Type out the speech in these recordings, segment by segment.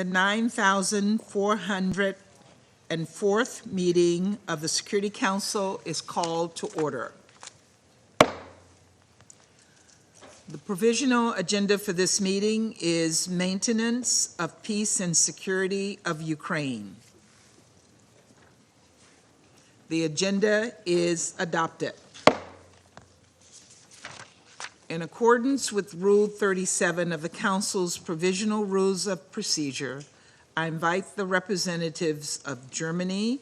The 9,404th meeting of the Security Council is called to order. The provisional agenda for this meeting is maintenance of peace and security of Ukraine. The agenda is adopted. In accordance with Rule 37 of the Council's Provisional Rules of Procedure, I invite the representatives of Germany,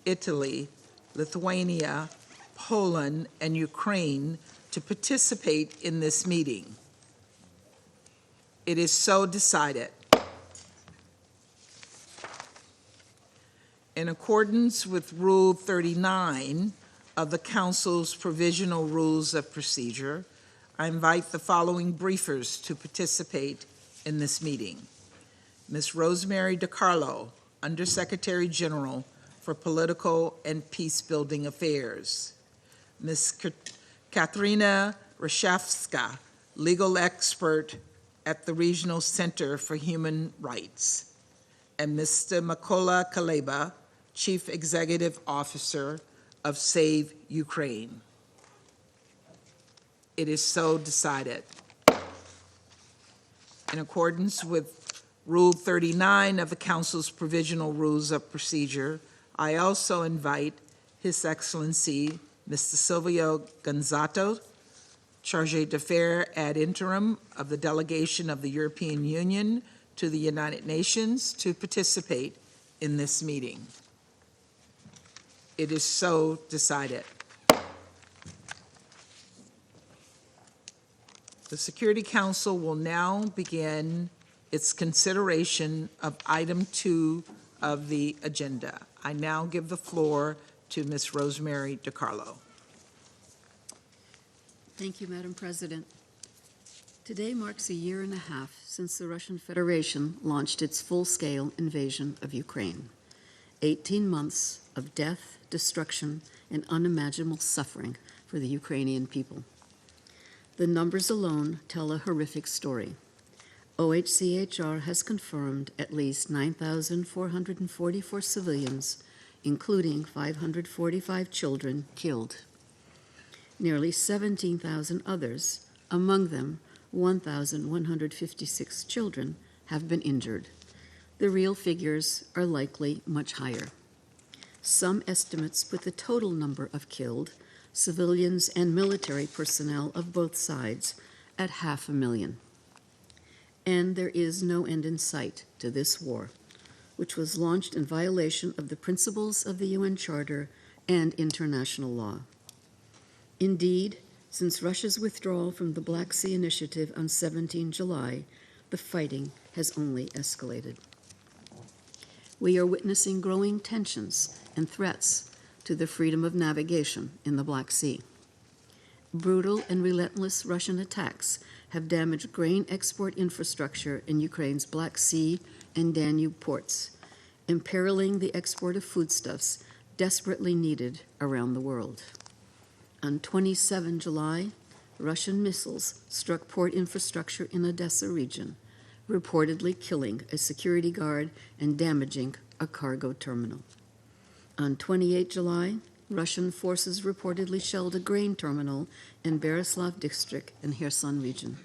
Italy, Lithuania, Poland, and Ukraine to participate in this meeting. It is so decided. In accordance with Rule 39 of the Council's Provisional Rules of Procedure, I invite the following briefers to participate in this meeting. Ms. Rosemary DeCarlo, Undersecretary General for Political and Peace-Building Affairs. Ms. Katharina Rashevska, Legal Expert at the Regional Center for Human Rights. And Mr. Mykola Culeba, Chief Executive Officer of Save Ukraine. It is so decided. In accordance with Rule 39 of the Council's Provisional Rules of Procedure, I also invite His Excellency Mr. Silvio Gonzato, Chargé d'Affaires ad interim of the Delegation of the European Union to the United Nations, to participate in this meeting. It is so decided. The Security Council will now begin its consideration of item 2 of the agenda. I now give the floor to Ms. Rosemary DeCarlo. Thank you, Madam President. Today marks a year and a half since the Russian Federation launched its full-scale invasion of Ukraine. 18 months of death, destruction, and unimaginable suffering for the Ukrainian people. The numbers alone tell a horrific story. OHCHR has confirmed at least 9,444 civilians, including 545 children, killed. Nearly 17,000 others, among them 1,156 children, have been injured. The real figures are likely much higher. Some estimates put the total number of killed, civilians and military personnel of both sides, at 500,000. And there is no end in sight to this war, which was launched in violation of the principles of the UN Charter and international law. Indeed, since Russia's withdrawal from the Black Sea Initiative on 17 July, the fighting has only escalated. We are witnessing growing tensions and threats to the freedom of navigation in the Black Sea. Brutal and relentless Russian attacks have damaged grain export infrastructure in Ukraine's Black Sea and Danube ports, imperiling the export of foodstuffs desperately needed around the world. On 27 July, Russian missiles struck port infrastructure in Odessa region, reportedly killing a security guard and damaging a cargo terminal. On 28 July, Russian forces reportedly shelled a grain terminal in Berislav district in Kherson region.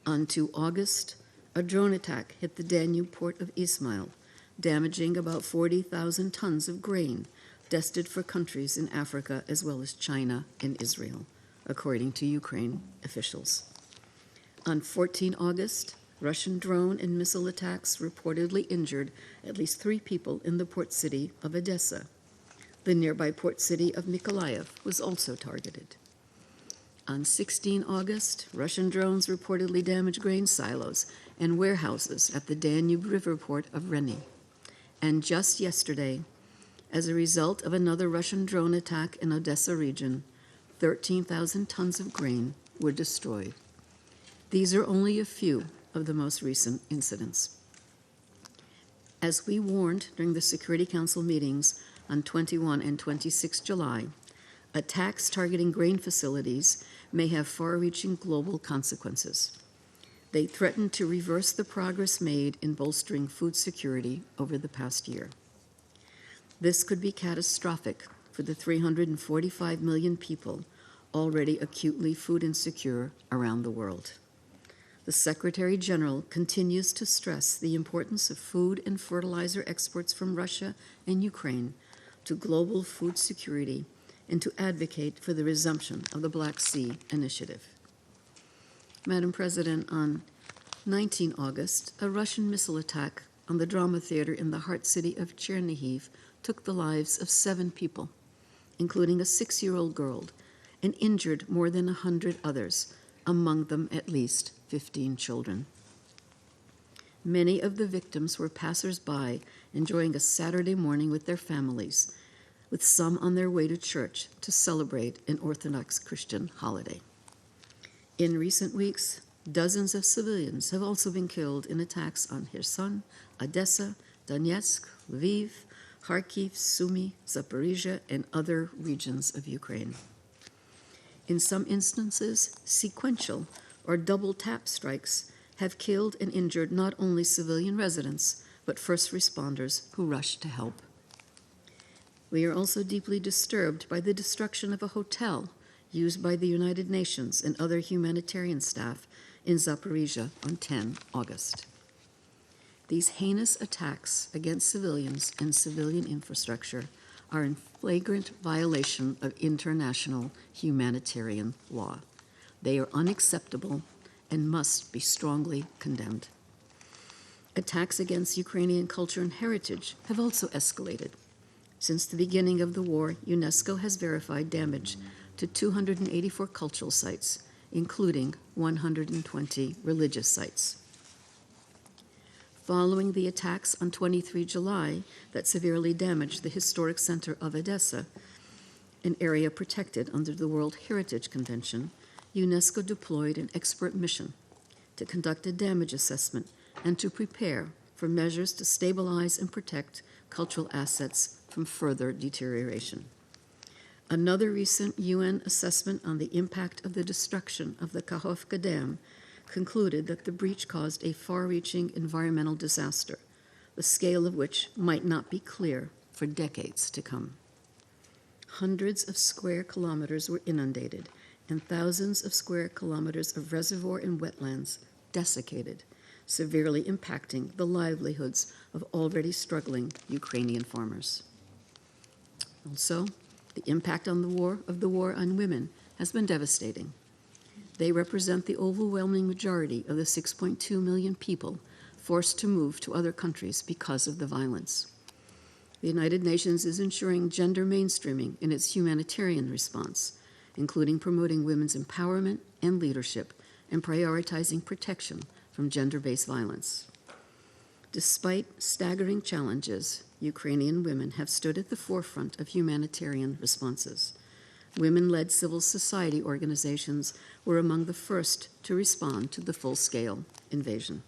On 2 August, a drone attack hit the Danube port of Ismail, damaging about 40,000 tons of grain destined for countries in Africa as well as China and Israel, according to Ukraine officials. On 14 August, Russian drone and missile attacks reportedly injured at least 3 people in the port city of Odessa. The nearby port city of Mykolaiv was also targeted. On 16 August, Russian drones reportedly damaged grain silos and warehouses at the Danube River port of Reni. And just yesterday, as a result of another Russian drone attack in Odessa region, 13,000 tons of grain were destroyed. These are only a few of the most recent incidents. As we warned during the Security Council meetings on 21 and 26 July, attacks targeting grain facilities may have far-reaching global consequences. They threaten to reverse the progress made in bolstering food security over the past year. This could be catastrophic for the 345 million people already acutely food insecure around the world. The Secretary General continues to stress the importance of food and fertilizer exports from Russia and Ukraine to global food security and to advocate for the resumption of the Black Sea Initiative. Madam President, on 19 August, a Russian missile attack on the drama theater in the heart city of Chernihiv took the lives of 7 people, including a 6-year-old girl, and injured more than 100 others, among them at least 15 children. Many of the victims were passers-by enjoying a Saturday morning with their families, with some on their way to church to celebrate an Orthodox Christian holiday. In recent weeks, dozens of civilians have also been killed in attacks on Kherson, Odessa, Donetsk, Lviv, Kharkiv, Sumy, Zaporizhia, and other regions of Ukraine. In some instances, sequential or double tap strikes have killed and injured not only civilian residents, but first responders who rushed to help. We are also deeply disturbed by the destruction of a hotel used by the United Nations and other humanitarian staff in Zaporizhia on 10 August. These heinous attacks against civilians and civilian infrastructure are in flagrant violation of international humanitarian law. They are unacceptable and must be strongly condemned. Attacks against Ukrainian culture and heritage have also escalated. Since the beginning of the war, UNESCO has verified damage to 284 cultural sites, including 120 religious sites. Following the attacks on 23 July that severely damaged the historic center of Odessa, an area protected under the World Heritage Convention, UNESCO deployed an expert mission to conduct a damage assessment and to prepare for measures to stabilize and protect cultural assets from further deterioration. Another recent UN assessment on the impact of the destruction of the Kakhovka Dam concluded that the breach caused a far-reaching environmental disaster, the scale of which might not be clear for decades to come. Hundreds of square kilometers were inundated, and thousands of square kilometers of reservoir and wetlands desiccated, severely impacting the livelihoods of already struggling Ukrainian farmers. Also, the impact of the war on women has been devastating. They represent the overwhelming majority of the 6.2 million people forced to move to other countries because of the violence. The United Nations is ensuring gender mainstreaming in its humanitarian response, including promoting women's empowerment and leadership and prioritizing protection from gender-based violence. Despite staggering challenges, Ukrainian women have stood at the forefront of humanitarian responses. Women-led civil society organizations were among the first to respond to the full-scale invasion.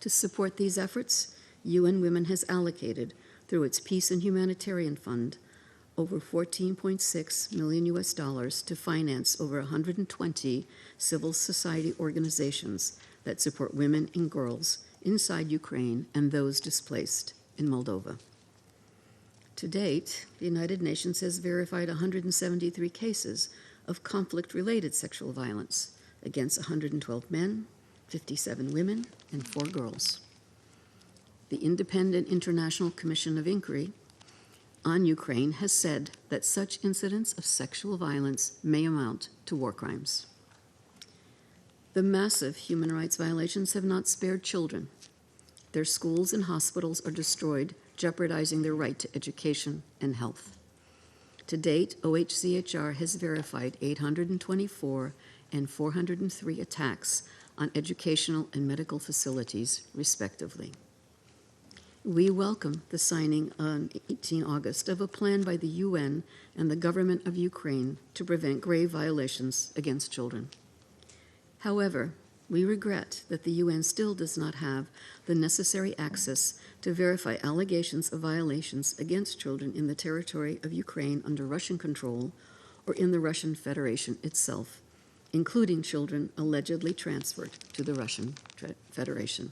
To support these efforts, UN Women has allocated, through its Peace and Humanitarian Fund, over $14.6 million to finance over 120 civil society organizations that support women and girls inside Ukraine and those displaced in Moldova. To date, the United Nations has verified 173 cases of conflict-related sexual violence against 112 men, 57 women, and 4 girls. The Independent International Commission of Inquiry on Ukraine has said that such incidents of sexual violence may amount to war crimes. The massive human rights violations have not spared children. Their schools and hospitals are destroyed, jeopardizing their right to education and health. To date, OHCHR has verified 824 and 403 attacks on educational and medical facilities, respectively. We welcome the signing on 18 August of a plan by the UN and the government of Ukraine to prevent grave violations against children. However, we regret that the UN still does not have the necessary access to verify allegations of violations against children in the territory of Ukraine under Russian control or in the Russian Federation itself, including children allegedly transferred to the Russian Federation.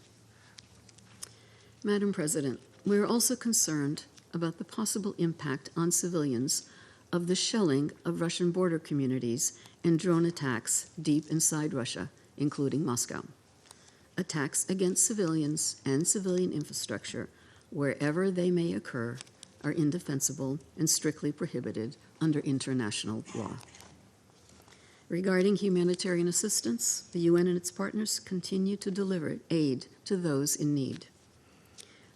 Madam President, we are also concerned about the possible impact on civilians of the shelling of Russian border communities and drone attacks deep inside Russia, including Moscow. Attacks against civilians and civilian infrastructure, wherever they may occur, are indefensible and strictly prohibited under international law. Regarding humanitarian assistance, the UN and its partners continue to deliver aid to those in need.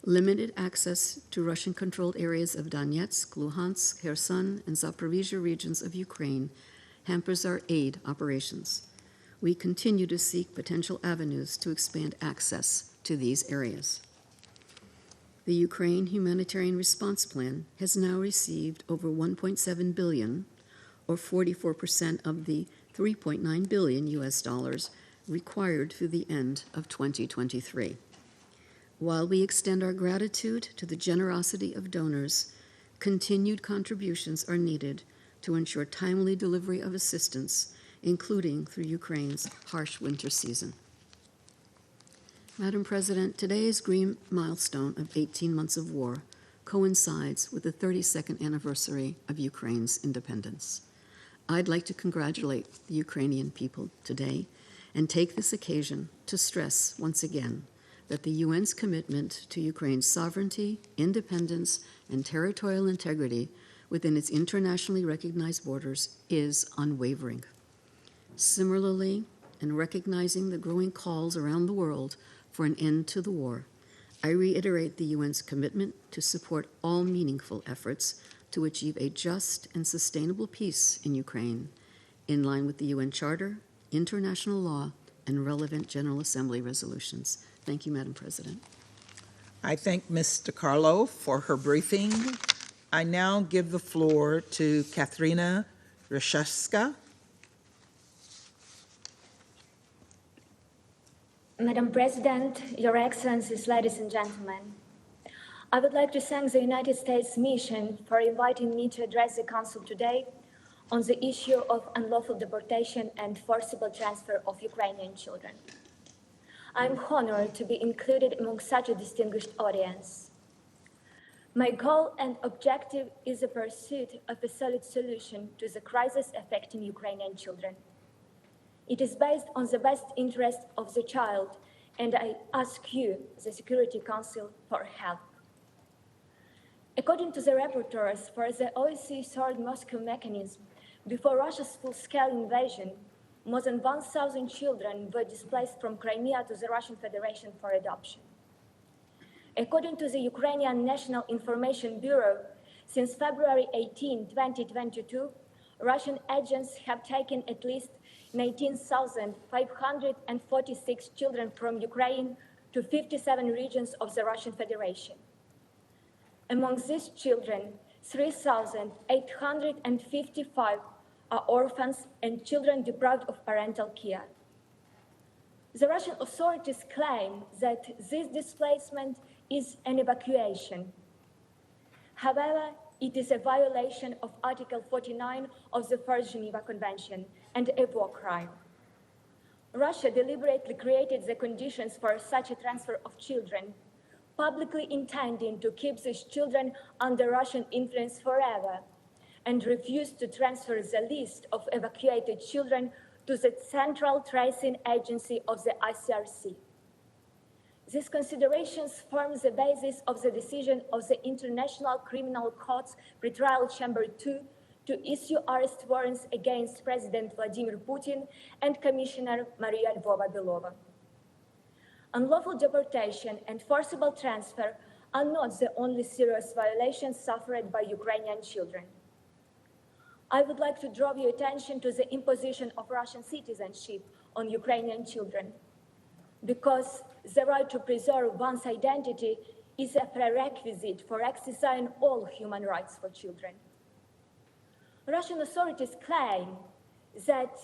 Limited access to Russian-controlled areas of Donetsk, Luhansk, Kherson, and Zaporizhia regions of Ukraine hampers our aid operations. We continue to seek potential avenues to expand access to these areas. The Ukraine Humanitarian Response Plan has now received over $1.7 billion, or 44% of the $3.9 billion US dollars required through the end of 2023. While we extend our gratitude to the generosity of donors, continued contributions are needed to ensure timely delivery of assistance, including through Ukraine's harsh winter season. Madam President, today's green milestone of 18 months of war coincides with the 32nd anniversary of Ukraine's independence. I'd like to congratulate the Ukrainian people today and take this occasion to stress once again that the UN's commitment to Ukraine's sovereignty, independence, and territorial integrity within its internationally recognized borders is unwavering. Similarly, in recognizing the growing calls around the world for an end to the war, I reiterate the UN's commitment to support all meaningful efforts to achieve a just and sustainable peace in Ukraine, in line with the UN Charter, international law, and relevant General Assembly resolutions. Thank you, Madam President. I thank Ms. DeCarlo for her briefing. I now give the floor to Katharina Rashevska. Madam President, Your Excellencies, ladies and gentlemen, I would like to thank the United States mission for inviting me to address the Council today on the issue of unlawful deportation and forcible transfer of Ukrainian children. I am honored to be included among such a distinguished audience. My goal and objective is the pursuit of a solid solution to the crisis affecting Ukrainian children. It is based on the best interest of the child, and I ask you, the Security Council, for help. According to the rapporteurs for the OSCE Third Moscow mechanism, before Russia's full-scale invasion, more than 1,000 children were displaced from Crimea to the Russian Federation for adoption. According to the Ukrainian National Information Bureau, since February 18, 2022, Russian agents have taken at least 19,546 children from Ukraine to 57 regions of the Russian Federation. Among these children, 3,855 are orphans and children deprived of parental care. The Russian authorities claim that this displacement is an evacuation. However, it is a violation of Article 49 of the First Geneva Convention and a war crime. Russia deliberately created the conditions for such a transfer of children, publicly intending to keep these children under Russian influence forever, and refused to transfer the list of evacuated children to the Central Tracing Agency of the ICRC. These considerations form the basis of the decision of the International Criminal Court's Pretrial Chamber 2 to issue arrest warrants against President Vladimir Putin and Commissioner Maria Lvova-Belova. Unlawful deportation and forcible transfer are not the only serious violations suffered by Ukrainian children. I would like to draw your attention to the imposition of Russian citizenship on Ukrainian children, because the right to preserve one's identity is a prerequisite for exercising all human rights for children. Russian authorities claim that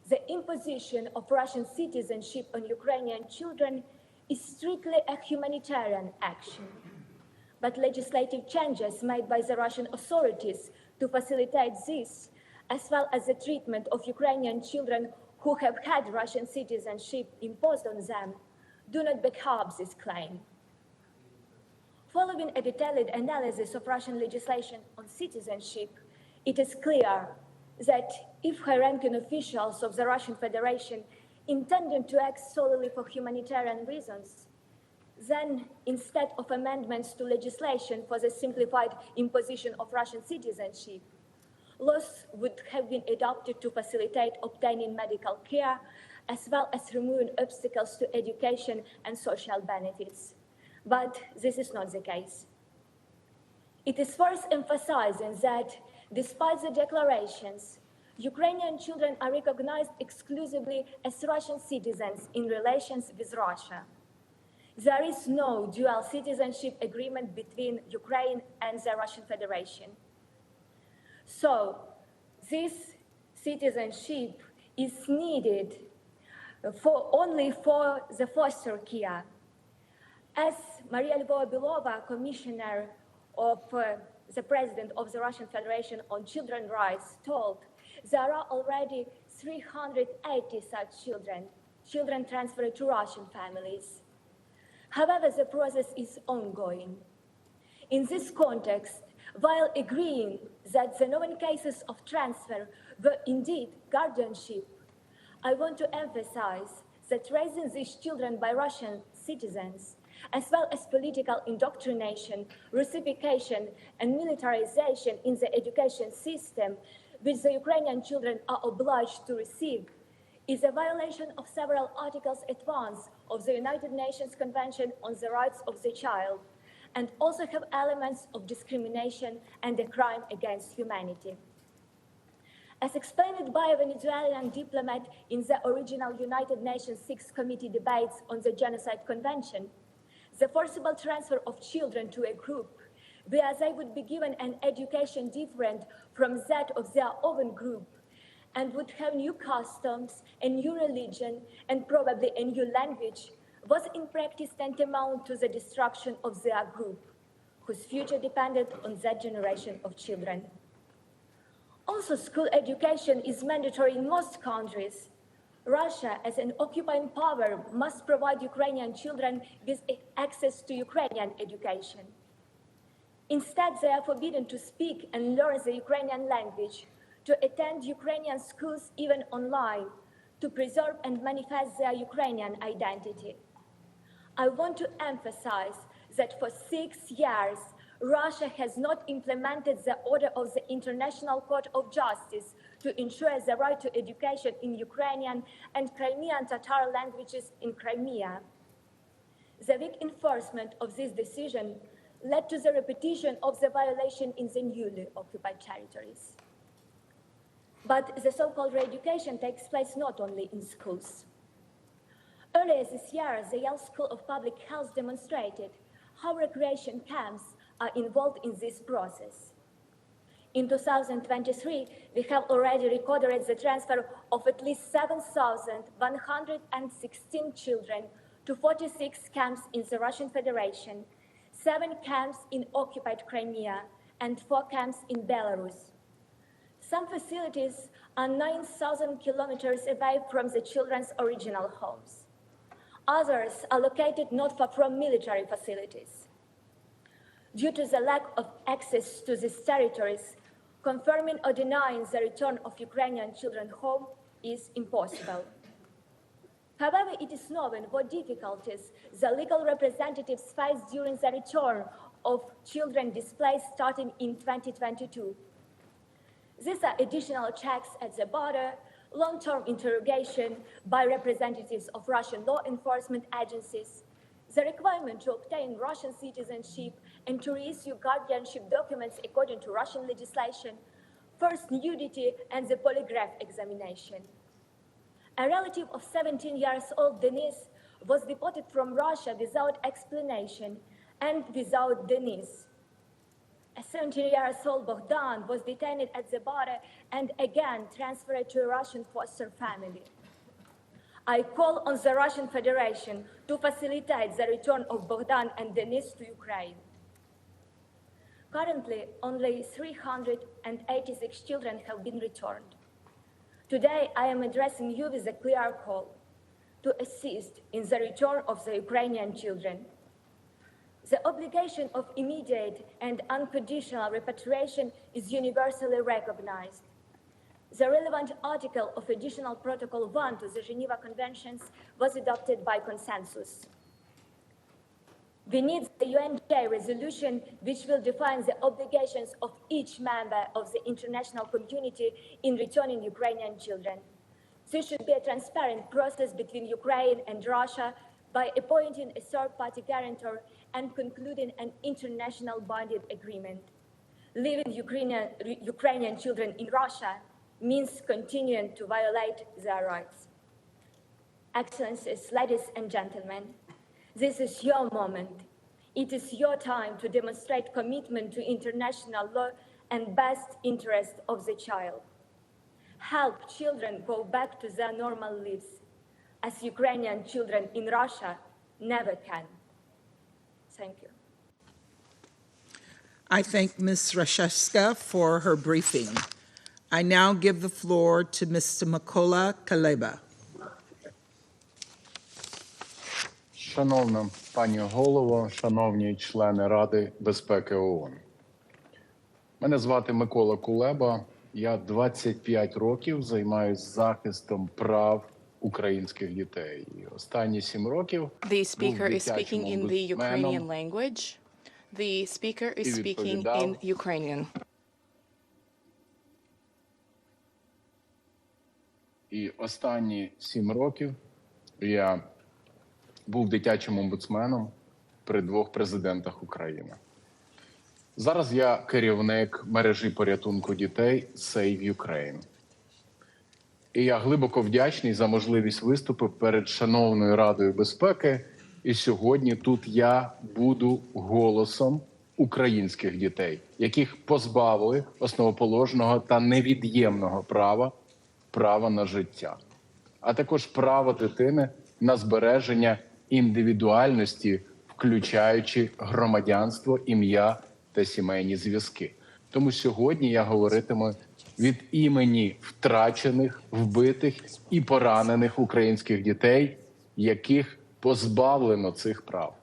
the imposition of Russian citizenship on Ukrainian children is strictly a humanitarian action. But legislative changes made by the Russian authorities to facilitate this, as well as the treatment of Ukrainian children who have had Russian citizenship imposed on them do not back up this claim. Following a detailed analysis of Russian legislation on citizenship, it is clear that if high-ranking officials of the Russian Federation intended to act solely for humanitarian reasons, then instead of amendments to legislation for the simplified imposition of Russian citizenship, laws would have been adopted to facilitate obtaining medical care, as well as removing obstacles to education and social benefits. But this is not the case. It is worth emphasizing that despite the declarations, Ukrainian children are recognized exclusively as Russian citizens in relations with Russia. There is no dual citizenship agreement between Ukraine and the Russian Federation. So this citizenship is needed only for the foster care. As Maria Lvova-Belova, Commissioner of the President of the Russian Federation on Children's Rights, told, there are already 380 such children transferred to Russian families. However, the process is ongoing. In this context, while agreeing that the known cases of transfer were indeed guardianship, I want to emphasize that raising these children by Russian citizens, as well as political indoctrination, Russification, and militarization in the education system, which the Ukrainian children are obliged to receive, is a violation of several articles at once of the United Nations Convention on the Rights of the Child, and also have elements of discrimination and a crime against humanity. As explained by a Venezuelan diplomat in the original United Nations Sixth Committee debates on the Genocide Convention, the forcible transfer of children to a group where they would be given an education different from that of their own group and would have new customs, a new religion, and probably a new language, was in practice tantamount to the destruction of their group, whose future depended on that generation of children. Also, school education is mandatory in most countries. Russia, as an occupying power, must provide Ukrainian children with access to Ukrainian education. Instead, they are forbidden to speak and learn the Ukrainian language, to attend Ukrainian schools even online, to preserve and manifest their Ukrainian identity. I want to emphasize that for 6 years, Russia has not implemented the order of the International Court of Justice to ensure the right to education in Ukrainian and Crimean Tatar languages in Crimea. The weak enforcement of this decision led to the repetition of the violation in the newly occupied territories. But the so-called re-education takes place not only in schools. Earlier this year, the Yale School of Public Health demonstrated how recreation camps are involved in this process. In 2023, we have already recorded the transfer of at least 7,116 children to 46 camps in the Russian Federation, 7 camps in occupied Crimea, and 4 camps in Belarus. Some facilities are 9,000 kilometers away from the children's original homes. Others are located not far from military facilities. Due to the lack of access to these territories, confirming or denying the return of Ukrainian children home is impossible. However, it is known what difficulties the legal representatives face during the return of children displaced starting in 2022. These are additional checks at the border, long-term interrogation by representatives of Russian law enforcement agencies, the requirement to obtain Russian citizenship and to reissue guardianship documents according to Russian legislation, forced nudity, and the polygraph examination. A relative of 17 years old, Denis, was deported from Russia without explanation and without Denis. A 17-year-old Bogdan was detained at the border and again transferred to a Russian foster family. I call on the Russian Federation to facilitate the return of Bogdan and Denis to Ukraine. Currently, only 386 children have been returned. Today, I am addressing you with a clear call to assist in the return of the Ukrainian children. The obligation of immediate and unconditional repatriation is universally recognized. The relevant article of Additional Protocol 1 to the Geneva Conventions was adopted by consensus. We need the UNJ resolution which will define the obligations of each member of the international community in returning Ukrainian children. This should be a transparent process between Ukraine and Russia by appointing a third-party guarantor and concluding an international binding agreement. Leaving Ukrainian children in Russia means continuing to violate their rights. Excellencies, ladies and gentlemen, this is your moment. It is your time to demonstrate commitment to international law and best interest of the child. Help children go back to their normal lives, as Ukrainian children in Russia never can. Thank you. I thank Ms. Rashevska for her briefing. I now give the floor to Mr. Mykola Culeba. Шановна пані голово, шановні члени Ради безпеки ООН. Мене звати Микола Кулеба. Я 25 років займаюся захистом прав українських дітей. І останні 7 років The speaker is speaking in the Ukrainian language. The speaker is speaking in Ukrainian. І останні 7 років я був дитячим омбудсменом при 2 президентах України. Зараз я керівник мережі порятунку дітей Save Ukraine. І я глибоко вдячний за можливість виступу перед шановною Радою безпеки. І сьогодні тут я буду голосом українських дітей, яких позбавили основоположного та невід'ємного права на життя, а також право дитини на збереження індивідуальності, включаючи громадянство, ім'я та сімейні зв'язки. Тому сьогодні я говоритиму від імені втрачених, вбитих і поранених українських дітей, яких позбавлено цих прав.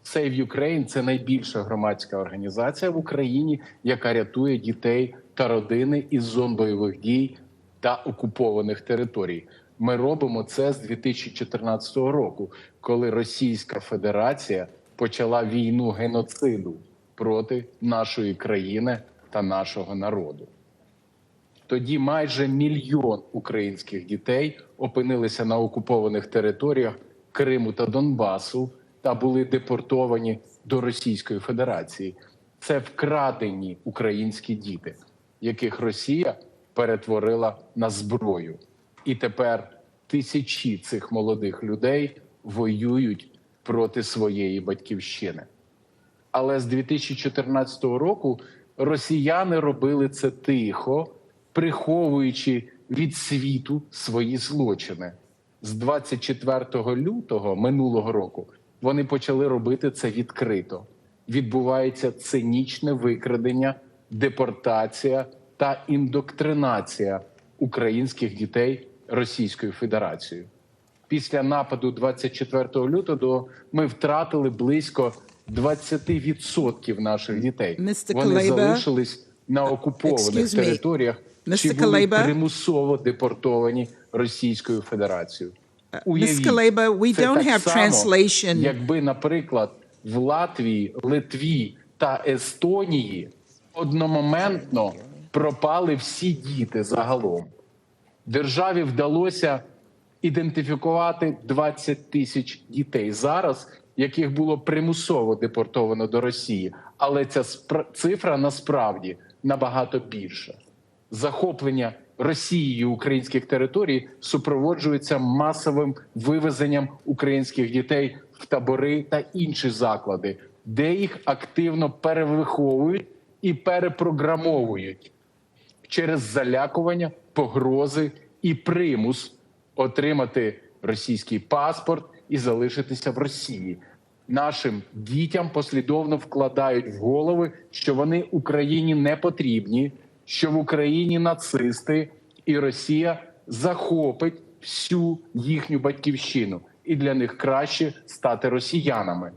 Save Ukraine – це найбільша громадська організація в Україні, яка рятує дітей та родини із зон бойових дій та окупованих територій. Ми робимо це з 2014 року, коли Російська Федерація почала війну геноциду проти нашої країни та нашого народу. Тоді майже 1 мільйон українських дітей опинилися на окупованих територіях Криму та Донбасу та були депортовані до Російської Федерації. Це вкрадені українські діти, яких Росія перетворила на зброю. І тепер тисячі цих молодих людей воюють проти своєї батьківщини. Але з 2014 року росіяни робили це тихо, приховуючи від світу свої злочини. З 24 лютого минулого року вони почали робити це відкрито. Відбувається цинічне викрадення, депортація та індоктринація українських дітей Російською Федерацією. Після нападу 24 лютого ми втратили близько 20% наших дітей. Вони залишились на окупованих територіях чи були примусово депортовані Російською Федерацією. Уявіть, це так само, якби, наприклад, в Латвії, Литві та Естонії одномоментно пропали всі діти загалом. Державі вдалося ідентифікувати 20 тисяч дітей зараз, яких було примусово депортовано до Росії. Але ця цифра насправді набагато більша. Захоплення Росією українських територій супроводжується масовим вивезенням українських дітей в табори та інші заклади, де їх активно перевиховують і перепрограмовують через залякування, погрози і примус отримати російський паспорт і залишитися в Росії. Нашим дітям послідовно вкладають в голови, що вони Україні не потрібні, що в Україні нацисти і Росія захопить всю їхню батьківщину. І для них краще стати росіянами.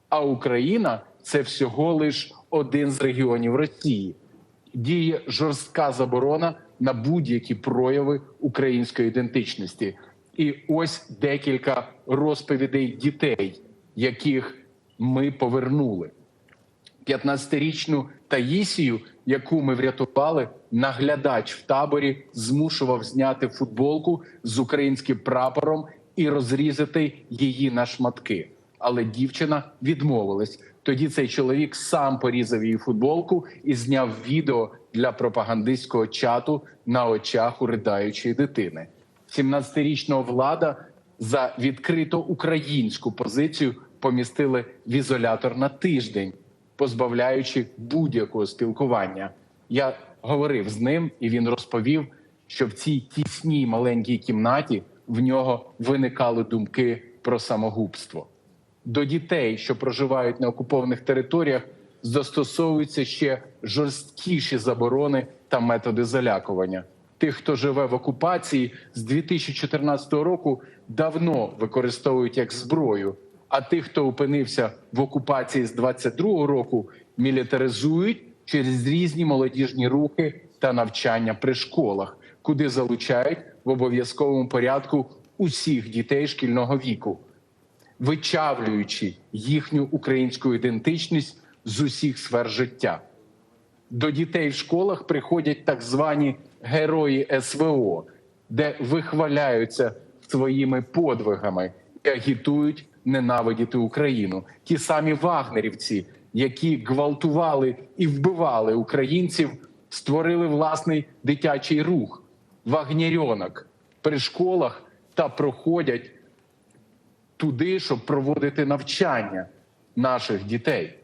А Україна – це всього лиш один з регіонів Росії. Діє жорстка заборона на будь-які прояви української ідентичності. І ось декілька розповідей дітей, яких ми повернули. 15-річну Таїсію, яку ми врятували, наглядач в таборі змушував зняти футболку з українським прапором і розрізати її на шматки. Але дівчина відмовилась. Тоді цей чоловік сам порізав її футболку і зняв відео для пропагандистського чату на очах у ридаючої дитини. 17-річного Влада за відкрито українську позицію помістили в ізолятор на тиждень, позбавляючи будь-якого спілкування. Я говорив з ним, і він розповів, що в цій тісній маленькій кімнаті в нього виникали думки про самогубство. До дітей, що проживають на окупованих територіях, застосовуються ще жорсткіші заборони та методи залякування. Тих, хто живе в окупації, з 2014 року давно використовують як зброю, а тих, хто опинився в окупації з 2022 року, мілітаризують через різні молодіжні рухи та навчання при школах, куди залучають в обов'язковому порядку усіх дітей шкільного віку, вичавлюючи їхню українську ідентичність з усіх сфер життя. До дітей в школах приходять так звані герої СВО, де вихваляються своїми подвигами і агітують ненавидіти Україну. Ті самі вагнерівці, які гвалтували і вбивали українців, створили власний дитячий рух «Вагнерьонок» при школах та проходять туди, щоб проводити навчання наших дітей.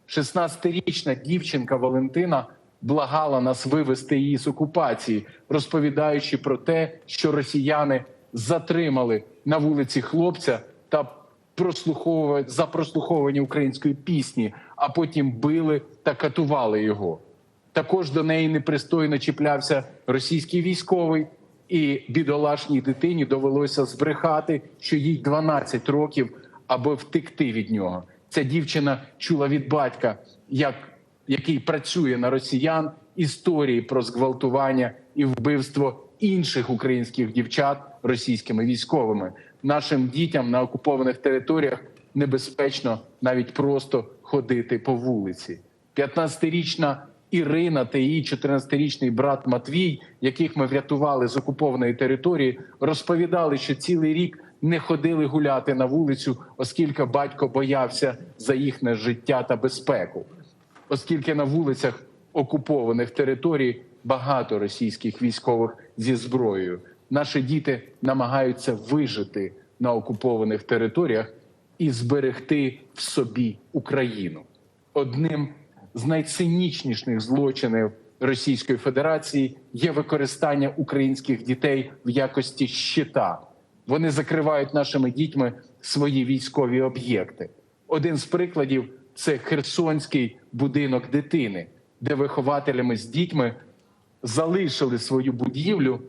16-річна дівчинка Валентина благала нас вивезти її з окупації, розповідаючи про те, що росіяни затримали на вулиці хлопця та за прослуховування української пісні, а потім били та катували його. Також до неї непристойно чіплявся російський військовий, і бідолашній дитині довелося збрехати, що їй 12 років, аби втекти від нього. Ця дівчина чула від батька, який працює на росіян, історії про зґвалтування і вбивство інших українських дівчат російськими військовими. Нашим дітям на окупованих територіях небезпечно навіть просто ходити по вулиці. 15-річна Ірина та її 14-річний брат Матвій, яких ми врятували з окупованої території, розповідали, що цілий рік не ходили гуляти на вулицю, оскільки батько боявся за їхнє життя та безпеку. Оскільки на вулицях окупованих територій багато російських військових зі зброєю. Наші діти намагаються вижити на окупованих територіях і зберегти в собі Україну. Одним з найцинічніших злочинів Російської Федерації є використання українських дітей в якості щита. Вони закривають нашими дітьми свої військові об'єкти. Один з прикладів – це Херсонський будинок дитини, де вихователями з дітьми залишили свою будівлю,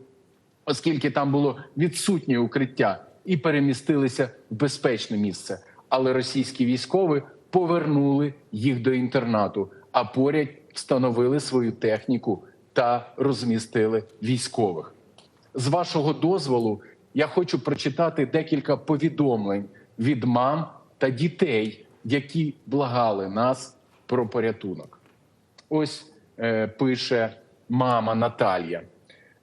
оскільки там було відсутнє укриття, і перемістилися в безпечне місце. Але російські військові повернули їх до інтернату, а поряд встановили свою техніку та розмістили військових. З вашого дозволу, я хочу прочитати декілька повідомлень від мам та дітей, які благали нас про порятунок. Ось пише мама Наталія.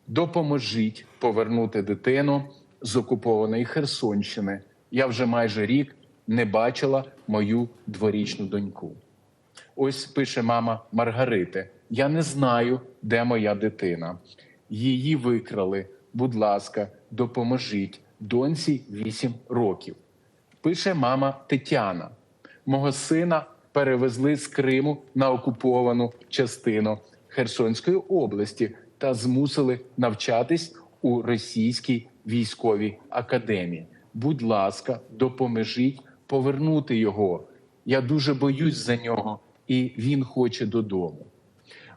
Допоможіть повернути дитину з окупованої Херсонщини. Я вже майже рік не бачила мою дворічну доньку. Ось пише мама Маргарити. Я не знаю, де моя дитина. Її викрали. Будь ласка, допоможіть. Доньці 8 років. Пише мама Тетяна. Мого сина перевезли з Криму на окуповану частину Херсонської області та змусили навчатись у російській військовій академії. Будь ласка, допоможіть повернути його. Я дуже боюсь за нього, і він хоче додому.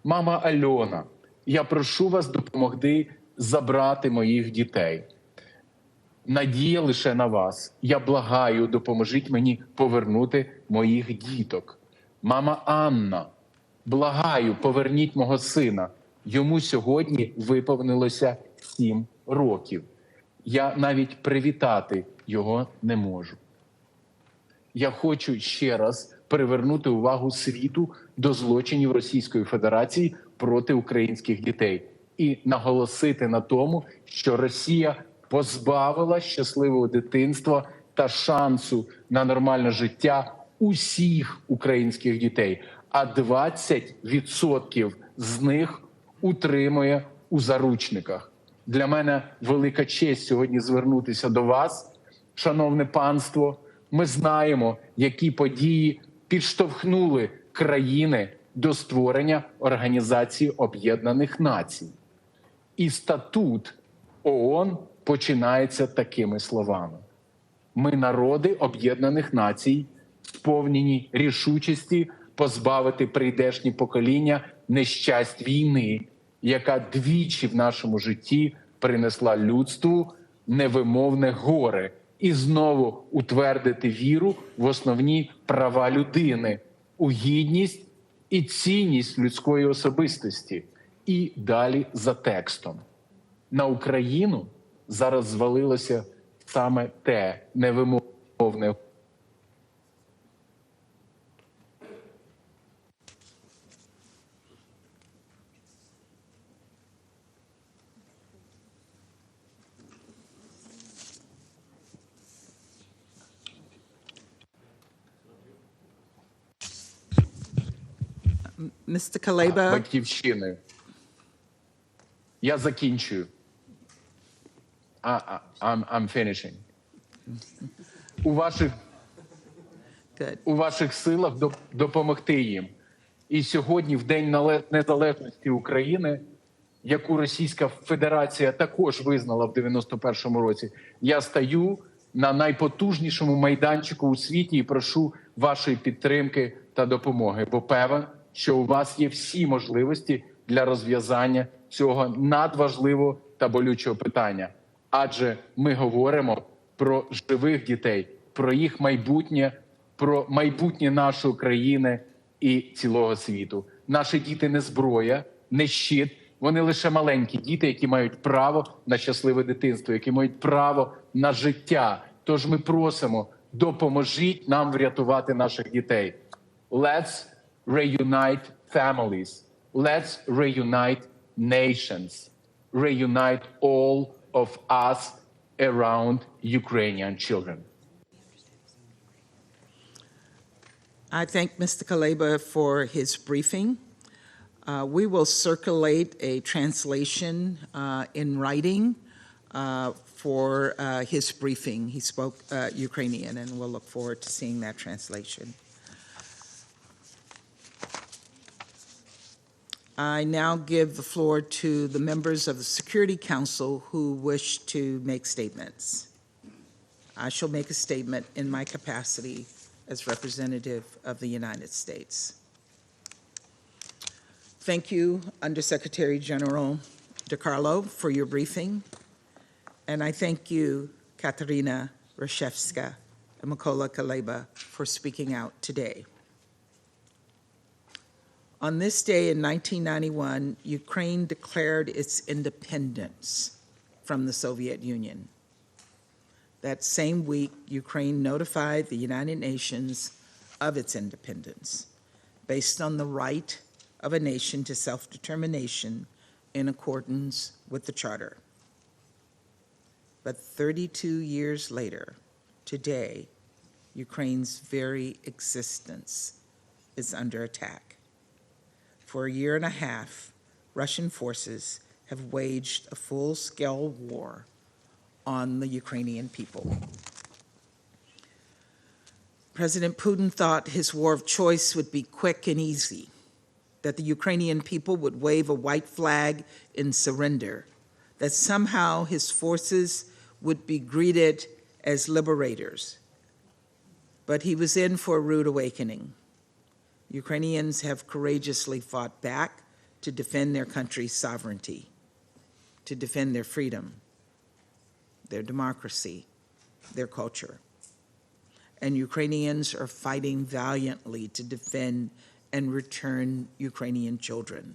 Мама Альона, я прошу вас допомогти забрати моїх дітей. Надія лише на вас. Я благаю, допоможіть мені повернути моїх діток. Мама Анна, благаю, поверніть мого сина. Йому сьогодні виповнилося 7 років. Я навіть привітати його не можу. Я хочу ще раз привернути увагу світу до злочинів Російської Федерації проти українських дітей і наголосити на тому, що Росія позбавила щасливого дитинства та шансу на нормальне життя усіх українських дітей, а 20% з них утримує у заручниках. Для мене велика честь сьогодні звернутися до вас, шановне панство. Ми знаємо, які події підштовхнули країни до створення Організації Об'єднаних Націй. І статут ООН починається такими словами. Ми народи Об'єднаних Націй, сповнені рішучості позбавити прийдешні покоління нещасть війни, яка двічі в нашому житті принесла людству невимовне горе, і знову утвердити віру в основні права людини, у гідність і цінність людської особистості. І далі за текстом. На Україну зараз звалилося саме те невимовне. Mr. Culeba. Батьківщиною. Я закінчую. I'm finishing. У ваших силах допомогти їм. І сьогодні, в День Незалежності України, яку Російська Федерація також визнала в 91-му році, я стою на найпотужнішому майданчику у світі і прошу вашої підтримки та допомоги, бо певен, що у вас є всі можливості для розв'язання цього надважливого та болючого питання. Адже ми говоримо про живих дітей, про їх майбутнє, про майбутнє нашої країни і цілого світу. Наші діти не зброя, не щит, вони лише маленькі діти, які мають право на щасливе дитинство, які мають право на життя. Тож ми просимо, допоможіть нам врятувати наших дітей. Let's reunite families. Let's reunite nations. Reunite all of us around Ukrainian children. I thank Mr. Culeba for his briefing. We will circulate a translation in writing for his briefing. He spoke Ukrainian, and we'll look forward to seeing that translation. I now give the floor to the members of the Security Council who wish to make statements. I shall make a statement in my capacity as representative of the United States. Thank you, Undersecretary General DeCarlo, for your briefing, and I thank you, Katerina Rashevska and Mykola Culeba, for speaking out today. On this day in 1991, Ukraine declared its independence from the Soviet Union. That same week, Ukraine notified the United Nations of its independence, based on the right of a nation to self-determination in accordance with the Charter. But 32 years later, today, Ukraine's very existence is under attack. For a year and a half, Russian forces have waged a full-scale war on the Ukrainian people. President Putin thought his war of choice would be quick and easy, that the Ukrainian people would wave a white flag in surrender, that somehow his forces would be greeted as liberators. But he was in for a rude awakening. Ukrainians have courageously fought back to defend their country's sovereignty. to defend their freedom, their democracy, their culture. And Ukrainians are fighting valiantly to defend and return Ukrainian children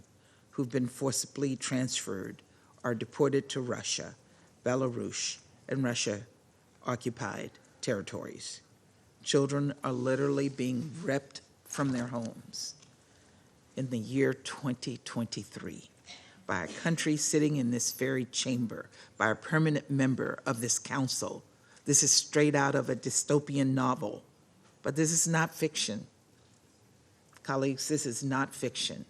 who've been forcibly transferred or deported to Russia, Belarus, and Russia-occupied territories. Children are literally being ripped from their homes in the year 2023 by a country sitting in this very chamber, by a permanent member of this council. This is straight out of a dystopian novel, but this is not fiction. Colleagues, this is not fiction.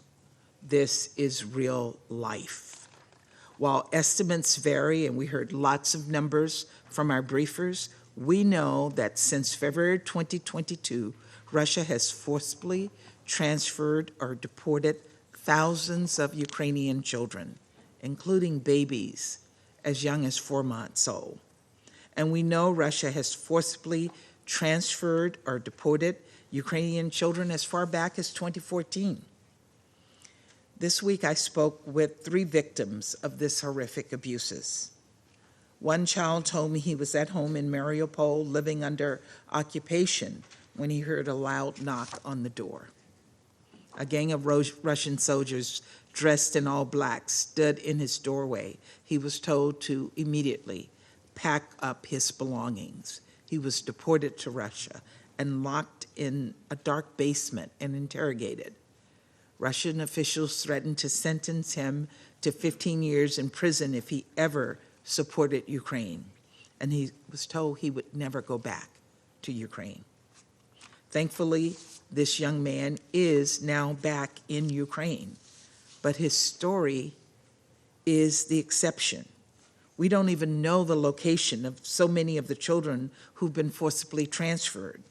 This is real life. While estimates vary, and we heard lots of numbers from our briefers, we know that since February 2022, Russia has forcibly transferred or deported thousands of Ukrainian children, including babies as young as 4 months old. And we know Russia has forcibly transferred or deported Ukrainian children as far back as 2014. This week I spoke with 3 victims of this horrific abuses. One child told me he was at home in Mariupol living under occupation when he heard a loud knock on the door. A gang of Russian soldiers dressed in all black stood in his doorway. He was told to immediately pack up his belongings. He was deported to Russia and locked in a dark basement and interrogated. Russian officials threatened to sentence him to 15 years in prison if he ever supported Ukraine, and he was told he would never go back to Ukraine. Thankfully, this young man is now back in Ukraine, but his story is the exception. We don't even know the location of so many of the children who've been forcibly transferred.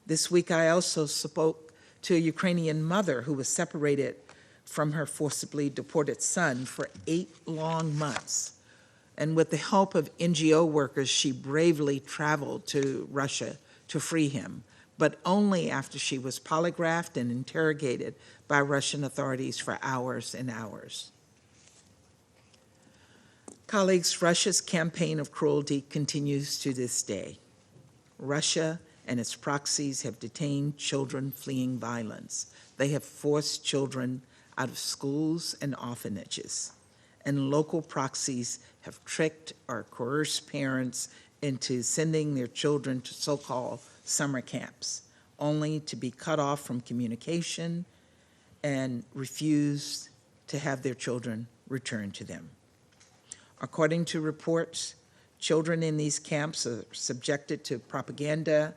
This week, I also spoke to a Ukrainian mother who was separated from her forcibly deported son for 8 long months. And with the help of NGO workers, she bravely traveled to Russia to free him, but only after she was polygraphed and interrogated by Russian authorities for hours and hours. Colleagues, Russia's campaign of cruelty continues to this day. Russia and its proxies have detained children fleeing violence. They have forced children out of schools and orphanages. And local proxies have tricked or coerced parents into sending their children to so-called summer camps, only to be cut off from communication and refuse to have their children returned to them. According to reports, children in these camps are subjected to propaganda,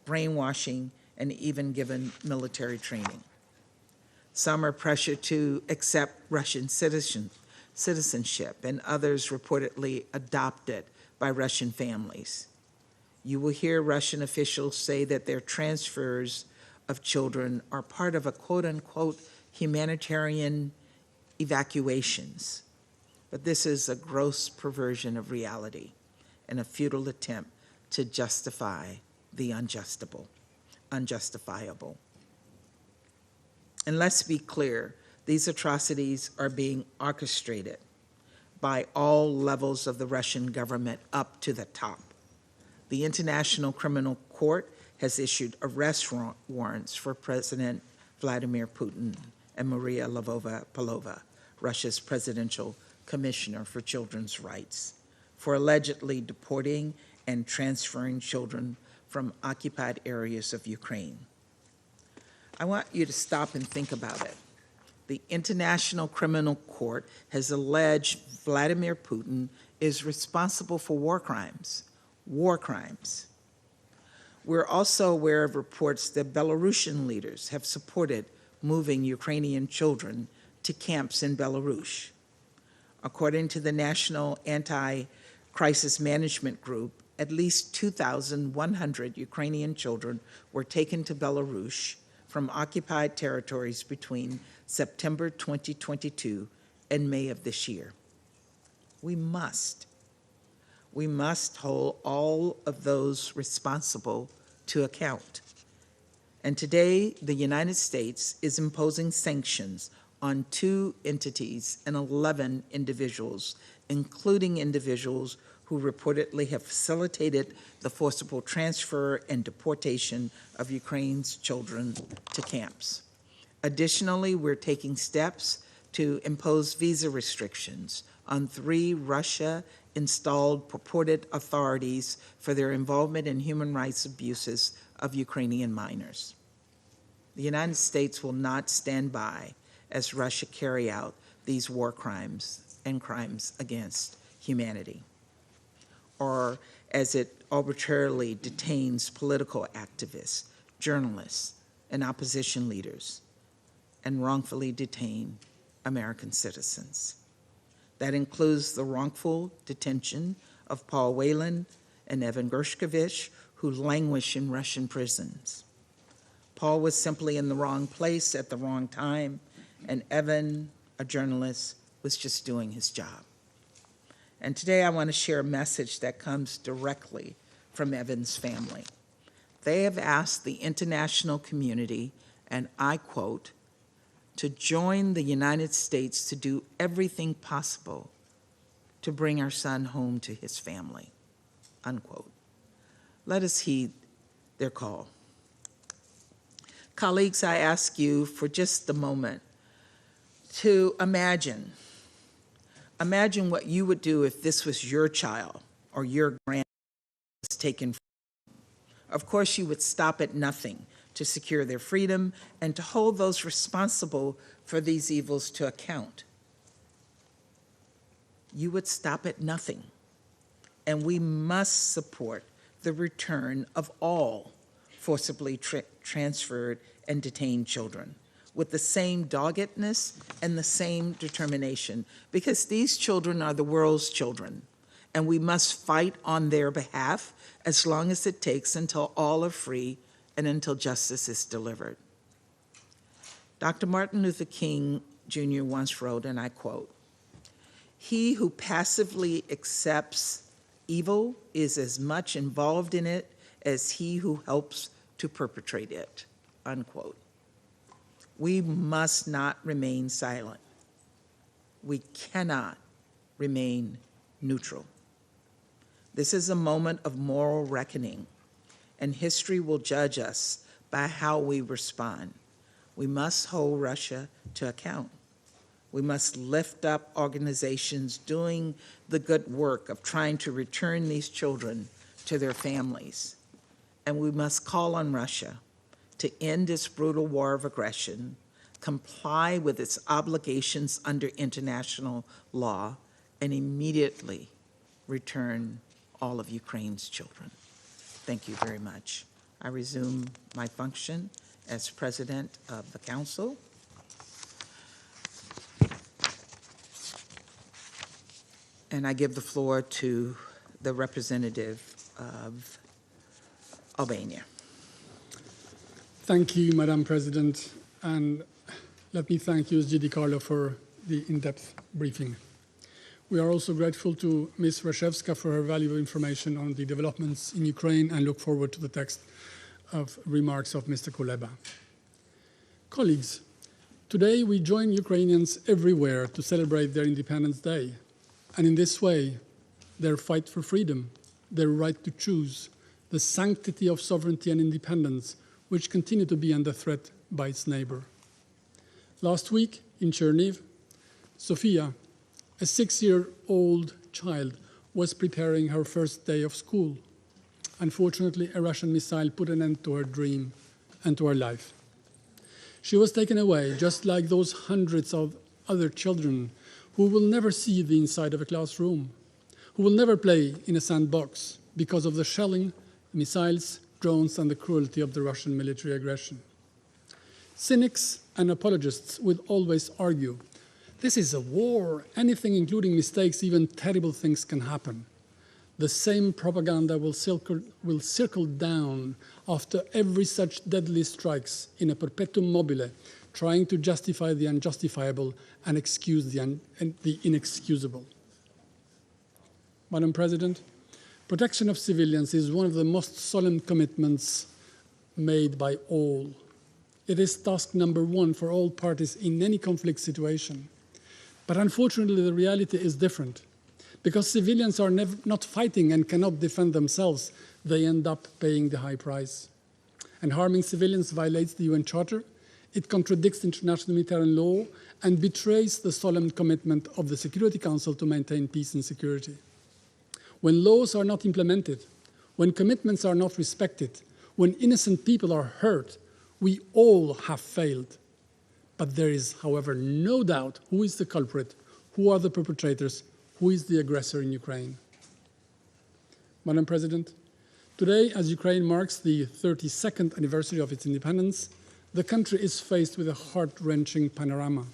brainwashing, and even given military training. Some are pressured to accept Russian citizenship, and others reportedly adopted by Russian families. You will hear Russian officials say that their transfers of children are part of a quote-unquote humanitarian evacuations. But this is a gross perversion of reality and a futile attempt to justify the unjustifiable. And let's be clear, these atrocities are being orchestrated by all levels of the Russian government up to the top. The International Criminal Court has issued arrest warrants for President Vladimir Putin and Maria Lvova-Belova, Russia's presidential commissioner for children's rights, for allegedly deporting and transferring children from occupied areas of Ukraine. I want you to stop and think about it. The International Criminal Court has alleged Vladimir Putin is responsible for war crimes. War crimes. We're also aware of reports that Belarusian leaders have supported moving Ukrainian children to camps in Belarus. According to the National Anti-Crisis Management Group, at least 2,100 Ukrainian children were taken to Belarus from occupied territories between September 2022 and May of this year. We must hold all of those responsible to account. And today, the United States is imposing sanctions on 2 entities and 11 individuals including individuals who reportedly have facilitated the forcible transfer and deportation of Ukraine's children to camps. Additionally, we're taking steps to impose visa restrictions on 3 Russia-installed purported authorities for their involvement in human rights abuses of Ukrainian minors. The United States will not stand by as Russia carry out these war crimes and crimes against humanity, or as it arbitrarily detains political activists, journalists, and opposition leaders, and wrongfully detain American citizens. That includes the wrongful detention of Paul Whelan and Evan Gershkovich, who languish in Russian prisons. Paul was simply in the wrong place at the wrong time, and Evan, a journalist, was just doing his job. And today I want to share a message that comes directly from Evan's family. They have asked the international community, and I quote, to join the United States to do everything possible to bring our son home to his family, unquote. Let us heed their call. Colleagues, I ask you for just a moment to imagine what you would do if this was your child or your grandchild was taken from you. Of course, you would stop at nothing to secure their freedom and to hold those responsible for these evils to account. You would stop at nothing, and we must support the return of all forcibly transferred and detained children with the same doggedness and the same determination, because these children are the world's children, and we must fight on their behalf as long as it takes until all are free and until justice is delivered. Dr. Martin Luther King Jr. once wrote, and I quote, "He who passively accepts evil is as much involved in it as he who helps to perpetrate it," unquote. We must not remain silent. We cannot remain neutral. This is a moment of moral reckoning, and history will judge us by how we respond. We must hold Russia to account. We must lift up organizations doing the good work of trying to return these children to their families. And we must call on Russia to end its brutal war of aggression, comply with its obligations under international law, and immediately return all of Ukraine's children. Thank you very much. I resume my function as President of the Council. And I give the floor to the representative of Albania. Thank you, Madam President, and let me thank you, as DeCarlo, for the in-depth briefing. We are also grateful to Ms. Rashevska for her valuable information on the developments in Ukraine and look forward to the text of remarks of Mr. Culeba. Colleagues, today we join Ukrainians everywhere to celebrate their Independence Day, and in this way, their fight for freedom, their right to choose, the sanctity of sovereignty and independence, which continue to be under threat by its neighbor. Last week in Cherniv, Sofia, a 6-year-old child, was preparing her first day of school. Unfortunately, a Russian missile put an end to her dream and to her life. She was taken away, just like those hundreds of other children who will never see the inside of a classroom, who will never play in a sandbox because of the shelling, missiles, drones, and the cruelty of the Russian military aggression. Cynics and apologists will always argue, this is a war, anything including mistakes, even terrible things can happen. The same propaganda will circle down after every such deadly strikes in a perpetuum mobile, trying to justify the unjustifiable and excuse the inexcusable. Madam President, protection of civilians is one of the most solemn commitments made by all. It is task number one for all parties in any conflict situation. But unfortunately, the reality is different. Because civilians are not fighting and cannot defend themselves, they end up paying the high price. And harming civilians violates the UN Charter, it contradicts international humanitarian law, and betrays the solemn commitment of the Security Council to maintain peace and security. When laws are not implemented, when commitments are not respected, when innocent people are hurt, we all have failed. But there is, however, no doubt who is the culprit, who are the perpetrators, who is the aggressor in Ukraine. Madam President, today, as Ukraine marks the 32nd anniversary of its independence, the country is faced with a heart-wrenching panorama.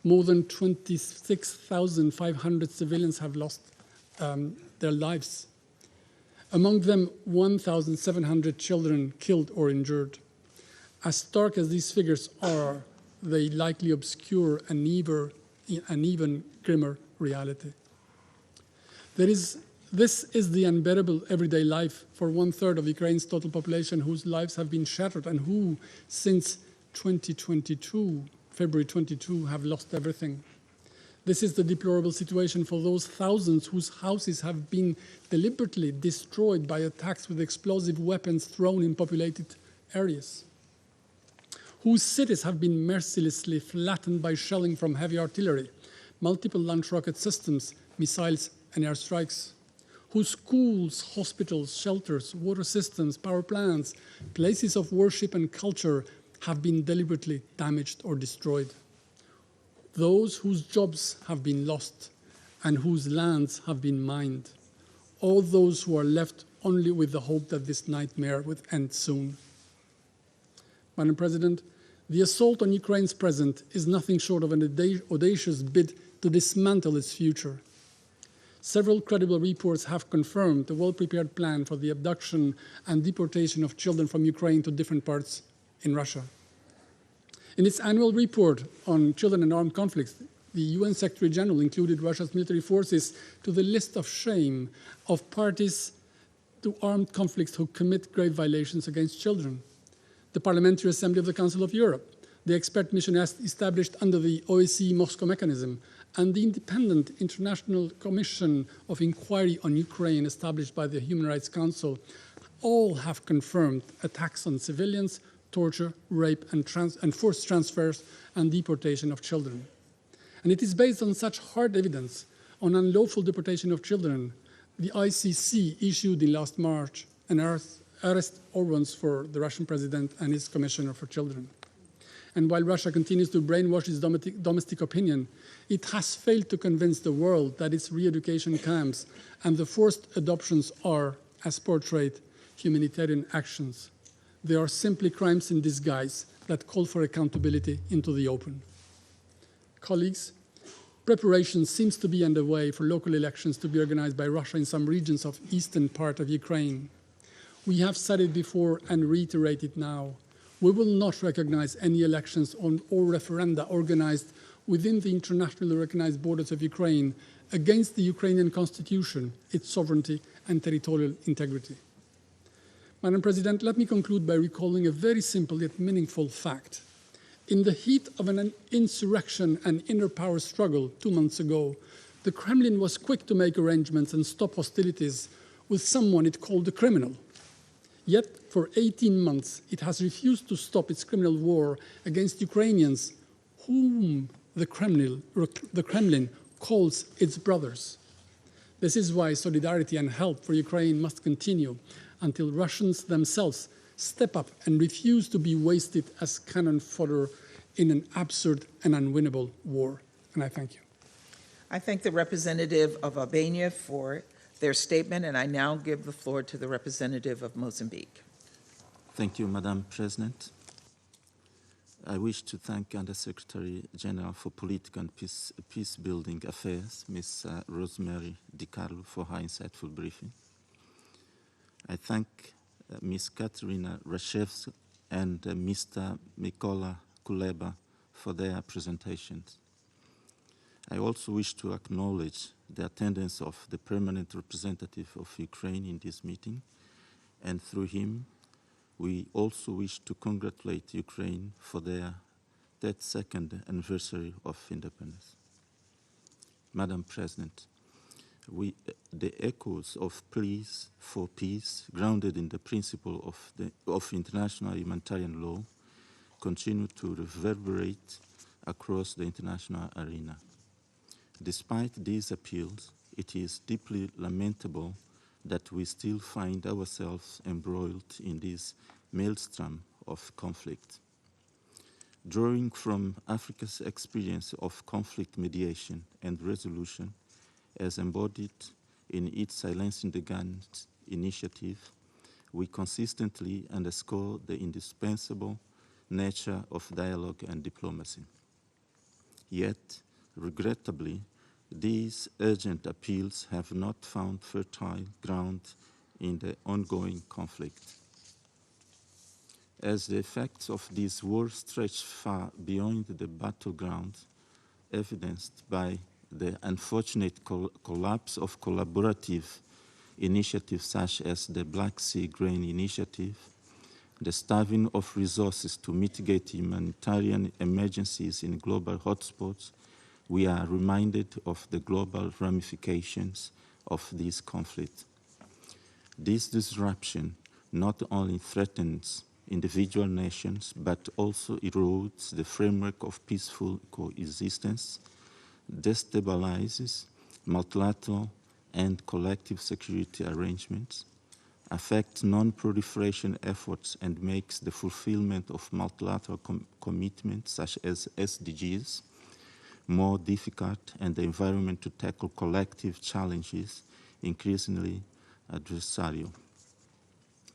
More than 26,500 civilians have lost their lives. Among them, 1,700 children killed or injured. As stark as these figures are, they likely obscure an even grimmer reality. This is the unbearable everyday life for 1/3 of Ukraine's total population, whose lives have been shattered and who, since 2022, February 22, have lost everything. This is the deplorable situation for those thousands whose houses have been deliberately destroyed by attacks with explosive weapons thrown in populated areas, whose cities have been mercilessly flattened by shelling from heavy artillery, multiple launch rocket systems, missiles, and airstrikes, whose schools, hospitals, shelters, water systems, power plants, places of worship and culture have been deliberately damaged or destroyed. Those whose jobs have been lost and whose lands have been mined. All those who are left only with the hope that this nightmare would end soon. Madam President, the assault on Ukraine's present is nothing short of an audacious bid to dismantle its future. Several credible reports have confirmed the well-prepared plan for the abduction and deportation of children from Ukraine to different parts in Russia. In its annual report on children and armed conflicts, the UN Secretary General included Russia's military forces to the list of shame of parties to armed conflicts who commit grave violations against children. The Parliamentary Assembly of the Council of Europe, the expert mission established under the OSCE Moscow mechanism, and the Independent International Commission of Inquiry on Ukraine established by the Human Rights Council all have confirmed attacks on civilians, torture, rape, and forced transfers and deportation of children. And it is based on such hard evidence on unlawful deportation of children, the ICC issued in last March an arrest warrants for the Russian president and his commissioner for children. And while Russia continues to brainwash its domestic opinion, it has failed to convince the world that its re-education camps and the forced adoptions are, as portrayed, humanitarian actions. They are simply crimes in disguise that call for accountability into the open. Colleagues, preparation seems to be underway for local elections to be organized by Russia in some regions of eastern part of Ukraine. We have said it before and reiterate it now. We will not recognize any elections or referenda organized within the internationally recognized borders of Ukraine against the Ukrainian constitution, its sovereignty and territorial integrity. Madam President, let me conclude by recalling a very simple yet meaningful fact. In the heat of an insurrection and inner power struggle 2 months ago, the Kremlin was quick to make arrangements and stop hostilities with someone it called a criminal. Yet, for 18 months, it has refused to stop its criminal war against Ukrainians, whom the Kremlin calls its brothers. This is why solidarity and help for Ukraine must continue until Russians themselves step up and refuse to be wasted as cannon fodder in an absurd and unwinnable war. And I thank you. I thank the representative of Albania for their statement, and I now give the floor to the representative of Mozambique. Thank you, Madam President. I wish to thank Undersecretary General for Political and Peace-Building Affairs, Ms. Rosemary DeCarlo, for her insightful briefing. I thank Ms. Katerina Rashevska and Mr. Mykola Culeba for their presentations. I also wish to acknowledge the attendance of the permanent representative of Ukraine in this meeting, and through him, we also wish to congratulate Ukraine for their 32nd anniversary of independence. Madam President, the echoes of pleas for peace, grounded in the principle of international humanitarian law, continue to reverberate across the international arena. Despite these appeals, it is deeply lamentable that we still find ourselves embroiled in this maelstrom of conflict. Drawing from Africa's experience of conflict mediation and resolution, as embodied in its Silencing the Guns initiative, we consistently underscore the indispensable nature of dialogue and diplomacy. Yet, regrettably, these urgent appeals have not found fertile ground in the ongoing conflict. As the effects of this war stretch far beyond the battleground, evidenced by the unfortunate collapse of collaborative initiatives such as the Black Sea Grain Initiative, the starving of resources to mitigate humanitarian emergencies in global hotspots, we are reminded of the global ramifications of this conflict. This disruption not only threatens individual nations, but also erodes the framework of peaceful coexistence, destabilizes multilateral and collective security arrangements, affects non-proliferation efforts, and makes the fulfillment of multilateral commitments such as SDGs more difficult, and the environment to tackle collective challenges increasingly adversarial.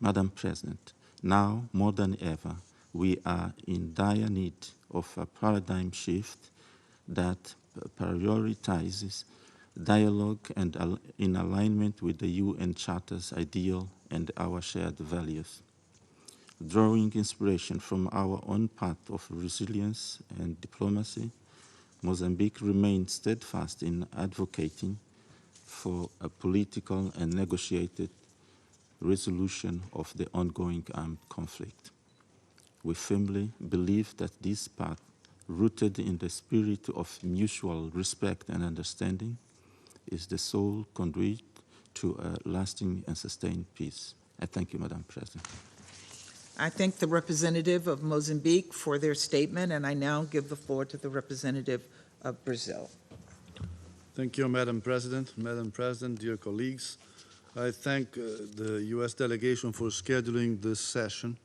Madam President, now more than ever, we are in dire need of a paradigm shift that prioritizes dialogue and in alignment with the UN Charter's ideal and our shared values. Drawing inspiration from our own path of resilience and diplomacy, Mozambique remains steadfast in advocating for a political and negotiated resolution of the ongoing armed conflict. We firmly believe that this path, rooted in the spirit of mutual respect and understanding, is the sole conduit to a lasting and sustained peace. I thank you, Madam President. I thank the representative of Mozambique for their statement, and I now give the floor to the representative of Brazil. Thank you, Madam President. Madam President, dear colleagues, I thank the U.S. delegation for scheduling this session.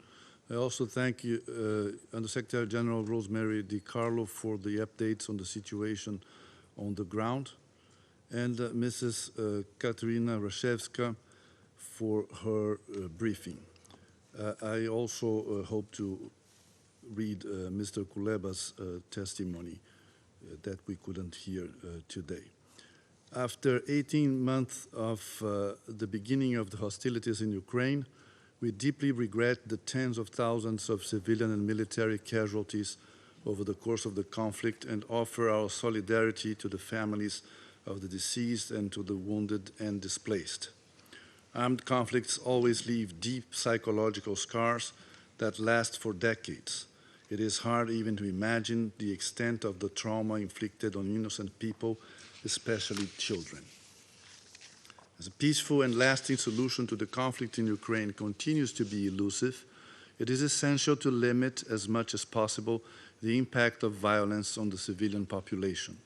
I also thank you, Undersecretary General Rosemary DeCarlo, for the updates on the situation on the ground, and Mrs. Katerina Rashevska for her briefing. I also hope to read Mr. Culeba's testimony that we couldn't hear today. After 18 months of the beginning of the hostilities in Ukraine, we deeply regret the tens of thousands of civilian and military casualties over the course of the conflict and offer our solidarity to the families of the deceased and to the wounded and displaced. Armed conflicts always leave deep psychological scars that last for decades. It is hard even to imagine the extent of the trauma inflicted on innocent people, especially children. As a peaceful and lasting solution to the conflict in Ukraine continues to be elusive, it is essential to limit as much as possible the impact of violence on the civilian population.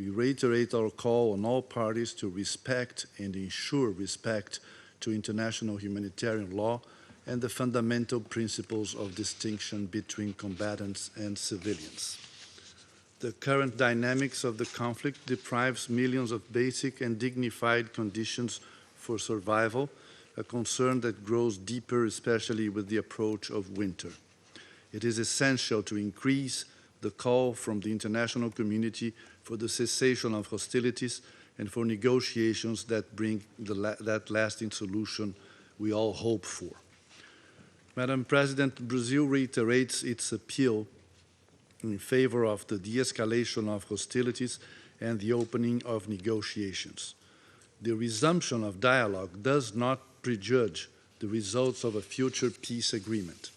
We reiterate our call on all parties to respect and ensure respect to international humanitarian law and the fundamental principles of distinction between combatants and civilians. The current dynamics of the conflict deprives millions of basic and dignified conditions for survival, a concern that grows deeper, especially with the approach of winter. It is essential to increase the call from the international community for the cessation of hostilities and for negotiations that bring that lasting solution we all hope for. Madam President, Brazil reiterates its appeal in favor of the de-escalation of hostilities and the opening of negotiations. The resumption of dialogue does not prejudge the results of a future peace agreement.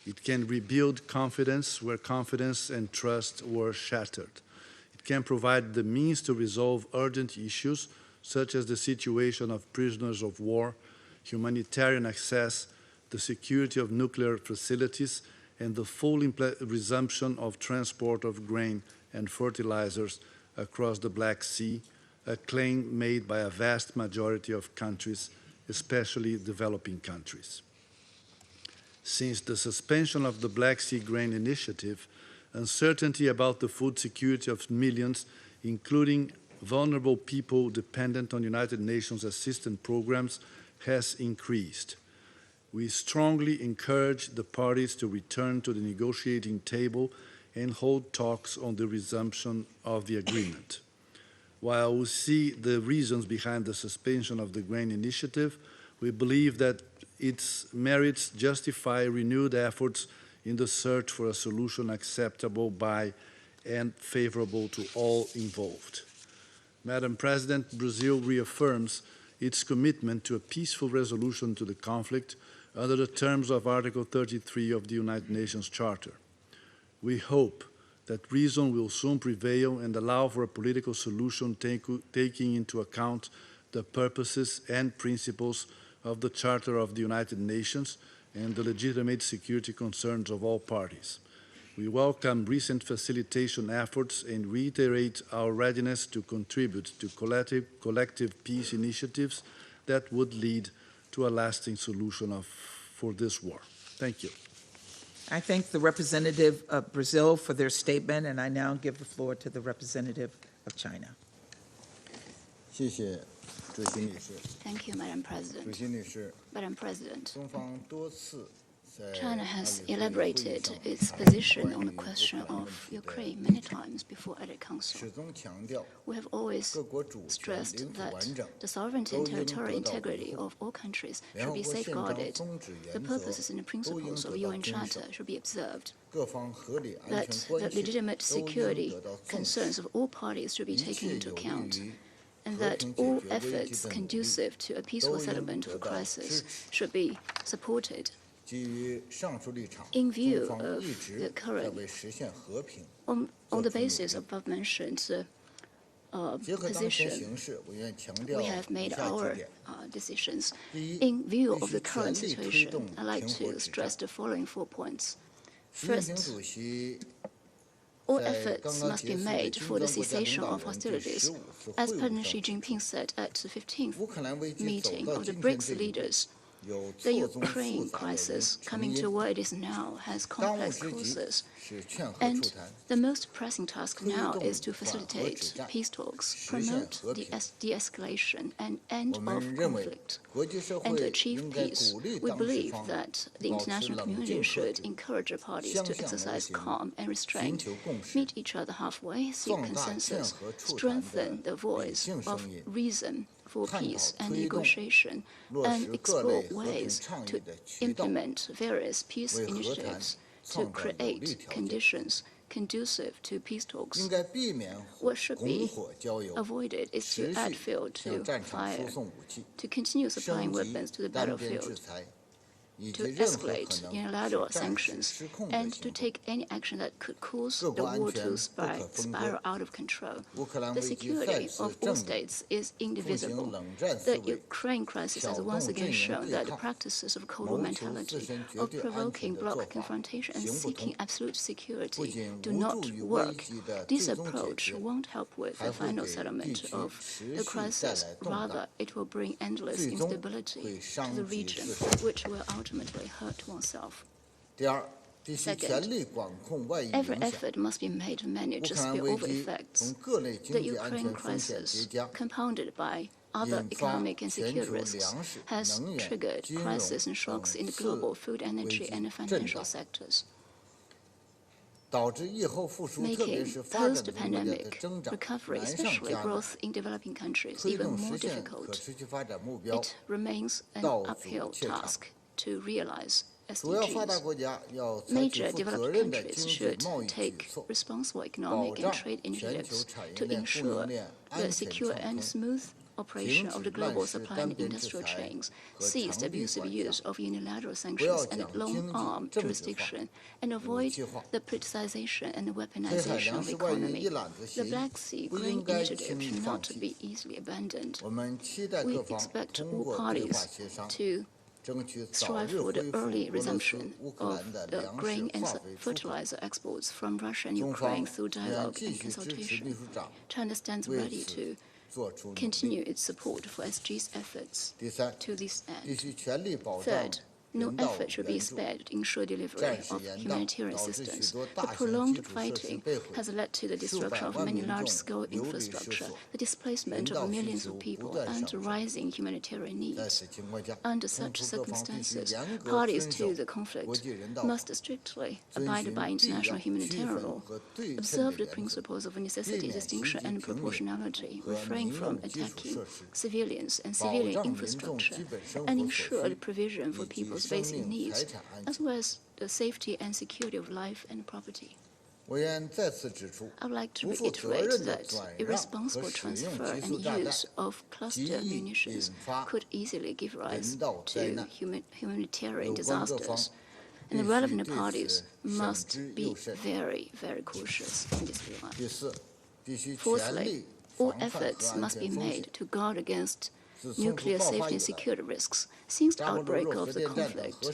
It can rebuild confidence where confidence and trust were shattered. It can provide the means to resolve urgent issues such as the situation of prisoners of war, humanitarian access, the security of nuclear facilities, and the full resumption of transport of grain and fertilizers across the Black Sea, a claim made by a vast majority of countries, especially developing countries. Since the suspension of the Black Sea Grain Initiative, uncertainty about the food security of millions, including vulnerable people dependent on United Nations assistance programs, has increased. We strongly encourage the parties to return to the negotiating table and hold talks on the resumption of the agreement. While we see the reasons behind the suspension of the grain initiative, we believe that its merits justify renewed efforts in the search for a solution acceptable by and favorable to all involved. Madam President, Brazil reaffirms its commitment to a peaceful resolution to the conflict under the terms of Article 33 of the United Nations Charter. We hope that reason will soon prevail and allow for a political solution taking into account the purposes and principles of the Charter of the United Nations and the legitimate security concerns of all parties. We welcome recent facilitation efforts and reiterate our readiness to contribute to collective peace initiatives that would lead to a lasting solution for this war. Thank you. I thank the representative of Brazil for their statement, and I now give the floor to the representative of China. Thank you, Madam President. Madam President, China has elaborated its position on the question of Ukraine many times before at the Council. We have always stressed that the sovereignty and territorial integrity of all countries should be safeguarded, the purposes and the principles of UN Charter should be observed, that the legitimate security concerns of all parties should be taken into account, and that all efforts conducive to a peaceful settlement of the crisis should be supported. In view of the current, on the basis of above-mentioned position, we have made our decisions. In view of the current situation, I'd like to stress the following 4 points. First, all efforts must be made for the cessation of hostilities. As President Xi Jinping said at the 15th meeting of the BRICS leaders, the Ukraine crisis, coming to where it is now, has complex causes, and the most pressing task now is to facilitate peace talks, promote the de-escalation and end of conflict. And to achieve peace, we believe that the international community should encourage the parties to exercise calm and restraint, meet each other halfway, seek consensus, strengthen the voice of reason for peace and negotiation, and explore ways to implement various peace initiatives to create conditions conducive to peace talks. What should be avoided is to add fuel to fire, to continue supplying weapons to the battlefield, to escalate unilateral sanctions, and to take any action that could cause the war to spiral out of control. The security of all states is indivisible. The Ukraine crisis has once again shown that the practices of Cold War mentality, of provoking bloc confrontation and seeking absolute security do not work. This approach won't help with the final settlement of the crisis. Rather, it will bring endless instability to the region, which will ultimately hurt oneself. Second, every effort must be made to manage the spillover effects. The Ukraine crisis, compounded by other economic and security risks, has triggered crises and shocks in the global food, energy, and financial sectors, making post-pandemic recovery, especially growth in developing countries, even more difficult. It remains an uphill task to realize SDGs. Major developed countries should take responsible economic and trade initiatives to ensure the secure and smooth operation of the global supply and industrial chains, ceased abusive use of unilateral sanctions and long-arm jurisdiction, and avoid the politicization and weaponization of the economy. The Black Sea Grain Initiative should not be easily abandoned. We expect all parties to strive for the early resumption of the grain and fertilizer exports from Russia and Ukraine through dialogue and consultation. China stands ready to continue its support for SG's efforts to this end. Third, no effort should be spared to ensure delivery of humanitarian assistance. The prolonged fighting has led to the destruction of many large-scale infrastructure, the displacement of millions of people, and rising humanitarian needs. Under such circumstances, parties to the conflict must strictly abide by international humanitarian law, observe the principles of necessity, distinction, and proportionality, refrain from attacking civilians and civilian infrastructure, and ensure the provision for people's basic needs, as well as the safety and security of life and property. I would like to reiterate that irresponsible transfer and use of cluster munitions could easily give rise to humanitarian disasters, and the relevant parties must be very, very cautious in this regard. Fourthly, all efforts must be made to guard against nuclear safety and security risks. Since the outbreak of the conflict, the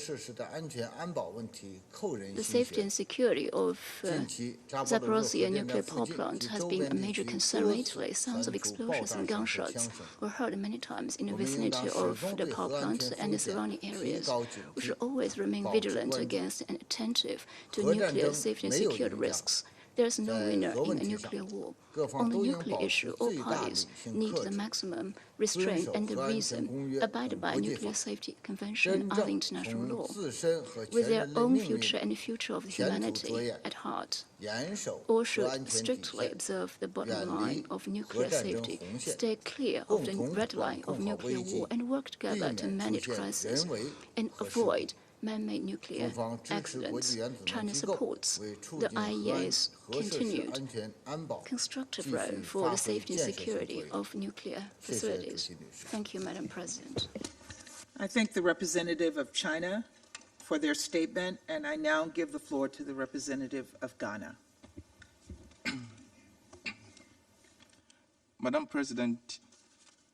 safety and security of Zaporozhye nuclear power plant has been a major concern lately. Sounds of explosions and gunshots were heard many times in the vicinity of the power plant and the surrounding areas. We should always remain vigilant against and attentive to nuclear safety and security risks. There is no winner in a nuclear war. On the nuclear issue, all parties need the maximum restraint and the reason abide by nuclear safety convention and other international law, with their own future and the future of humanity at heart. All should strictly observe the bottom line of nuclear safety, stay clear of the red line of nuclear war, and work together to manage crisis and avoid man-made nuclear accidents. China supports the IAEA's continued constructive role for the safety and security of nuclear facilities. Thank you, Madam President. I thank the representative of China for their statement, and I now give the floor to the representative of Ghana. Madam President,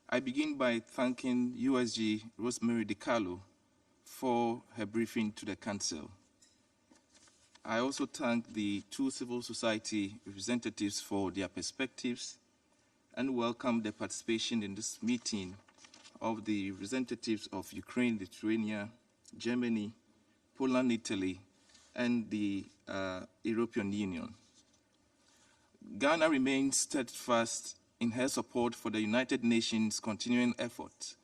I begin by thanking USG Rosemary DeCarlo for her briefing to the Council. I also thank the two civil society representatives for their perspectives and welcome the participation in this meeting of the representatives of Ukraine, Lithuania, Germany, Poland, Italy, and the European Union. Ghana remains steadfast in her support for the United Nations' continuing efforts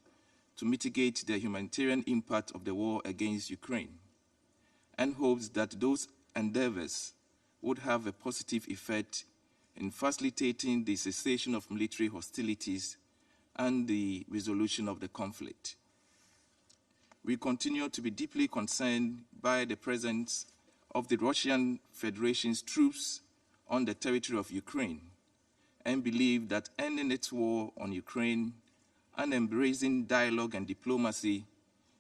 to mitigate the humanitarian impact of the war against Ukraine, and hopes that those endeavors would have a positive effect in facilitating the cessation of military hostilities and the resolution of the conflict. We continue to be deeply concerned by the presence of the Russian Federation's troops on the territory of Ukraine, and believe that ending its war on Ukraine and embracing dialogue and diplomacy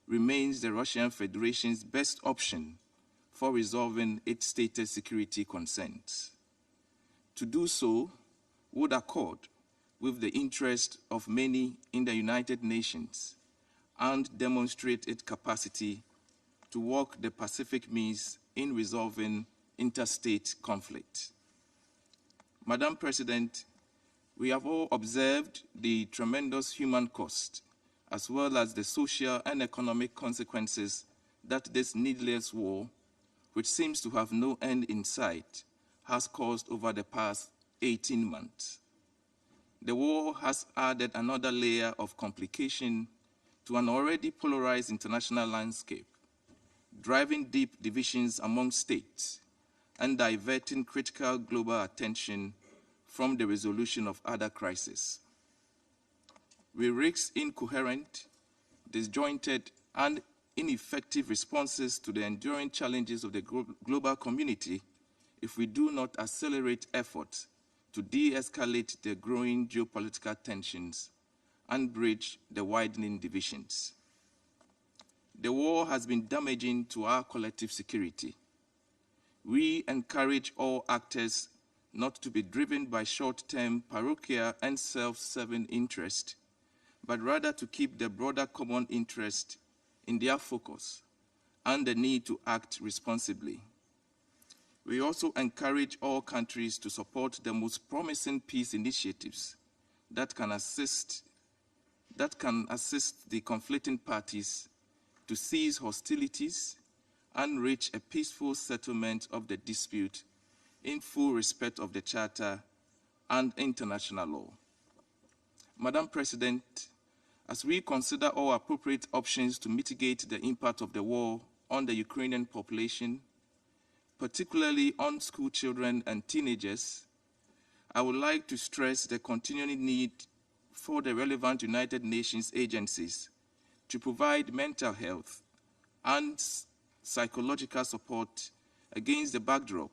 remains the Russian Federation's best option for resolving its stated security concerns. To do so would accord with the interest of many in the United Nations and demonstrate its capacity to walk the Pacific means in resolving interstate conflict. Madam President, we have all observed the tremendous human cost, as well as the social and economic consequences that this needless war, which seems to have no end in sight, has caused over the past 18 months. The war has added another layer of complication to an already polarized international landscape, driving deep divisions among states and diverting critical global attention from the resolution of other crises. We risk incoherent, disjointed, and ineffective responses to the enduring challenges of the global community if we do not accelerate efforts to de-escalate the growing geopolitical tensions and bridge the widening divisions. The war has been damaging to our collective security. We encourage all actors not to be driven by short-term parochial and self-serving interest, but rather to keep the broader common interest in their focus and the need to act responsibly. We also encourage all countries to support the most promising peace initiatives that can assist the conflicting parties to cease hostilities and reach a peaceful settlement of the dispute in full respect of the Charter and international law. Madam President, as we consider all appropriate options to mitigate the impact of the war on the Ukrainian population, particularly on school children and teenagers, I would like to stress the continuing need for the relevant United Nations agencies to provide mental health and psychological support against the backdrop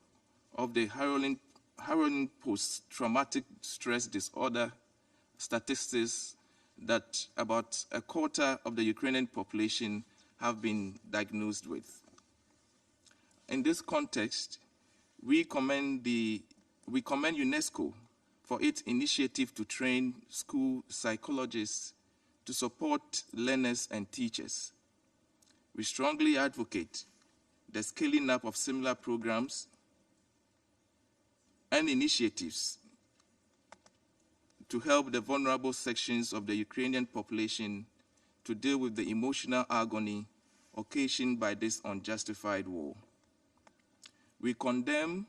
of the harrowing post-traumatic stress disorder statistics that about a quarter of the Ukrainian population have been diagnosed with. In this context, we commend UNESCO for its initiative to train school psychologists to support learners and teachers. We strongly advocate the scaling up of similar programs and initiatives to help the vulnerable sections of the Ukrainian population to deal with the emotional agony occasioned by this unjustified war. We condemn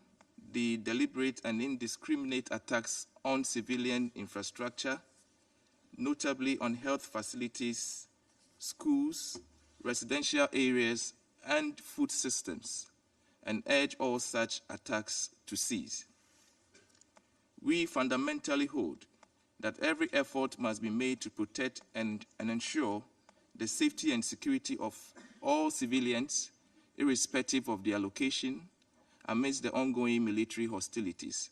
the deliberate and indiscriminate attacks on civilian infrastructure, notably on health facilities, schools, residential areas, and food systems, and urge all such attacks to cease. We fundamentally hold that every effort must be made to protect and ensure the safety and security of all civilians, irrespective of their location, amidst the ongoing military hostilities.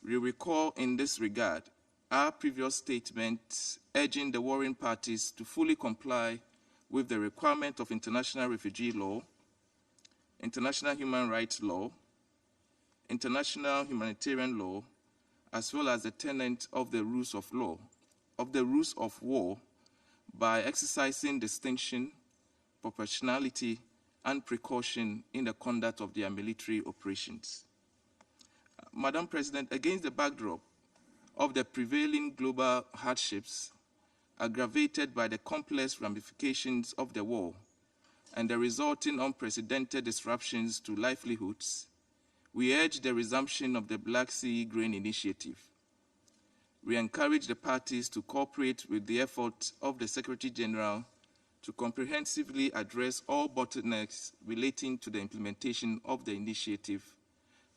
We recall in this regard our previous statements urging the warring parties to fully comply with the requirement of international refugee law, international human rights law, international humanitarian law, as well as the tenet of the rules of law, of the rules of war, by exercising distinction, proportionality, and precaution in the conduct of their military operations. Madam President, against the backdrop of the prevailing global hardships aggravated by the complex ramifications of the war and the resulting unprecedented disruptions to livelihoods, we urge the resumption of the Black Sea Grain Initiative. We encourage the parties to cooperate with the efforts of the Secretary General to comprehensively address all bottlenecks relating to the implementation of the initiative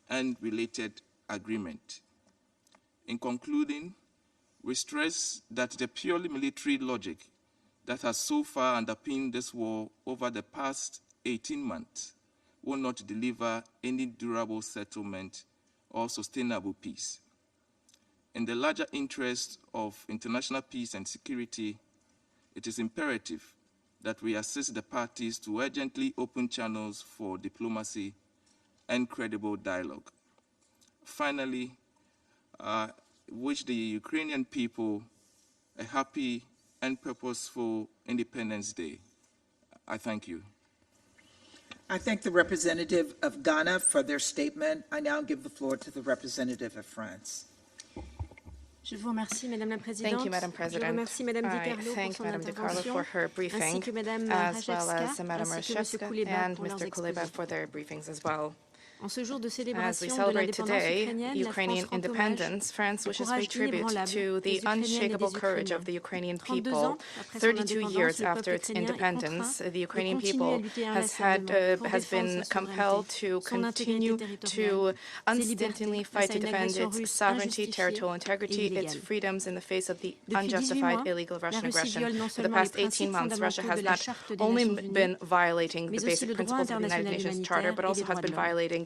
and related agreement. In concluding, we stress that the purely military logic that has so far underpinned this war over the past 18 months will not deliver any durable settlement or sustainable peace. In the larger interest of international peace and security, it is imperative that we assist the parties to urgently open channels for diplomacy and credible dialogue. Finally, wish the Ukrainian people a happy and purposeful Independence Day. I thank you. I thank the representative of Ghana for their statement. I now give the floor to the representative of France. Je vous remercie, Madame la Présidente. Thank you, Madam President. Je remercie Madame DeCarlo thank pour son Madam DeCarlo intervention, for her briefing, ainsi que Madame as well Rashevska, as Madam ainsi que Monsieur Rashevska Culeba and pour leurs Mr. Culeba exposés. for their briefings as well. En ce jour de As we célébration de celebrate l'indépendance today ukrainienne, la Ukrainian France rend independence, hommage France au wishes to courage pay tribute inébranlable to the des Ukrainiennes et unshakable des courage Ukrainiens. of the Ukrainian 32 people. ans après son 32 indépendance, years le after peuple its ukrainien est independence, contraint the Ukrainian de continuer people à lutter has been inlassablement pour défendre sa compelled souveraineté, to son intégrité continue territoriale, to ses libertés unstintedly face fight à to une defend agression its russe sovereignty, injustifiée territorial et integrity, its illégale. freedoms in the face of the Depuis 18 unjustified mois, illegal la Russian Russie aggression. viole non For the seulement les past 18 principes months, Russia fondamentaux has de la not Charte des only Nations Unies, been violating the mais aussi basic le droit principles of the United international Nations Charter, humanitaire but et also les has droits de been l'homme. violating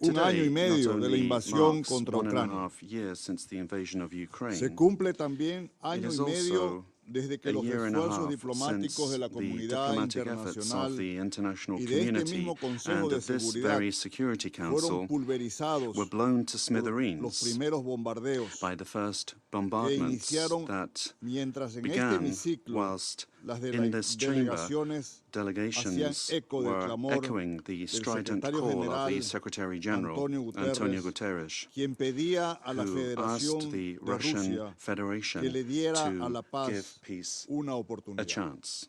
un año y Today, not medio de la only invasión marks contra 1.5 Ucrania, years since the invasion of se Ukraine, cumple también it año is y medio also desde que a los year and a esfuerzos half diplomáticos since de la the comunidad diplomatic efforts of internacional the international y de este community mismo Consejo and de of this Seguridad very Security fueron Council pulverizados were blown to por los smithereens primeros bombardeos by the first que bombardments iniciaron that mientras en este began hemiciclo whilst las in this chamber delegaciones hacían delegations eco del were clamor echoing the del strident secretario call of general the Secretary General Antonio Guterres, quien pedía a la who Federación asked the de Russian Rusia que Federation le diera a to la paz give peace una a oportunidad. chance.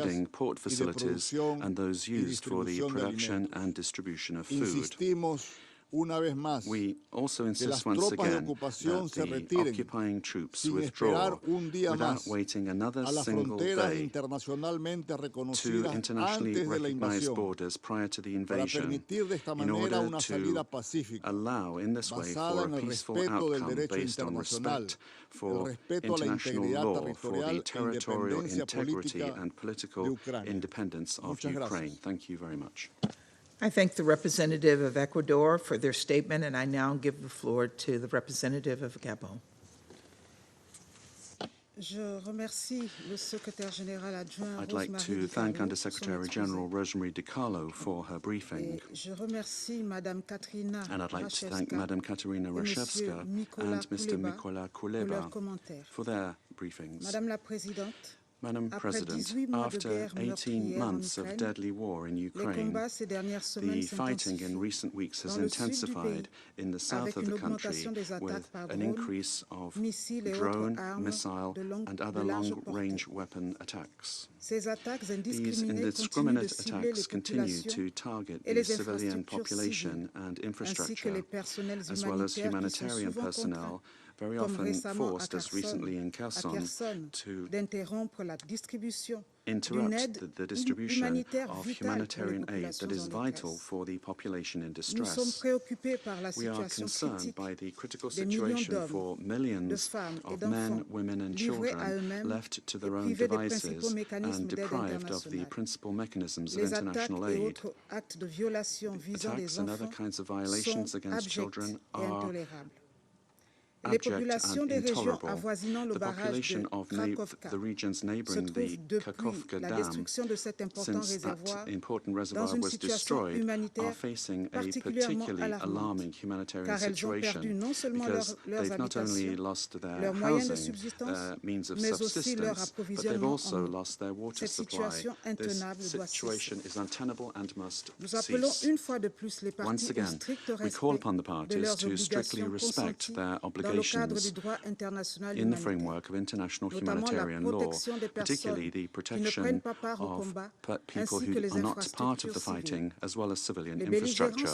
including port facilities and those used for the production and distribution of food. una vez más, We also que las insist once tropas de again ocupación that se the retiren occupying troops sin withdraw esperar un día without más waiting another a las single fronteras day internacionalmente to reconocidas internationally antes de la recognized invasión borders prior to the para invasion permitir de esta in manera order una to salida pacífica allow in this way basada for en a el peaceful respeto del outcome derecho based on internacional, respect el for respeto a la international integridad law, for the territorial e territorial independencia integrity política and de political Ucrania. independence of Muchas Ukraine. gracias. Thank you very much. I thank the representative of Ecuador for their statement, and I now give the floor to the representative of Gabon. I'd like to thank Undersecretary General Rosemary DeCarlo for her briefing, and I'd like to thank Madam Katerina Rashevska and Mr. Mikola Culeba for their briefings. Madam President, after 18 months of deadly war in Ukraine, the fighting in recent weeks has intensified in the south of the country with an increase of drone, missile, and other long-range weapon attacks. These indiscriminate attacks continue to target the civilian population and infrastructure, as well as humanitarian personnel, very often forced, as recently in Kherson, to interrupt the distribution of humanitarian aid that is vital for the population in distress. We are concerned by the critical situation for millions of men, women and children left to their own devices and deprived of the principal mechanisms of international aid. Attacks and other kinds of violations against children are abject and intolerable. The population of the regions neighbouring the Kakhovka Dam, since that important reservoir was destroyed, are facing a particularly alarming humanitarian situation because they've not only lost their housing, their means of subsistence, but they've also lost their water supply. This situation is untenable and must cease. Once again, we call upon the parties to strictly respect their obligations in the framework of international humanitarian law, particularly the protection of people who are not part of the fighting, as well as civilian infrastructure.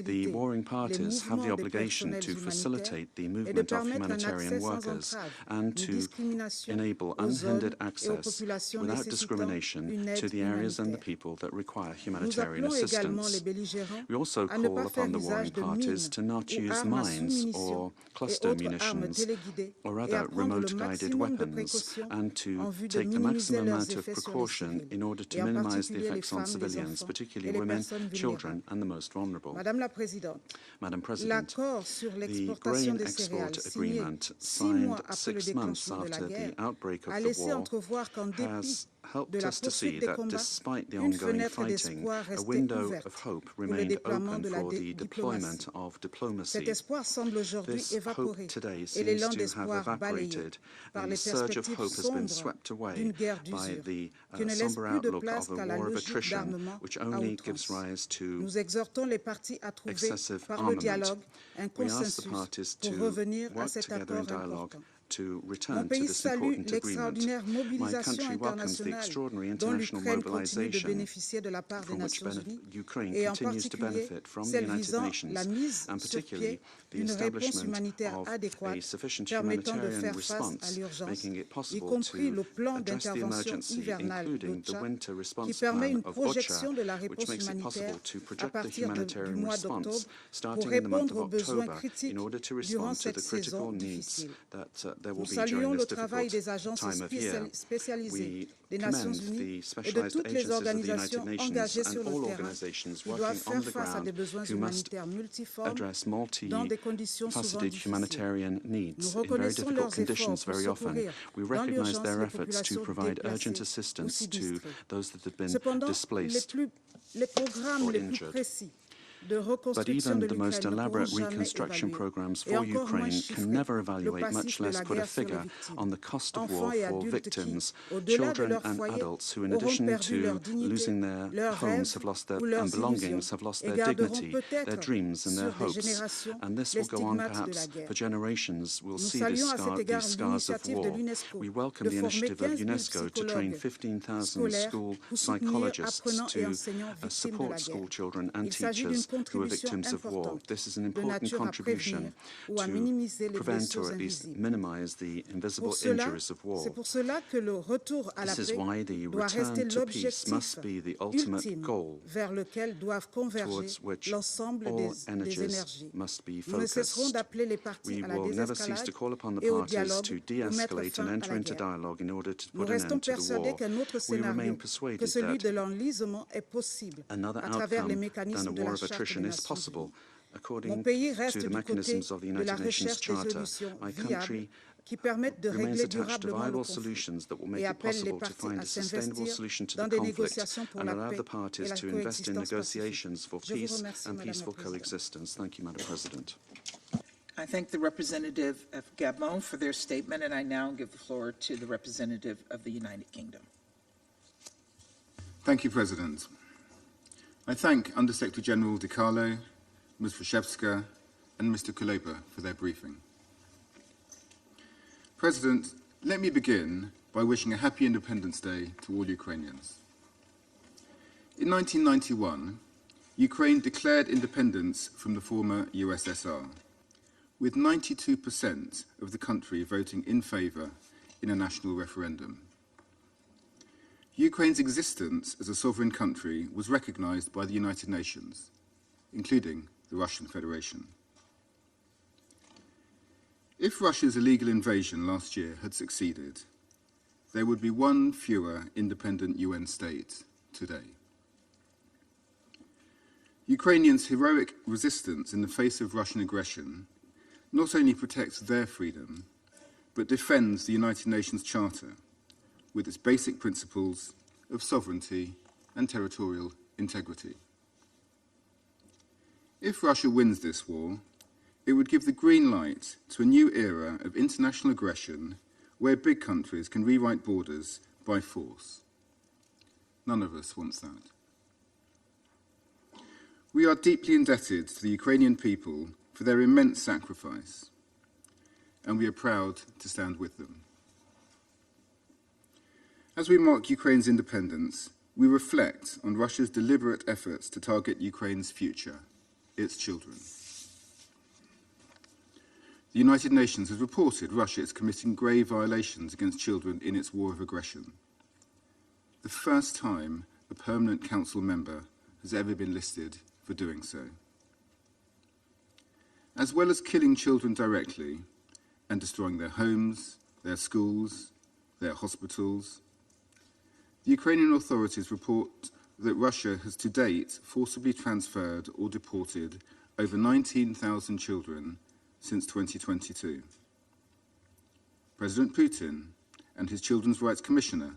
The warring parties have the obligation to facilitate the movement of humanitarian workers and to enable unhindered access without discrimination to the areas and the people that require humanitarian assistance. We also call upon the warring parties to not use mines or cluster munitions or other remote-guided weapons, and to take the maximum amount of precaution in order to minimize the effects on civilians, particularly women, children, and the most vulnerable. Madam President, the grain export agreement, signed 6 months after the outbreak of the war, has helped us to see that despite the ongoing fighting, a window of hope remained open for the deployment of diplomacy. This hope today seems to have evaporated, and the surge of hope has been swept away by the somber outlook of a war of attrition, which only gives rise to excessive armament. We ask the parties to work together in dialogue to return to this important agreement. My country welcomes the extraordinary international mobilization from which Ukraine continues to benefit from the United Nations, and particularly the establishment of a sufficient humanitarian response, making it possible to address the emergency, including the winter response plan of OCHA, which makes it possible to project the humanitarian response starting in the month of October in order to respond to the critical needs that there will be during this difficult time of year. We commend the specialized agencies of the United Nations and all organizations working on the ground who must address multi-faceted humanitarian needs in very difficult conditions very often. We recognize their efforts to provide urgent assistance to those that have been displaced or injured. But even the most elaborate reconstruction programs for Ukraine can never evaluate, much less put a figure on the cost of war for victims, children and adults who, in addition to losing their homes, have lost their belongings, have lost their dignity, their dreams and their hopes. And this will go on perhaps for generations. We'll see these scars of war. We welcome the initiative of UNESCO to train 15,000 school psychologists to support school children and teachers civilians who are victims of war. This is an important contribution to prevent or at least minimize the invisible injuries of war. This is why the return to peace must be the ultimate goal towards which all energies must be focused. We will never cease to call upon the parties to de-escalate and enter into dialogue in order to put an end to the war. We remain persuaded that another outcome than a war of attrition is possible. According to the mechanisms of the United Nations Charter, my country remains attached to viable solutions that will make it possible to find a sustainable solution to the conflict and allow the parties to invest in negotiations for peace and peaceful coexistence. Thank you, Madam President. I thank the representative of Gabon for their statement, and I now give the floor to the representative of the United Kingdom. Thank you, President. I thank Undersecretary General DeCarlo, Ms. Rashevska, and Mr. Culeba for their briefing. President, let me begin by wishing a happy Independence Day to all Ukrainians. In 1991, Ukraine declared independence from the former USSR, with 92% of the country voting in favour in a national referendum. Ukraine's existence as a sovereign country was recognised by the United Nations, including the Russian Federation. If Russia's illegal invasion last year had succeeded, there would be one fewer independent UN state today. Ukrainians' heroic resistance in the face of Russian aggression not only protects their freedom, but defends the United Nations Charter with its basic principles of sovereignty and territorial integrity. If Russia wins this war, it would give the green light to a new era of international aggression where big countries can rewrite borders by force. None of us wants that. We are deeply indebted to the Ukrainian people for their immense sacrifice, and we are proud to stand with them. As we mark Ukraine's independence, we reflect on Russia's deliberate efforts to target Ukraine's future, its children. The United Nations has reported Russia is committing grave violations against children in its war of aggression, the first time a permanent council member has ever been listed for doing so. As well as killing children directly and destroying their homes, their schools, their hospitals, the Ukrainian authorities report that Russia has to date forcibly transferred or deported over 19,000 children since 2022. President Putin and his Children's Rights Commissioner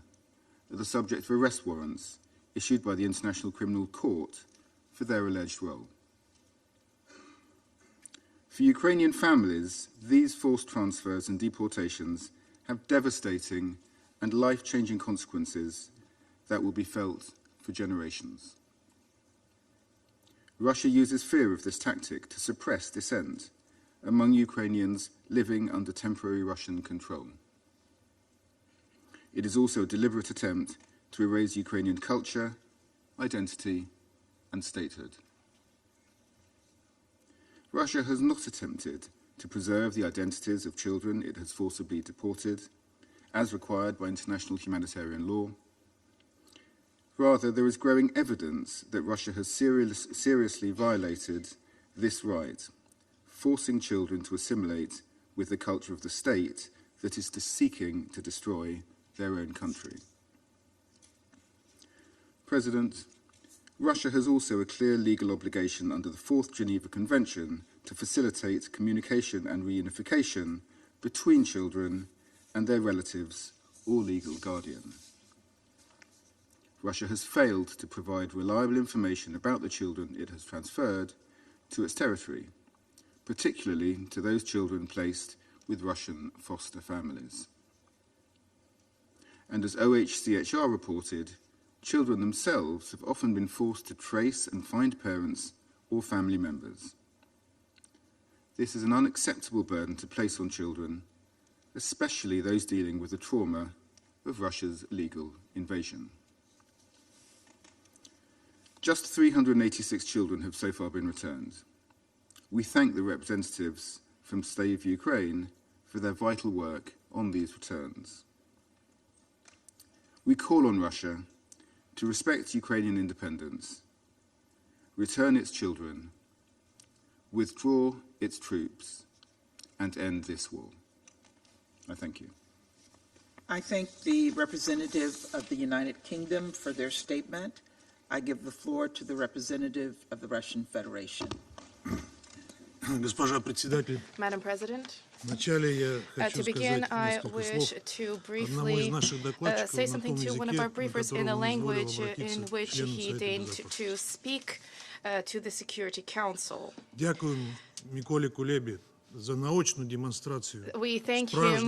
are the subject of arrest warrants issued by the International Criminal Court for their alleged role. For Ukrainian families, these forced transfers and deportations have devastating and life-changing consequences that will be felt for generations. Russia uses fear of this tactic to suppress dissent among Ukrainians living under temporary Russian control. It is also a deliberate attempt to erase Ukrainian culture, identity, and statehood. Russia has not attempted to preserve the identities of children it has forcibly deported, as required by international humanitarian law. Rather, there is growing evidence that Russia has seriously violated this right, forcing children to assimilate with the culture of the state that is seeking to destroy their own country. President, Russia has also a clear legal obligation under the Fourth Geneva Convention to facilitate communication and reunification between children and their relatives or legal guardian. Russia has failed to provide reliable information about the children it has transferred to its territory, particularly to those children placed with Russian foster families. And as OHCHR reported, children themselves have often been forced to trace and find parents or family members. This is an unacceptable burden to place on children, especially those dealing with the trauma of Russia's illegal invasion. Just 386 children have so far been returned. We thank the representatives from Save Ukraine for their vital work on these returns. We call on Russia to respect Ukrainian independence, return its children, withdraw its troops, and end this war. I thank you. I thank the representative of the United Kingdom for their statement. I give the floor to the representative of the Russian Federation. Madam President, to begin, I wish to briefly say something to one of our briefers in a language in which he deigned to speak to the Security Council. We thank him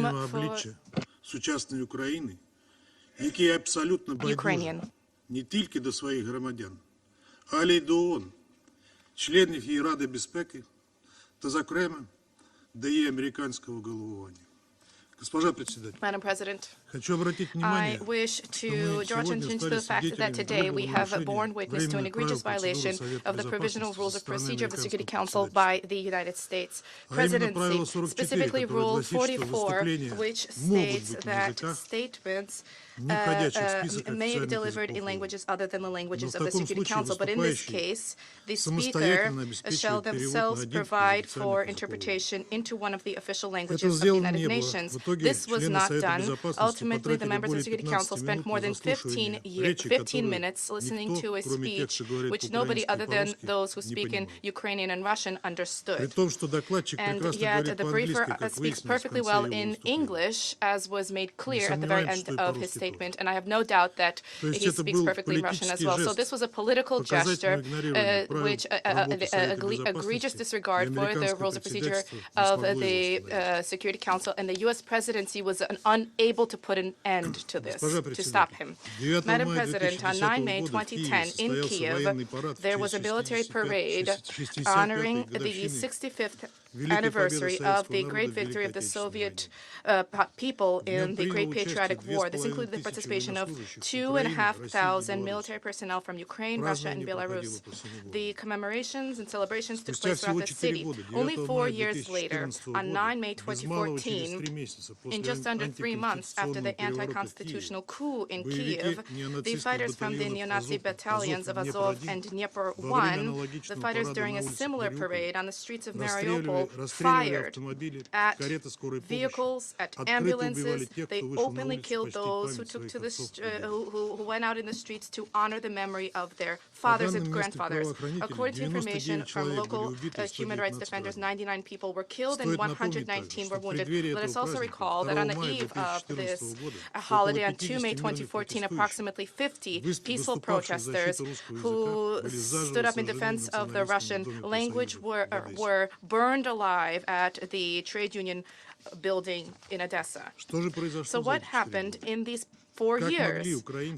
for Ukrainian. Не тільки до своїх громадян, але й до ООН, членів її Ради безпеки та, зокрема, до її американського головування. Madam President, I wish to draw attention to the fact that today we have borne witness to an egregious violation of the provisional rules of procedure of the Security Council by the United States Presidency, specifically Rule 44, which states that statements may be delivered in languages other than the languages of the Security Council. But in this case, the Speaker shall themselves provide for interpretation into one of the official languages of the United Nations. This was not done. Ultimately, the members of the Security Council spent more than 15 minutes listening to a speech which nobody other than those who speak in Ukrainian and Russian understood. And yet the briefer speaks perfectly well in English, as was made clear at the very end of his statement, and I have no doubt that he speaks perfectly in Russian as well. So this was a political gesture, which egregious disregard for the rules of procedure of the Security Council, and the U.S. presidency was unable to put an end to this, to stop him. Madam President, on 9 May 2010 in Kyiv, there was a military parade honoring the 65th anniversary of the great victory of the Soviet people in the Great Patriotic War. This included the participation of 2,500 military personnel from Ukraine, Russia, and Belarus. The commemorations and celebrations took place throughout the city. Only 4 years later, on 9 May 2014, in just under 3 months after the anti-constitutional coup in Kyiv, the fighters from the neo-Nazi battalions of Azov and Dnieper won. The fighters, during a similar parade on the streets of Mariupol, fired at vehicles, at ambulances. They openly killed those who took to the who went out in the streets to honor the memory of their fathers and grandfathers. According to information from local human rights defenders, 99 people were killed and 119 were wounded. Let us also recall that on the eve of this holiday on 2 May 2014, approximately 50 peaceful protesters who stood up in defense of the Russian language were burned alive at the trade union building in Odessa. So what happened in these 4 years?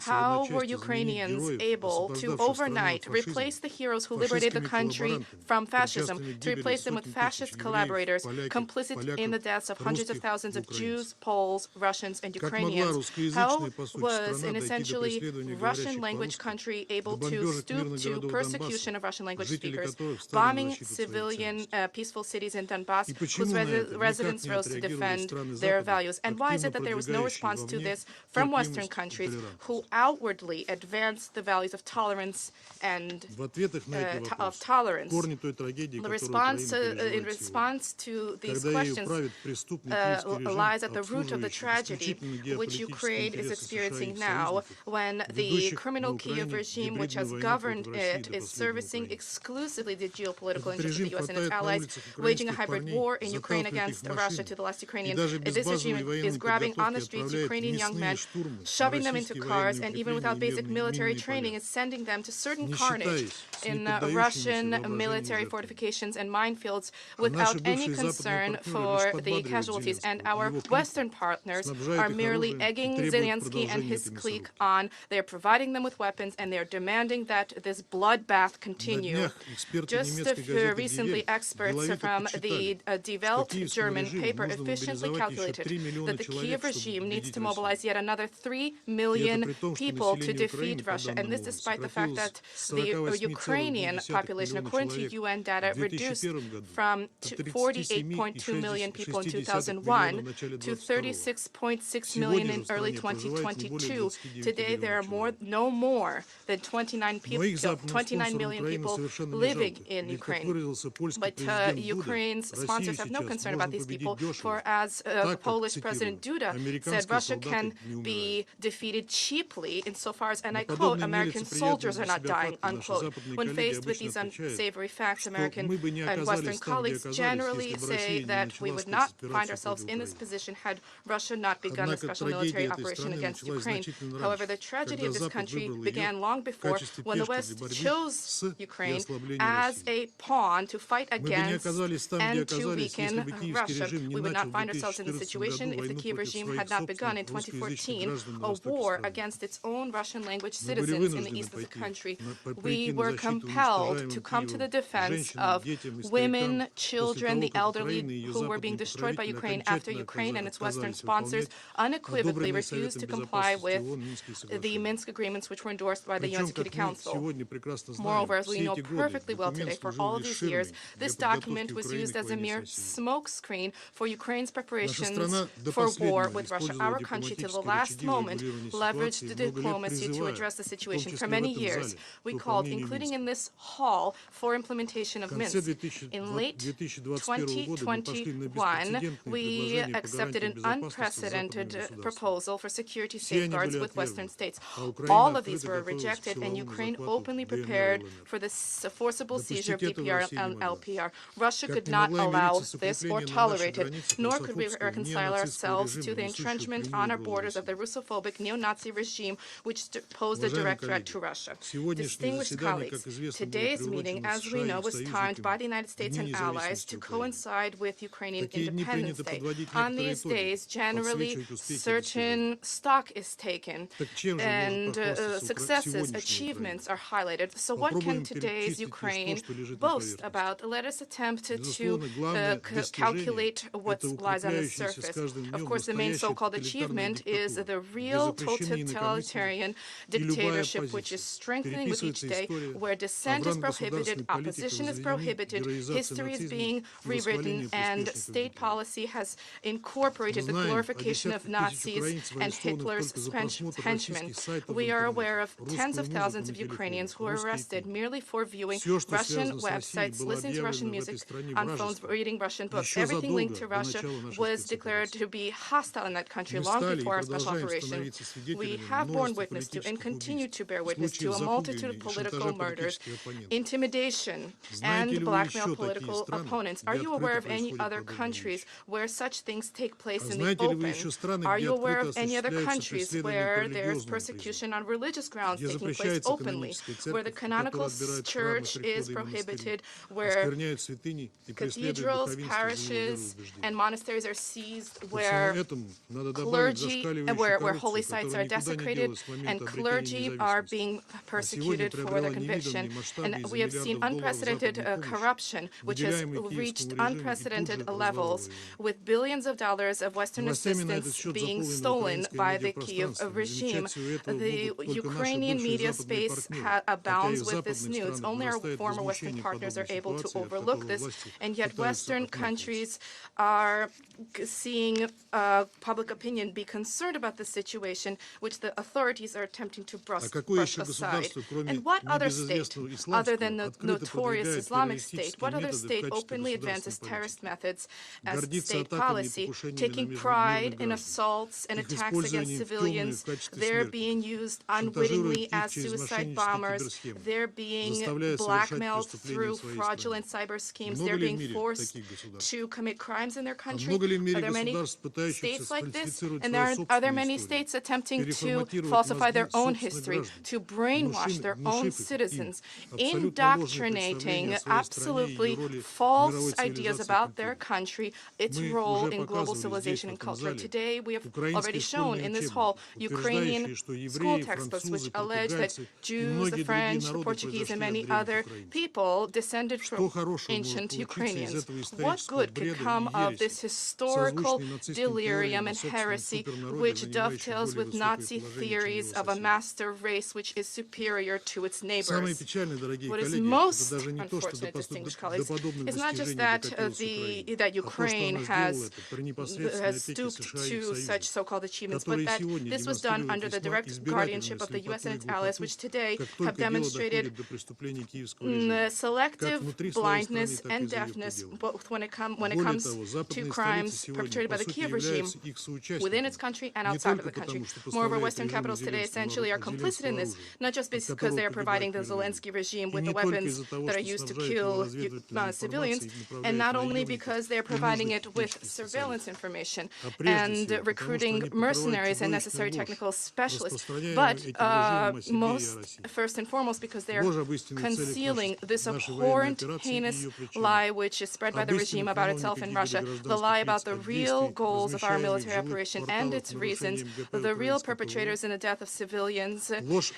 How were Ukrainians able to overnight replace the heroes who liberated the country from fascism, to replace them with fascist collaborators complicit in the deaths of hundreds of thousands of Jews, Poles, Russians, and Ukrainians? How was an essentially Russian language country able to stoop to persecution of Russian language speakers, bombing civilian peaceful cities in Donbass whose residents rose to defend their values? And why is it that there was no response to this from Western countries who outwardly advance the values of tolerance and of tolerance? The response, in response to these questions, lies at the root of the tragedy which Ukraine is experiencing now, when the criminal Kyiv regime, which has governed it, is servicing exclusively the geopolitical interests of the U.S. and its allies, waging a hybrid war in Ukraine against Russia to the last Ukrainian. This regime is grabbing on the streets Ukrainian young men, shoving them into cars, and even without basic military training, is sending them to certain carnage in Russian military fortifications and minefields without any concern for the casualties. And our Western partners are merely egging Zelensky and his clique on. They're providing them with weapons, and they're demanding that this bloodbath continue. Just recently, experts from the Die Welt German paper efficiently calculated that the Kiev regime needs to mobilize yet another 3 million people to defeat Russia, and this despite the fact that the Ukrainian population, according to UN data, reduced from 48.2 million people in 2001 to 36.6 million in early 2022. Today, there are no more than 29 million people living in Ukraine. But Ukraine's sponsors have no concern about these people, for as Polish President Duda said, Russia can be defeated cheaply insofar as, and I quote, American soldiers are not dying, unquote. When faced with these unsavory facts, American and Western colleagues generally say that we would not find ourselves in this position had Russia not begun a special military operation against Ukraine. However, the tragedy of this country began long before, when the West chose Ukraine as a pawn to fight against and to weaken Russia. We would not find ourselves in this situation if the Kiev regime had not begun in 2014 a war against its own Russian-language citizens in the east of the country. We were compelled to come to the defense of women, children, the elderly who were being destroyed by Ukraine after Ukraine and its Western sponsors unequivocally refused to comply with the Minsk agreements, which were endorsed by the UN Security Council. Moreover, as we know perfectly well today, for all of these years, this document was used as a mere smokescreen for Ukraine's preparations for war with Russia. Our country, till the last moment, leveraged the diplomacy to address the situation. For many years, we called, including in this hall, for implementation of Minsk. In late 2021, we accepted an unprecedented proposal for security safeguards with Western states. All of these were rejected, and Ukraine openly prepared for this forcible seizure of DPR and LPR. Russia could not allow this or tolerate it, nor could we reconcile ourselves to the entrenchment on our borders of the Russophobic neo-Nazi regime, which posed a direct threat to Russia. Distinguished colleagues, today's meeting, as we know, was timed by the United States and allies to coincide with Ukrainian Independence Day. On these days, generally, certain stock is taken, and successes, achievements are highlighted. So what can today's Ukraine boast about? Let us attempt to calculate what lies on the surface. Of course, the main so-called achievement is the real totalitarian dictatorship, which is strengthening with each day, where dissent is prohibited, opposition is prohibited, history is being rewritten, and state policy has incorporated the glorification of Nazis and Hitler's henchmen. We are aware of tens of thousands of Ukrainians who were arrested merely for viewing Russian websites, listening to Russian music on phones, reading Russian books. Everything linked to Russia was declared to be hostile in that country long before our special operation. We have borne witness to and continue to bear witness to a multitude of political murders, intimidation, and blackmail political opponents. Are you aware of any other countries where such things take place in the open? Are you aware of any other countries where there's persecution on religious grounds taking place openly, where the canonical church is prohibited, where cathedrals, parishes, and monasteries are seized, where clergy, where holy sites are desecrated, and clergy are being persecuted for their conviction? And we have seen unprecedented corruption, which has reached unprecedented levels, with billions of dollars of Western assistance being stolen by the Kiev regime. The Ukrainian media space abounds with this news. Only our former Western partners are able to overlook this, and yet Western countries are seeing public opinion be concerned about the situation, which the authorities are attempting to brush aside. And what other state, other than the notorious Islamic State, what other state openly advances terrorist methods as state policy, taking pride in assaults and attacks against civilians? They're being used unwittingly as suicide bombers. They're being blackmailed through fraudulent cyber schemes. They're being forced to commit crimes in their country. Are there many states like this? And are there many states attempting to falsify their own history, to brainwash their own citizens civilians, indoctrinating absolutely false ideas about their country, its role in global civilization and culture. Today, we have already shown in this hall Ukrainian school textbooks which allege that Jews, the French, the Portuguese, and many other people descended from ancient Ukrainians. What good could come of this historical delirium and heresy which dovetails with Nazi theories of a master race which is superior to its neighbors? What is most unfortunate, distinguished colleagues, is not just that that Ukraine has stooped to such so-called achievements, but that this was done under the direct guardianship of the U.S. and its allies, which today have demonstrated selective blindness and deafness, both when it comes to crimes perpetrated by the Kiev regime within its country and outside of the country. Moreover, Western capitals today essentially are complicit in this, not just because they are providing the Zelensky regime with the weapons that are used to kill civilians, and not only because they are providing it with surveillance information and recruiting mercenaries and necessary technical specialists, but first and foremost because they are concealing this abhorrent, heinous lie which is spread by the regime about itself in Russia, the lie about the real goals of our military operation and its reasons, the real perpetrators in the death of civilians,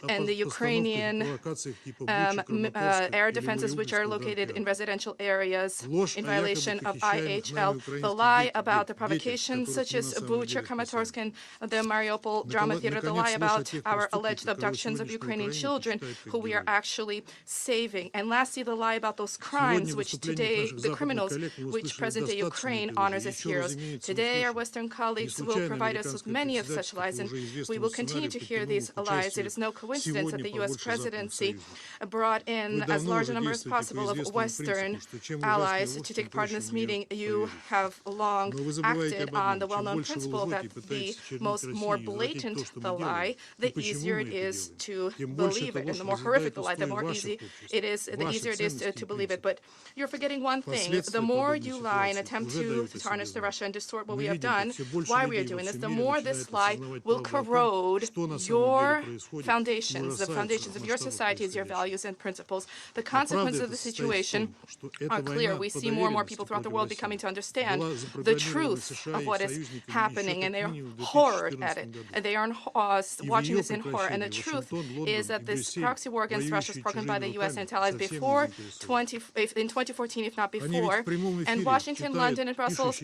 and the Ukrainian air defenses which are located in residential areas in violation of IHL, the lie about the provocations such as Bucha, Kramatorsk, and the Mariupol drama theater, the lie about our alleged abductions of Ukrainian children who we are actually saving, and lastly the lie about those crimes which today, the criminals which present-day Ukraine honors as heroes. Today our Western colleagues will provide us with many of such lies, and we will continue to hear these lies. It is no coincidence that the U.S. presidency brought in as large a number as possible of Western allies to take part in this meeting. You have long acted on the well-known principle that the more blatant the lie, the easier it is to believe it, and the more horrific the lie, the easier it is to believe it. But you're forgetting one thing. The more you lie and attempt to tarnish the Russia and distort what we have done, why we are doing this, the more this lie will corrode your foundations, the foundations of your societies, your values and principles. The consequences of the situation are clear. We see more and more people throughout the world becoming to understand the truth of what is happening, and they are horrored at it. And they are watching this in horror. And the truth is that this proxy war against Russia is programmed by the U.S. and its allies in 2014, if not before. And Washington, London, and Brussels,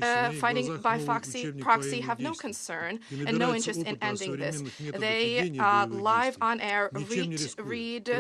fighting by proxy, have no concern and no interest in ending this. They live on air read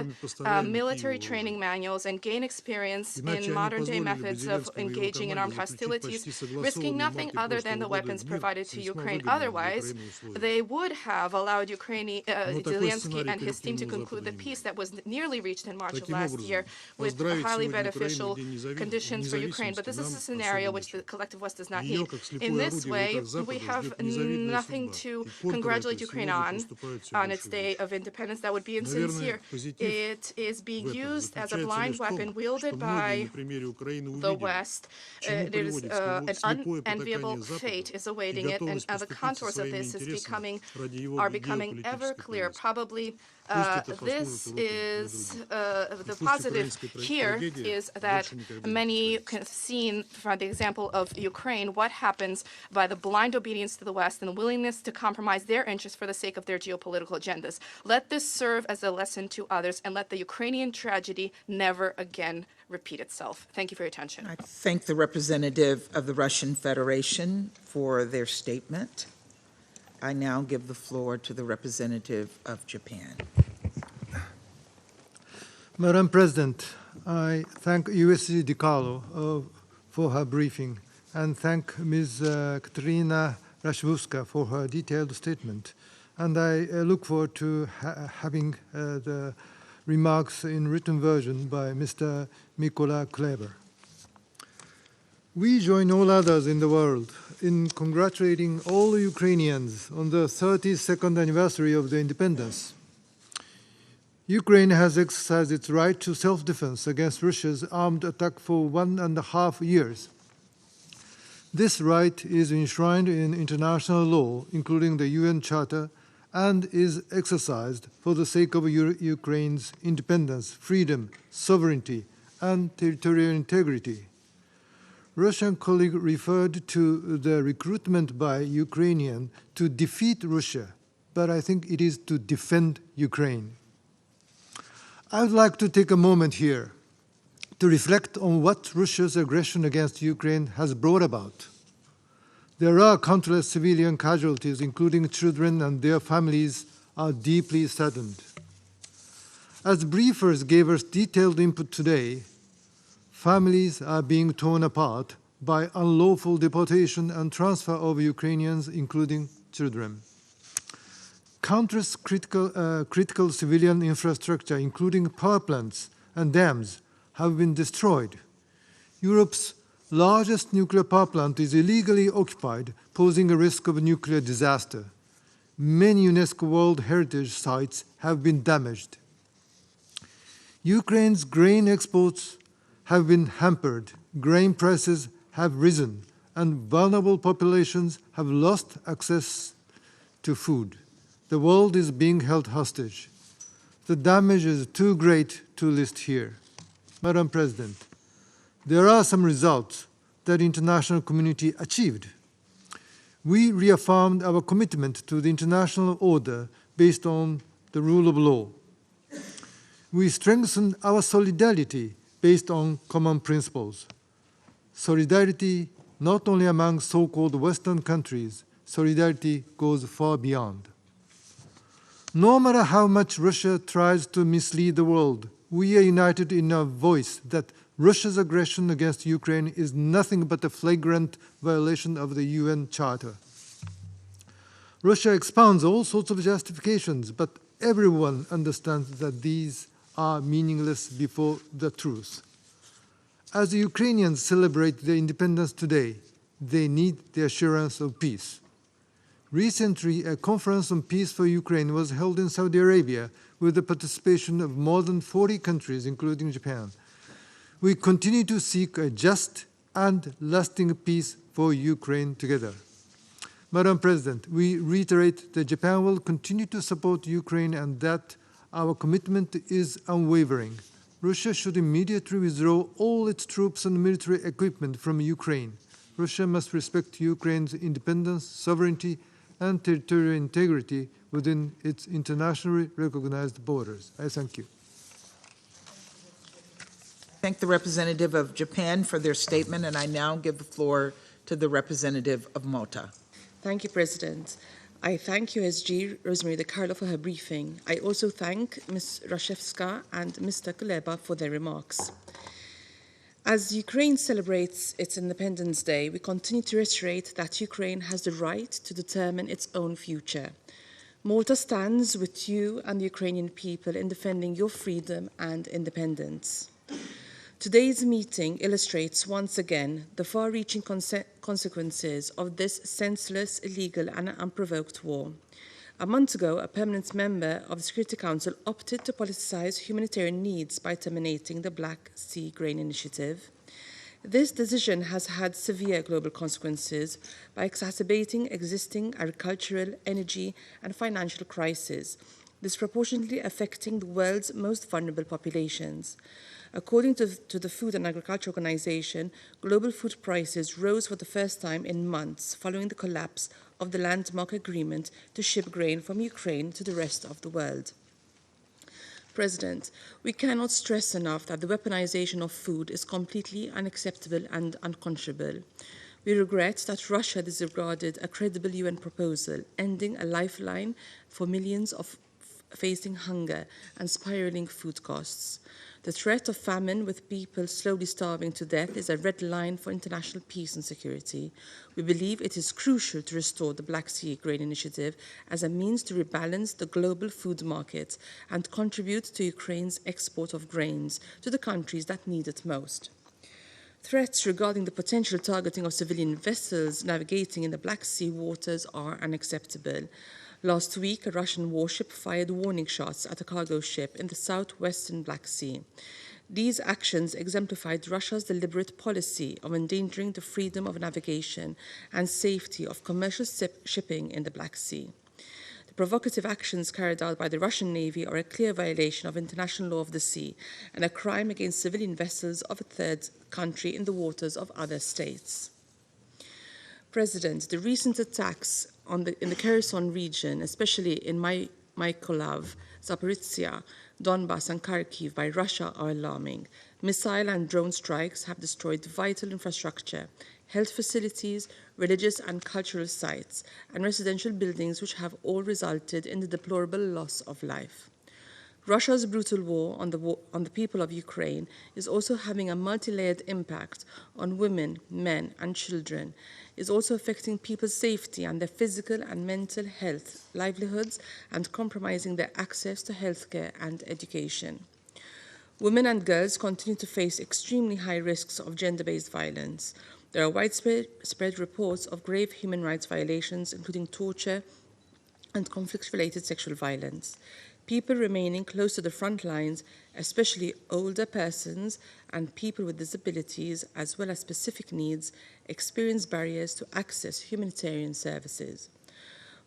military training manuals and gain experience in modern-day methods of engaging in armed hostilities, risking nothing other than the weapons provided to Ukraine. Otherwise, they would have allowed Zelensky and his team to conclude the peace that was nearly reached in March of last year with highly beneficial conditions for Ukraine. But this is a scenario which the collective West does not need. In this way, we have nothing to congratulate Ukraine on its day of independence. That would be insincere. It is being used as a blind weapon wielded by the West. It is an unenviable fate is awaiting it, and the contours of this are becoming ever clearer. Probably this is the positive here is that many have seen from the example of Ukraine what happens by the blind obedience to the West and the willingness to compromise their interests for the sake of their geopolitical agendas. Let this serve as a lesson to others, and let the Ukrainian tragedy never again repeat itself. Thank you for your attention. I thank the representative of the Russian Federation for their statement. I now give the floor to the representative of Japan. Madam President, I thank USC DeCarlo for her briefing and thank Ms. Katerina Rashevska for her detailed statement. And I look forward to having the remarks in written version by Mr. Mykola Culeba. We join all others in the world in congratulating all the Ukrainians on the 32nd anniversary of their independence. Ukraine has exercised its right to self-defense against Russia's armed attack for 1.5 years. This right is enshrined in international law, including the UN Charter and is exercised for the sake of Ukraine's independence, freedom, sovereignty, and territorial integrity. Russian colleague referred to the recruitment by Ukrainians to defeat Russia, but I think it is to defend Ukraine. I would like to take a moment here to reflect on what Russia's aggression against Ukraine has brought about. There are countless civilian casualties, including children and their families, are deeply saddened. As briefers gave us detailed input today, families are being torn apart by unlawful deportation and transfer of Ukrainians, including children. Countless critical civilian infrastructure, including power plants and dams, have been destroyed. Europe's largest nuclear power plant is illegally occupied, posing a risk of nuclear disaster. Many UNESCO World Heritage sites have been damaged. Ukraine's grain exports have been hampered, grain prices have risen, and vulnerable populations have lost access to food. The world is being held hostage. The damage is too great to list here. Madam President, there are some results that the international community achieved. We reaffirmed our commitment to the international order based on the rule of law. We strengthened our solidarity based on common principles. Solidarity not only among so-called Western countries, solidarity goes far beyond. No matter how much Russia tries to mislead the world, we are united in our voice that Russia's aggression against Ukraine is nothing but a flagrant violation of the UN Charter. Russia expounds all sorts of justifications, but everyone understands that these are meaningless before the truth. As the Ukrainians celebrate their independence today, they need the assurance of peace. Recently, a conference on peace for Ukraine was held in Saudi Arabia with the participation of more than 40 countries, including Japan. We continue to seek a just and lasting peace for Ukraine together. Madam President, we reiterate that Japan will continue to support Ukraine and that our commitment is unwavering. Russia should immediately withdraw all its troops and military equipment from Ukraine. Russia must respect Ukraine's independence, sovereignty, and territorial integrity within its internationally recognized borders. I thank you. Thank the representative of Japan for their statement, and I now give the floor to the representative of Malta. Thank you, President. I thank USG Rosemary DeCarlo for her briefing. I also thank Ms. Rashevska and Mr. Culeba for their remarks. As Ukraine celebrates its Independence Day, we continue to reiterate that Ukraine has the right to determine its own future. Malta stands with you and the Ukrainian people in defending your freedom and independence. Today's meeting illustrates once again the far-reaching consequences of this senseless, illegal, and unprovoked war. A month ago, a permanent member of the Security Council opted to politicize humanitarian needs by terminating the Black Sea Grain Initiative. This decision has had severe global consequences by exacerbating existing agricultural, energy, and financial crises, disproportionately affecting the world's most vulnerable populations. According to the Food and Agriculture Organization, global food prices rose for the first time in months following the collapse of the landmark agreement to ship grain from Ukraine to the rest of the world. President, we cannot stress enough that the weaponization of food is completely unacceptable and unconscionable. We regret that Russia disregarded a credible UN proposal ending a lifeline for millions of facing hunger and spiraling food costs. The threat of famine, with people slowly starving to death, is a red line for international peace and security. We believe it is crucial to restore the Black Sea Grain Initiative as a means to rebalance the global food market and contribute to Ukraine's export of grains to the countries that need it most. Threats regarding the potential targeting of civilian vessels navigating in the Black Sea waters are unacceptable. Last week, a Russian warship fired warning shots at a cargo ship in the southwestern Black Sea. These actions exemplified Russia's deliberate policy of endangering the freedom of navigation and safety of commercial shipping in the Black Sea. The provocative actions carried out by the Russian Navy are a clear violation of international law of the sea and a crime against civilian vessels of a third country in the waters of other states. President, the recent attacks in the Kherson region, especially in Mykolaiv, Zaporizhzhia, Donbass and Kharkiv by Russia are alarming. Missile and drone strikes have destroyed vital infrastructure, health facilities, religious and cultural sites, and residential buildings which have all resulted in the deplorable loss of life. Russia's brutal war on the people of Ukraine is also having a multi-layered impact on women, men, and children, is also affecting people's safety and their physical and mental health, livelihoods, and compromising their access to healthcare and education. Women and girls continue to face extremely high risks of gender-based violence. There are widespread reports of grave human rights violations, including torture and conflict-related sexual violence. People remaining close to the front lines, especially older persons and people with disabilities, as well as specific needs, experience barriers to access humanitarian services.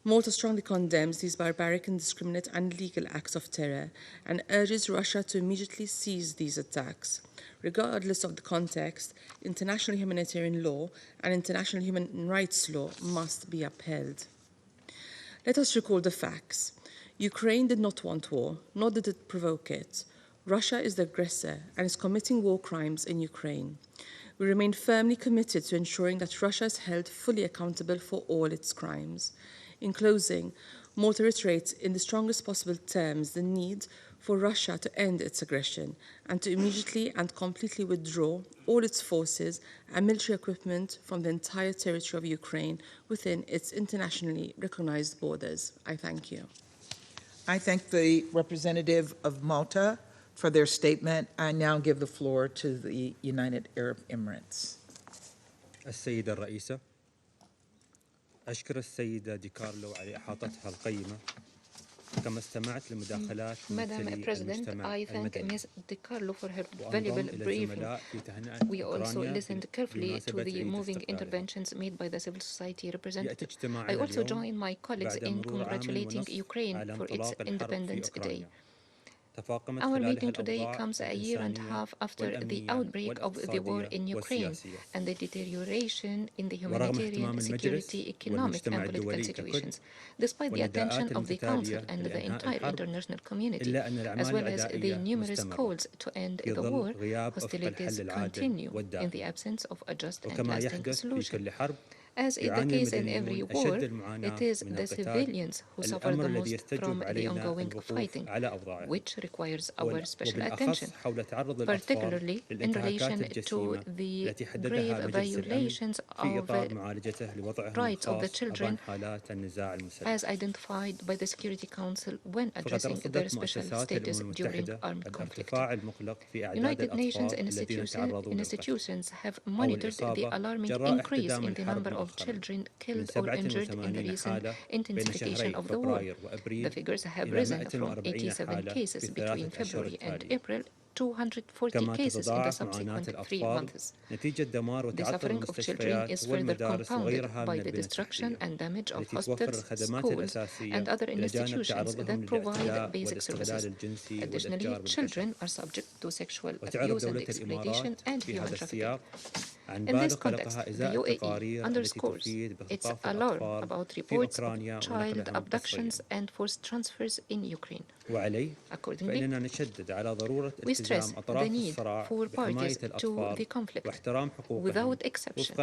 Malta strongly condemns these barbaric, indiscriminate, and illegal acts of terror and urges Russia to immediately cease these attacks. Regardless of the context, international humanitarian law and international human rights law must be upheld. Let us recall the facts. Ukraine did not want war, nor did it provoke it. Russia is the aggressor and is committing war crimes in Ukraine. We remain firmly committed to ensuring that Russia is held fully accountable for all its crimes. In closing, Malta reiterates in the strongest possible terms the need for Russia to end its aggression and to immediately and completely withdraw all its forces and military equipment from the entire territory of Ukraine within its internationally recognized borders. I thank you. I thank the representative of Malta for their statement. I now give the floor to the United Arab Emirates. السيدة الرئيسة، أشكر السيدة ديكارلو على إحاطتها القيمة كما استمعت لمداخلات Madam President, I thank Ms. DeCarlo for her valuable briefing. We also listened carefully to the moving interventions made by the civil society representatives. I also join my colleagues in congratulating Ukraine for its Independence Day. Our meeting today comes a year and a half after the outbreak of the war in Ukraine and the deterioration in the humanitarian, security, economic, and political situations. Despite the attention of the Council and the entire international community, as well as the numerous calls to end the war, hostilities continue in the absence of a just and lasting solution. As is the case in every war, it is the civilians who suffer the most from the ongoing fighting, which requires our special attention, particularly in relation to the grave violations of rights of the children as identified by the Security Council when addressing their special status during armed conflict. United Nations institutions have monitored the alarming increase in the number of children killed or injured in the recent intensification of the war. The figures have risen from 87 cases between February and April 240 cases in the subsequent 3 months. The suffering of children is further compounded by the destruction and damage of hospitals, schools, and other institutions that provide basic services. Additionally, children are subject to sexual abuse and exploitation and human trafficking. In this context, the UAE underscores its alarm about reports of child abductions and forced transfers in Ukraine. Accordingly, we stress the need for parties to the conflict, without exception,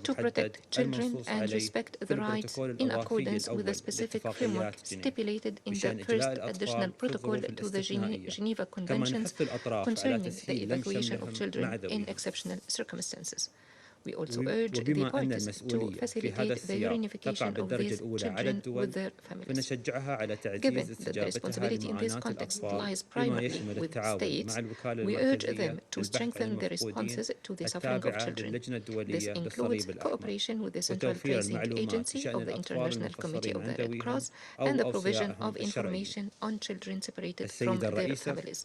to protect children and respect the rights in accordance with the specific framework stipulated in the first additional protocol to the Geneva Conventions concerning the evacuation of children in exceptional circumstances. We also urge the parties to facilitate the reunification of these children with their families. Given that the responsibility in this context lies primarily with states, we urge them to strengthen their responses to the suffering of children. This includes cooperation with the Central Tracing Agency of the International Committee of the Red Cross and the provision of information on children separated from their families.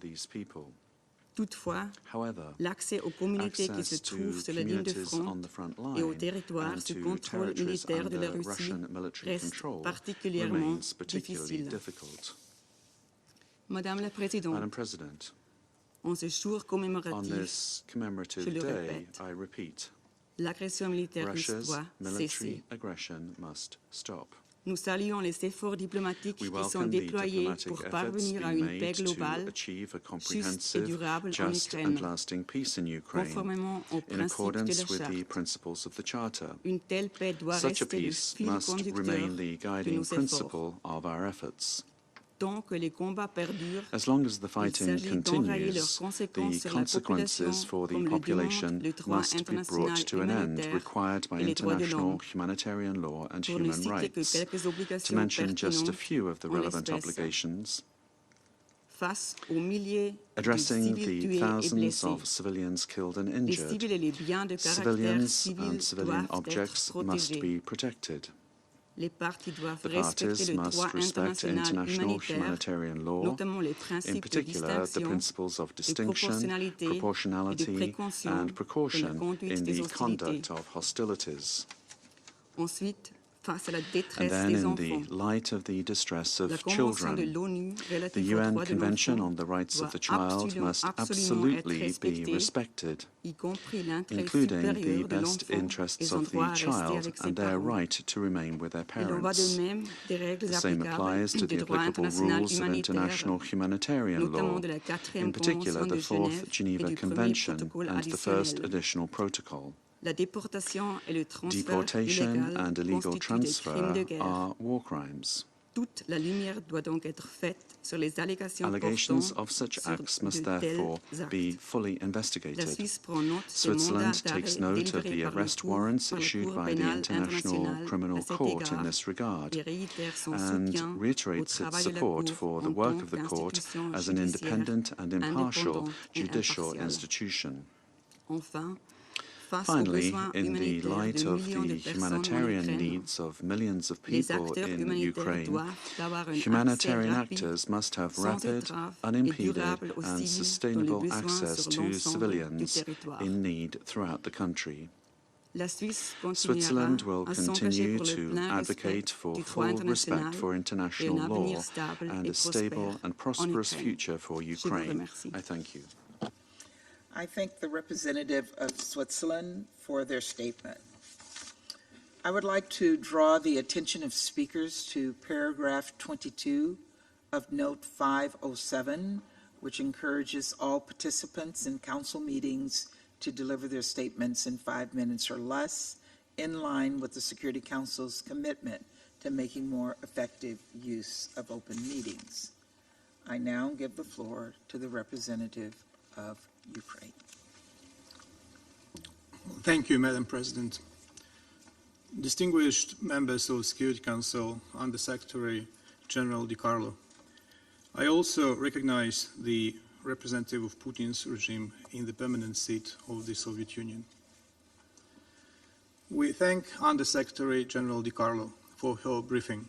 these people. Toutefois, However, l'accès aux communautés qui se access to trouvent sur la ligne de communities front on the front et aux line territoires and sous to contrôle territories militaire de la under Russie Russian military reste control particulièrement remains particularly difficile. difficult. Madame la Présidente, Madam President, en ce jour on commémoratif, this commemorative je le day, répète, I repeat, l'agression militaire russe Russia's doit military cesser. aggression must stop. Nous saluons les efforts diplomatiques We qui sont welcome the déployés diplomatic pour efforts parvenir à being une paix made to globale, achieve a juste et comprehensive, durable en just Ukraine, and lasting peace in Ukraine, conformément aux in principes de accordance la with the Charte. principles of the Charter. Une telle paix doit Such a rester le peace fil must conducteur remain the de guiding nos efforts. principle of our efforts. As long as the fighting continues, the consequences for the population must be brought to an end, required by international humanitarian law and human rights. To mention just a few of the relevant obligations, addressing the thousands of civilians killed and injured, civilians and civilian objects must be protected. The parties must respect international humanitarian law, in particular the principles of distinction, proportionality and precaution in the conduct of hostilities. And then, in the light of the distress of children, the UN Convention on the Rights of the Child must absolutely be respected, including the best interests of the child and their right to remain with their parents. The same applies to the applicable rules of international humanitarian law, in particular the Fourth Geneva Convention and the First Additional Protocol. Deportation and illegal transfer are war crimes. Allegations of such acts must therefore be fully investigated. Switzerland takes note of the arrest warrants issued by the International Criminal Court in this regard and reiterates its support for the work of the court as an independent and impartial judicial institution. Finally, in the light of the humanitarian needs of millions of people in Ukraine, humanitarian actors must have rapid, unimpeded and sustainable access to civilians in need throughout the country. Switzerland will continue to advocate for full respect for international law and a stable and prosperous future for Ukraine. I thank you. I thank the representative of Switzerland for their statement. I would like to draw the attention of speakers to paragraph 22 of Note 507, which encourages all participants in council meetings to deliver their statements in 5 minutes or less, in line with the Security Council's commitment to making more effective use of open meetings. I now give the floor to the representative of Ukraine. Thank you, Madam President. Distinguished members of the Security Council, Under Secretary General DeCarlo, I also recognize the representative of Putin's regime in the permanent seat of the Soviet Union. We thank Under Secretary General DeCarlo for her briefing,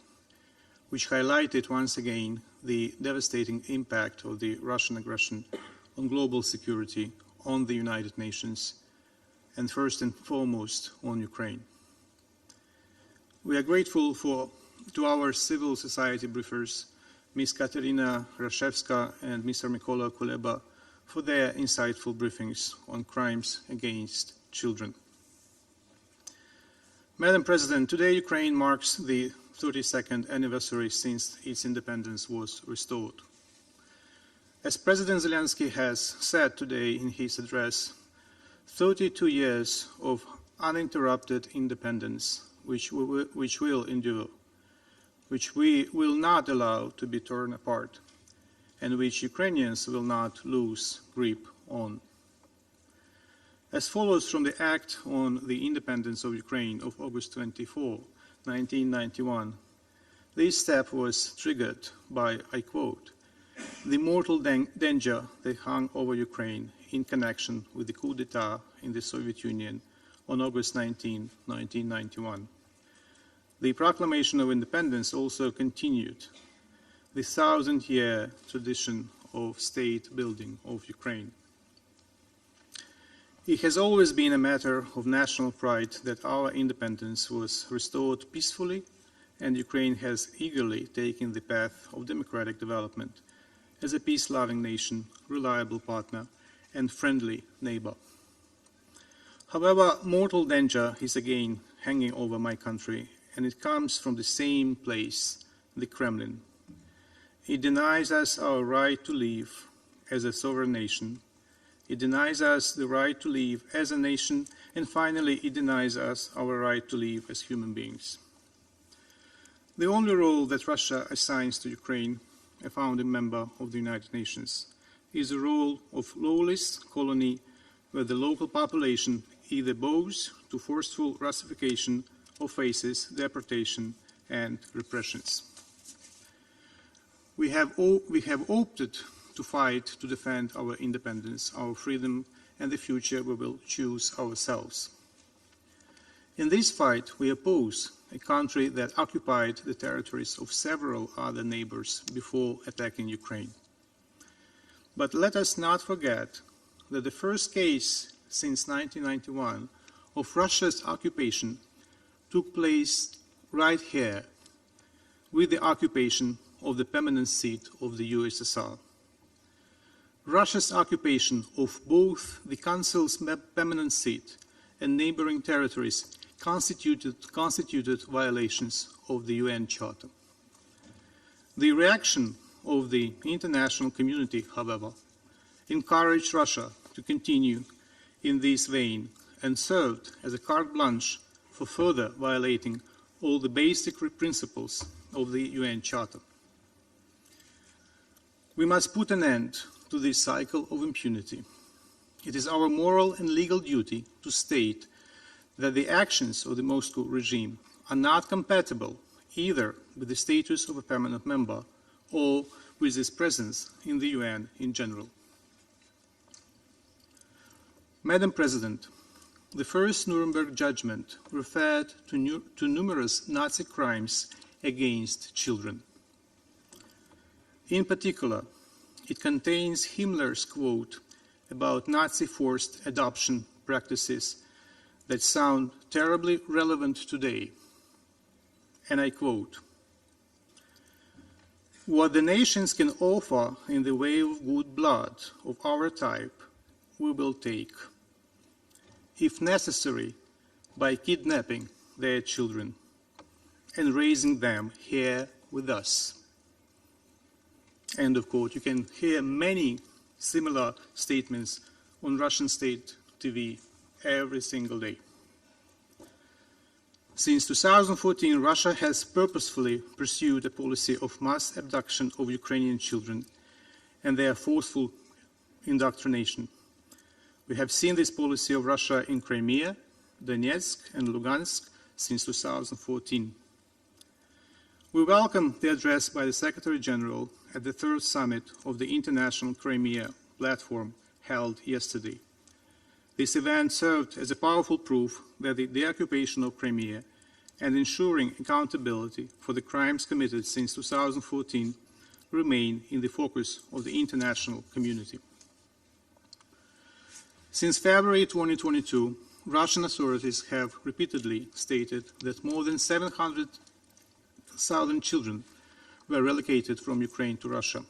which highlighted once again the devastating impact of the Russian aggression on global security, on the United Nations, and first and foremost on Ukraine. We are grateful to our civil society briefers, Ms. Katerina Rashevska and Mr. Mykola Culeba, for their insightful briefings on crimes against children. Madam President, today Ukraine marks the 32nd anniversary since its independence was restored. As President Zelensky has said today in his address, 32 years of uninterrupted independence, which will endure, which we will not allow to be torn apart, and which Ukrainians will not lose grip on. As follows from the Act on the Independence of Ukraine of August 24, 1991, this step was triggered by, I quote, the mortal danger that hung over Ukraine in connection with the coup d'etat in the Soviet Union on August 19, 1991. The proclamation of independence also continued the 1,000-year tradition of state building of Ukraine. It has always been a matter of national pride that our independence was restored peacefully, and Ukraine has eagerly taken the path of democratic development as a peace-loving nation, reliable partner, and friendly neighbor. However, mortal danger is again hanging over my country, and it comes from the same place, the Kremlin. It denies us our right to live as a sovereign nation. It denies us the right to live as a nation, and finally, it denies us our right to live as human beings. The only role that Russia assigns to Ukraine a founding member of the United Nations, is a role of lawless colony where the local population either bows to forceful Russification or faces deportation and repressions. We have opted to fight to defend our independence, our freedom, and the future we will choose ourselves. In this fight, we oppose a country that occupied the territories of several other neighbors before attacking Ukraine. But let us not forget that the first case since 1991 of Russia's occupation took place right here with the occupation of the permanent seat of the USSR. Russia's occupation of both the Council's permanent seat and neighboring territories constituted violations of the UN Charter. The reaction of the international community, however, encouraged Russia to continue in this vein and served as a carte blanche for further violating all the basic principles of the UN Charter. We must put an end to this cycle of impunity. It is our moral and legal duty to state that the actions of the Moscow regime are not compatible either with the status of a permanent member or with its presence in the UN in general. Madam President, the first Nuremberg judgment referred to numerous Nazi crimes against children. In particular, it contains Himmler's quote about Nazi forced adoption practices that sound terribly relevant today. And I quote, "What the nations can offer in the way of good blood of our type, we will take, if necessary, by kidnapping their children and raising them here with us." End of quote. You can hear many similar statements on Russian state TV every single day. Since 2014, Russia has purposefully pursued a policy of mass abduction of Ukrainian children and their forceful indoctrination. We have seen this policy of Russia in Crimea, Donetsk, and Lugansk since 2014. We welcome the address by the Secretary General at the third summit of the International Crimea Platform held yesterday. This event served as a powerful proof that the deoccupation of Crimea and ensuring accountability for the crimes committed since 2014 remain in the focus of the international community. Since February 2022, Russian authorities have repeatedly stated that more than 700,000 children were relocated from Ukraine to Russia.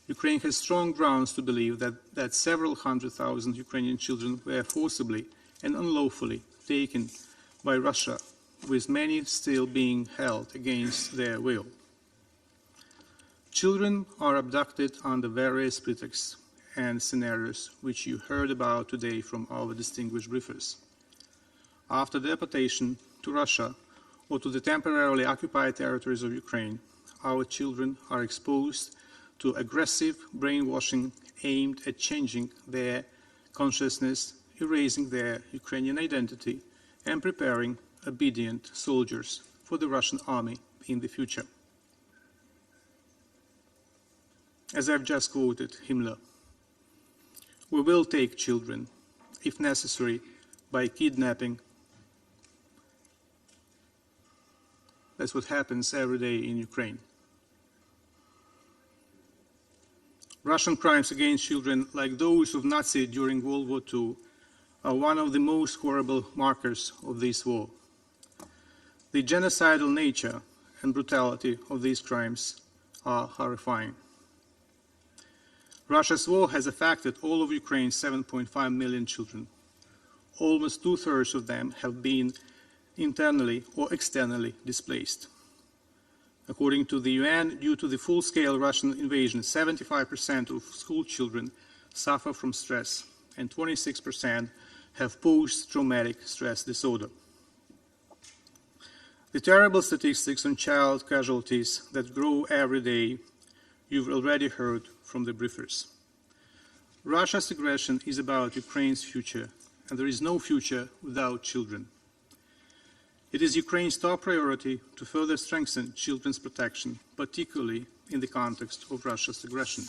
Ukraine has strong grounds to believe that several hundred thousand Ukrainian children were forcibly and unlawfully taken by Russia, with many still being held against their will. Children are abducted under various pretexts and scenarios which you heard about today from our distinguished briefers. After deportation to Russia or to the temporarily occupied territories of Ukraine, our children are exposed to aggressive brainwashing aimed at changing their consciousness, erasing their Ukrainian identity, and preparing obedient soldiers for the Russian army in the future. As I've just quoted Himmler, we will take children, if necessary, by kidnapping. That's what happens every day in Ukraine. Russian crimes against children, like those of Nazis during World War II, are one of the most horrible markers of this war. The genocidal nature and brutality of these crimes are horrifying. Russia's war has affected all of Ukraine's 7.5 million children. Almost two-thirds of them have been internally or externally displaced. According to the UN, due to the full-scale Russian invasion, 75% of school children suffer from stress, and 26% have post-traumatic stress disorder. The terrible statistics on child casualties that grow every day, you've already heard from the briefers. Russia's aggression is about Ukraine's future, and there is no future without children. It is Ukraine's top priority to further strengthen children's protection, particularly in the context of Russia's aggression.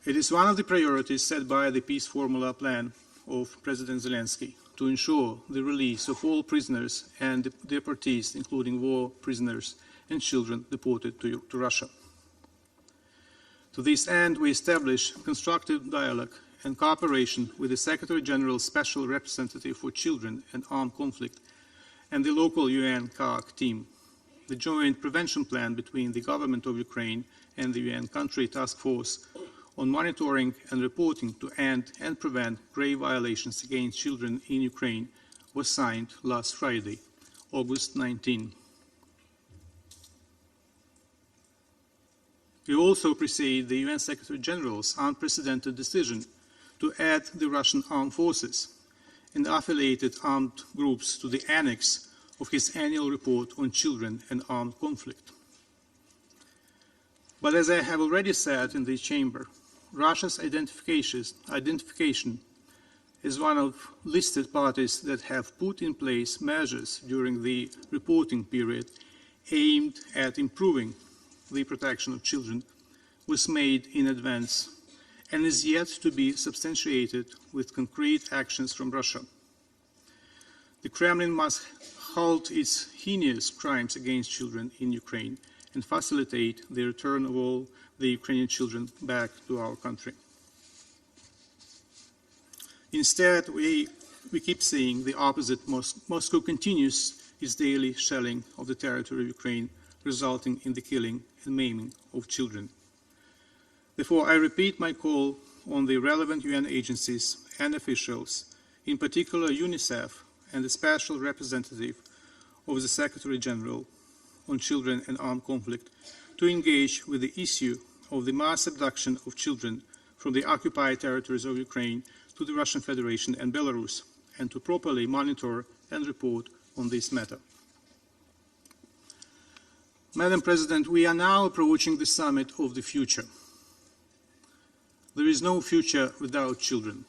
It is one of the priorities set by the peace formula plan of President Zelensky to ensure the release of all prisoners and deportees, including war prisoners and children deported to Russia. To this end, we established constructive dialogue and cooperation with the Secretary-General's Special Representative for Children and Armed Conflict and the local UN CAAC team. The joint prevention plan between the government of Ukraine and the UN Country Task Force on monitoring and reporting to end and prevent grave violations against children in Ukraine was signed last Friday, August 19. We also appreciate the UN Secretary-General's unprecedented decision to add the Russian armed forces and affiliated armed groups to the annex of his annual report on children and armed conflict. But as I have already said in this chamber, Russia's identification as one of listed parties that have put in place measures during the reporting period aimed at improving the protection of children was made in advance and is yet to be substantiated with concrete actions from Russia. The Kremlin must halt its heinous crimes against children in Ukraine and facilitate the return of all the Ukrainian children back to our country. Instead, we keep seeing the opposite. Moscow continues its daily shelling of the territory of Ukraine, resulting in the killing and maiming of children. Therefore, I repeat my call on the relevant UN agencies and officials, in particular UNICEF and the Special Representative of the Secretary-General on Children and Armed Conflict, to engage with the issue of the mass abduction of children from the occupied territories of Ukraine to the Russian Federation and Belarus, and to properly monitor and report on this matter. Madam President, we are now approaching the summit of the future. There is no future without children.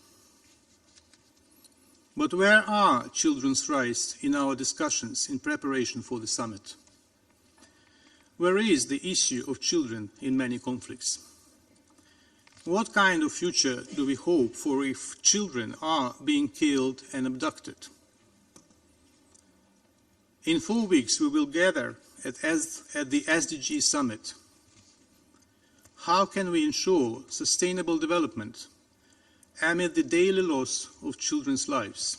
But where are children's rights in our discussions in preparation for the summit? Where is the issue of children in many conflicts? What kind of future do we hope for if children are being killed and abducted? In 4 weeks, we will gather at the SDG summit. How can we ensure sustainable development amid the daily loss of children's lives?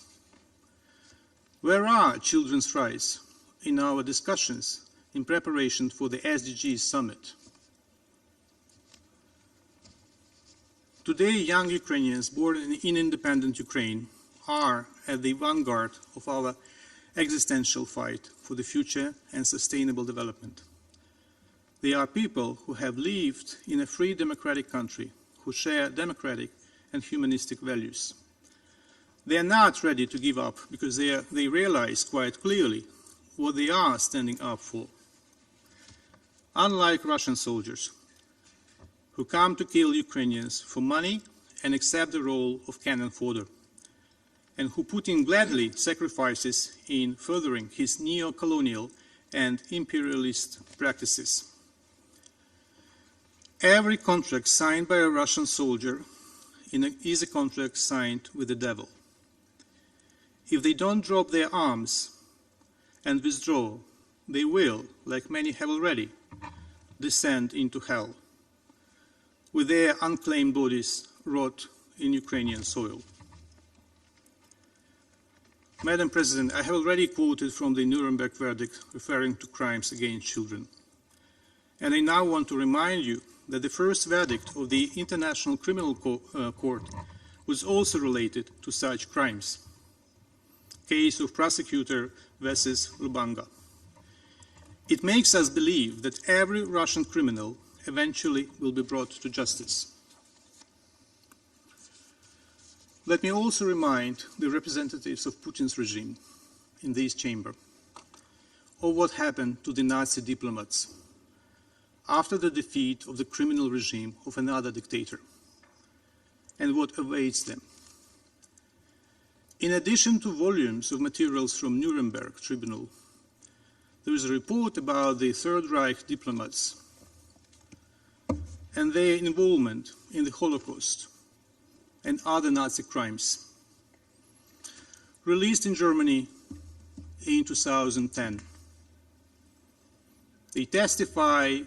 Where are children's rights in our discussions in preparation for the SDG summit? Today, young Ukrainians born in independent Ukraine are at the vanguard of our existential fight for the future and sustainable development. They are people who have lived in a free democratic country, who share democratic and humanistic values. They are not ready to give up because they realize quite clearly what they are standing up for. Unlike Russian soldiers, who come to kill Ukrainians for money and accept the role of cannon fodder, and who Putin gladly sacrifices in furthering his neo-colonial and imperialist practices. Every contract signed by a Russian soldier is a contract signed with the devil. If they don't drop their arms and withdraw, they will, like many have already, descend into hell, with their unclaimed bodies rot in Ukrainian soil. Madam President, I have already quoted from the Nuremberg verdict referring to crimes against children. And I now want to remind you that the first verdict of the International Criminal Court was also related to such crimes. Case of prosecutor versus Lubanga. It makes us believe that every Russian criminal eventually will be brought to justice. Let me also remind the representatives of Putin's regime in this chamber of what happened to the Nazi diplomats after the defeat of the criminal regime of another dictator, and what awaits them. In addition to volumes of materials from Nuremberg Tribunal, there is a report about the Third Reich diplomats and their involvement in the Holocaust and other Nazi crimes, released in Germany in 2010. They testify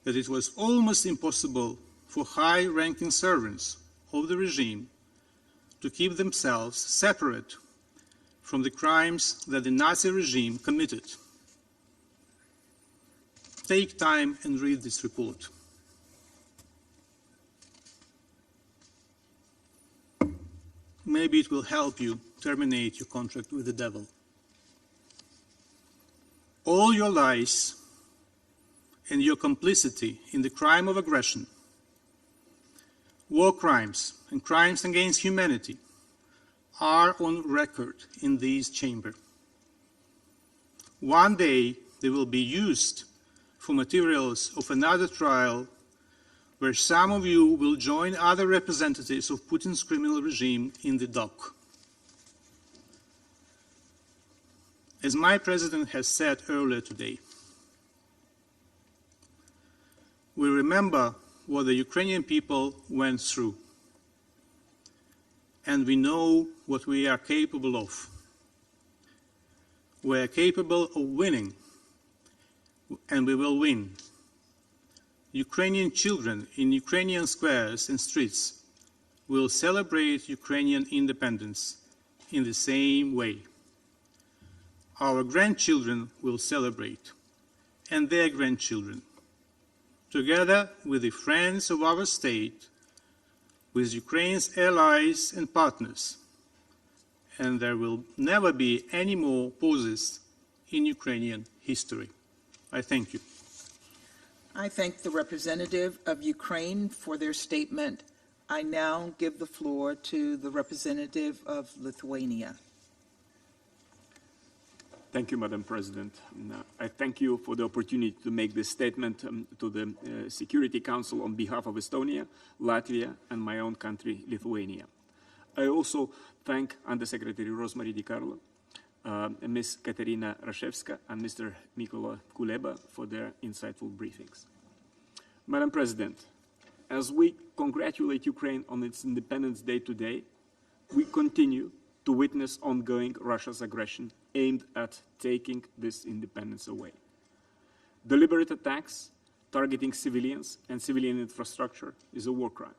that it was almost impossible for high-ranking servants of the regime to keep themselves separate from the crimes that the Nazi regime committed. Take time and read this report. Maybe it will help you terminate your contract with the devil. All your lies and your complicity in the crime of aggression, war crimes, and crimes against humanity are on record in this chamber. One day they will be used for materials of another trial where some of you will join other representatives of Putin's criminal regime in the dock. As my president has said earlier today, we remember what the Ukrainian people went through, and we know what we are capable of. We are capable of winning, and we will win. Ukrainian children in Ukrainian squares and streets will celebrate Ukrainian independence in the same way. Our grandchildren will celebrate, and their grandchildren, together with the friends of our state, with Ukraine's allies and partners, and there will never be any more pauses in Ukrainian history. I thank you. I thank the representative of Ukraine for their statement. I now give the floor to the representative of Lithuania. Thank you, Madam President. I thank you for the opportunity to make this statement to the Security Council on behalf of Estonia, Latvia, and my own country, Lithuania. I also thank Undersecretary Rosemary DeCarlo, Ms. Katerina Rashevska, and Mr. Mykola Culeba for their insightful briefings. Madam President, as we congratulate Ukraine on its Independence Day today, we continue to witness ongoing Russia's aggression aimed at taking this independence away. Deliberate attacks targeting civilians and civilian infrastructure is a war crime.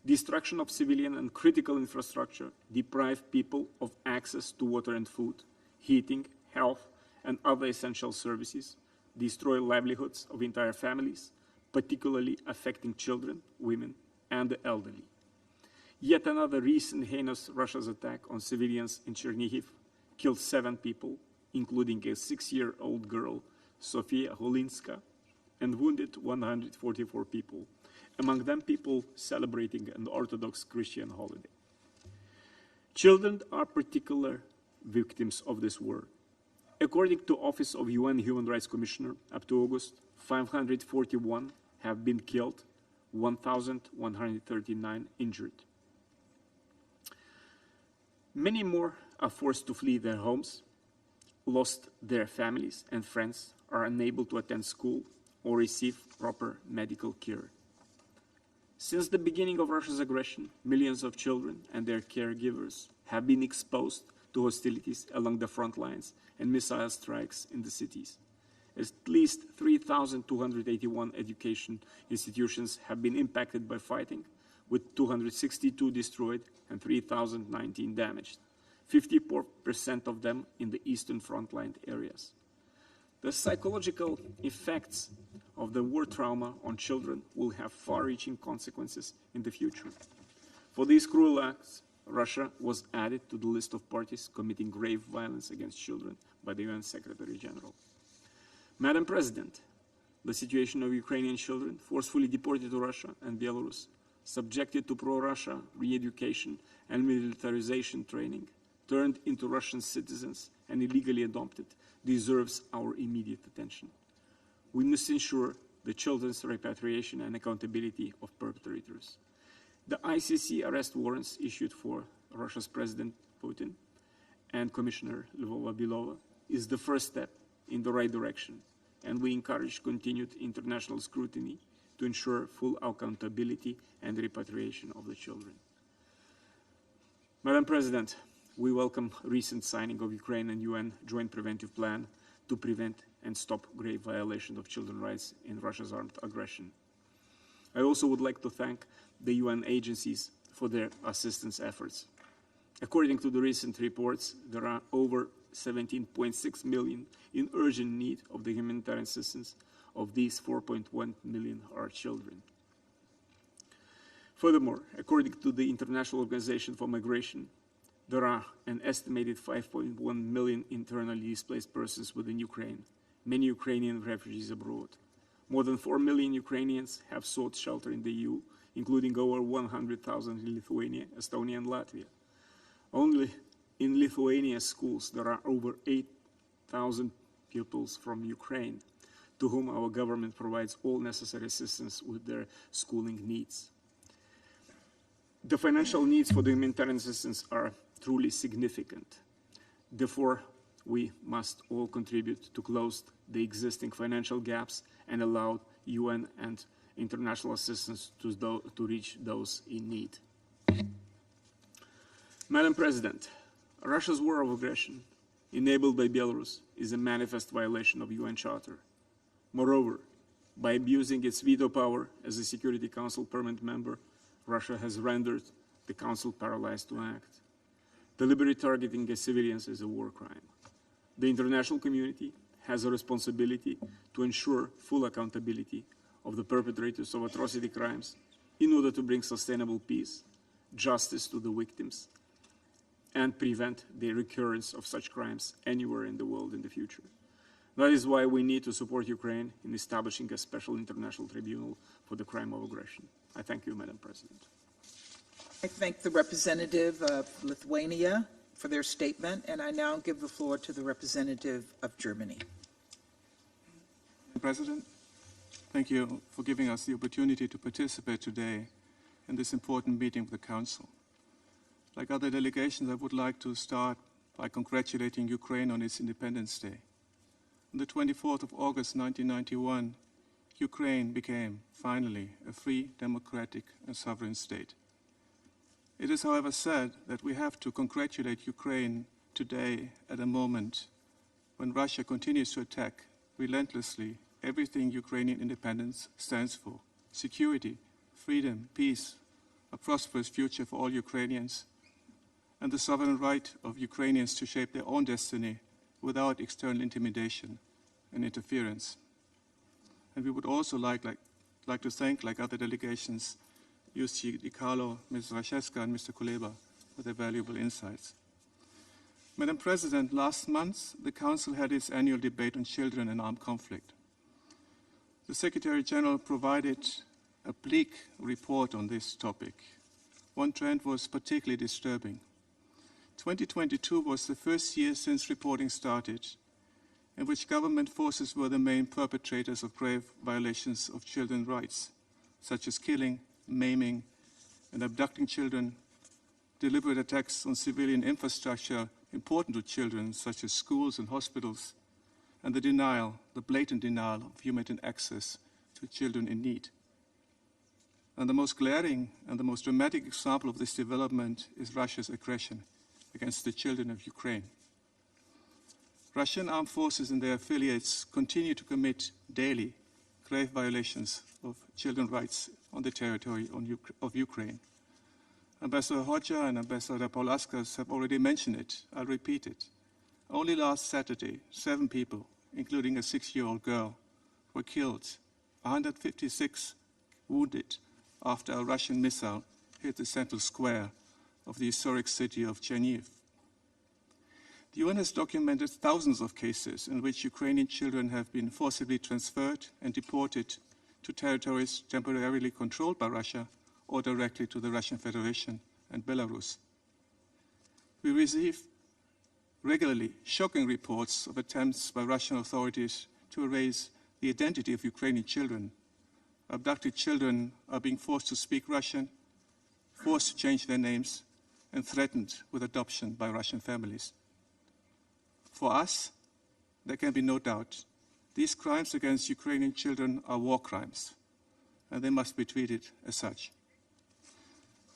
Destruction of civilian and critical infrastructure deprive people of access to water and food, heating, health, and other essential services, destroy livelihoods of entire families, particularly affecting children, women, and the elderly. Yet another recent heinous Russia's attack on civilians in Chernihiv killed 7 people, including a 6-year-old girl, Sofia Holinska, and wounded 144 people, among them people celebrating an Orthodox Christian holiday. Children are particular victims of this war. According to Office of UN Human Rights Commissioner, up to August, 541 have been killed, 1,139 injured. Many more are forced to flee their homes, lost their families and friends, are unable to attend school or receive proper medical care. Since the beginning of Russia's aggression, millions of children and their caregivers have been exposed to hostilities along the front lines and missile strikes in the cities. At least 3,281 education institutions have been impacted by fighting, with 262 destroyed and 3,019 damaged, 54% of them in the eastern frontline areas. The psychological effects of the war trauma on children will have far-reaching consequences in the future. For these cruel acts, Russia was added to the list of parties committing grave violence against children by the UN Secretary General. Madam President, the situation of Ukrainian children forcefully deported to Russia and Belarus, subjected to pro-Russia re-education and militarization training, turned into Russian citizens, and illegally adopted deserves our immediate attention. We must ensure the children's repatriation and accountability of perpetrators. The ICC arrest warrants issued for Russia's President Putin and Commissioner Lvova-Belova is the first step in the right direction, and we encourage continued international scrutiny to ensure full accountability and repatriation of the children. Madam President, we welcome recent signing of Ukraine and UN joint preventive plan to prevent and stop grave violation of children's rights in Russia's armed aggression. I also would like to thank the UN agencies for their assistance efforts. According to the recent reports, there are over 17.6 million in urgent need of the humanitarian assistance. Of these, 4.1 million are children. Furthermore, according to the International Organization for Migration, there are an estimated 5.1 million internally displaced persons within Ukraine, many Ukrainian refugees abroad. More than 4 million Ukrainians have sought shelter in the EU, including over 100,000 in Lithuania, Estonia, and Latvia. Only in Lithuania's schools, there are over 8,000 pupils from Ukraine, to whom our government provides all necessary assistance with their schooling needs. The financial needs for the humanitarian assistance are truly significant. Therefore, we must all contribute to close the existing financial gaps and allow UN and international assistance to reach those in need. Madam President, Russia's war of aggression, enabled by Belarus, is a manifest violation of UN Charter. Moreover, by abusing its veto power as a Security Council permanent member, Russia has rendered the Council paralyzed to act. Deliberate targeting of civilians is a war crime. The international community has a responsibility to ensure full accountability of the perpetrators of atrocity crimes in order to bring sustainable peace, justice to the victims, and prevent the recurrence of such crimes anywhere in the world in the future. That is why we need to support Ukraine in establishing a special international tribunal for the crime of aggression. I thank you, Madam President. I thank the representative of Lithuania for their statement, and I now give the floor to the representative of Germany. Madam President, thank you for giving us the opportunity to participate today in this important meeting of the Council. Like other delegations, I would like to start by congratulating Ukraine on its Independence Day. On the 24th of August 1991, Ukraine became, finally, a free, democratic, and sovereign state. It is, however, sad that we have to congratulate Ukraine today at a moment when Russia continues to attack relentlessly everything Ukrainian independence stands for: security, freedom, peace, a prosperous future for all Ukrainians, and the sovereign right of Ukrainians to shape their own destiny without external intimidation and interference. And we would also like to thank, like other delegations, USG DeCarlo, Ms. Rashevska, and Mr. Culeba for their valuable insights. Madam President, last month, the Council had its annual debate on children in armed conflict. The Secretary General provided a bleak report on this topic. One trend was particularly disturbing. 2022 was the first year since reporting started in which government forces were the main perpetrators of grave violations of children's rights, such as killing, maiming, and abducting children, deliberate attacks on civilian infrastructure important to children, such as schools and hospitals, and the blatant denial of humanitarian access to children in need. And the most glaring and the most dramatic example of this development is Russia's aggression against the children of Ukraine. Russian armed forces and their affiliates continue to commit daily grave violations of children's rights on the territory of Ukraine. Ambassador Hodja and Ambassador Paulaskas have already mentioned it. I'll repeat it. Only last Saturday, 7 people, including a 6-year-old girl, were killed, 156 wounded after a Russian missile hit the central square of the historic city of Chernihiv. The UN has documented thousands of cases in which Ukrainian children have been forcibly transferred and deported to territories temporarily controlled by Russia or directly to the Russian Federation and Belarus. We receive regularly shocking reports of attempts by Russian authorities to erase the identity of Ukrainian children. Abducted children are being forced to speak Russian, forced to change their names, and threatened with adoption by Russian families. For us, there can be no doubt, these crimes against Ukrainian children are war crimes, and they must be treated as such.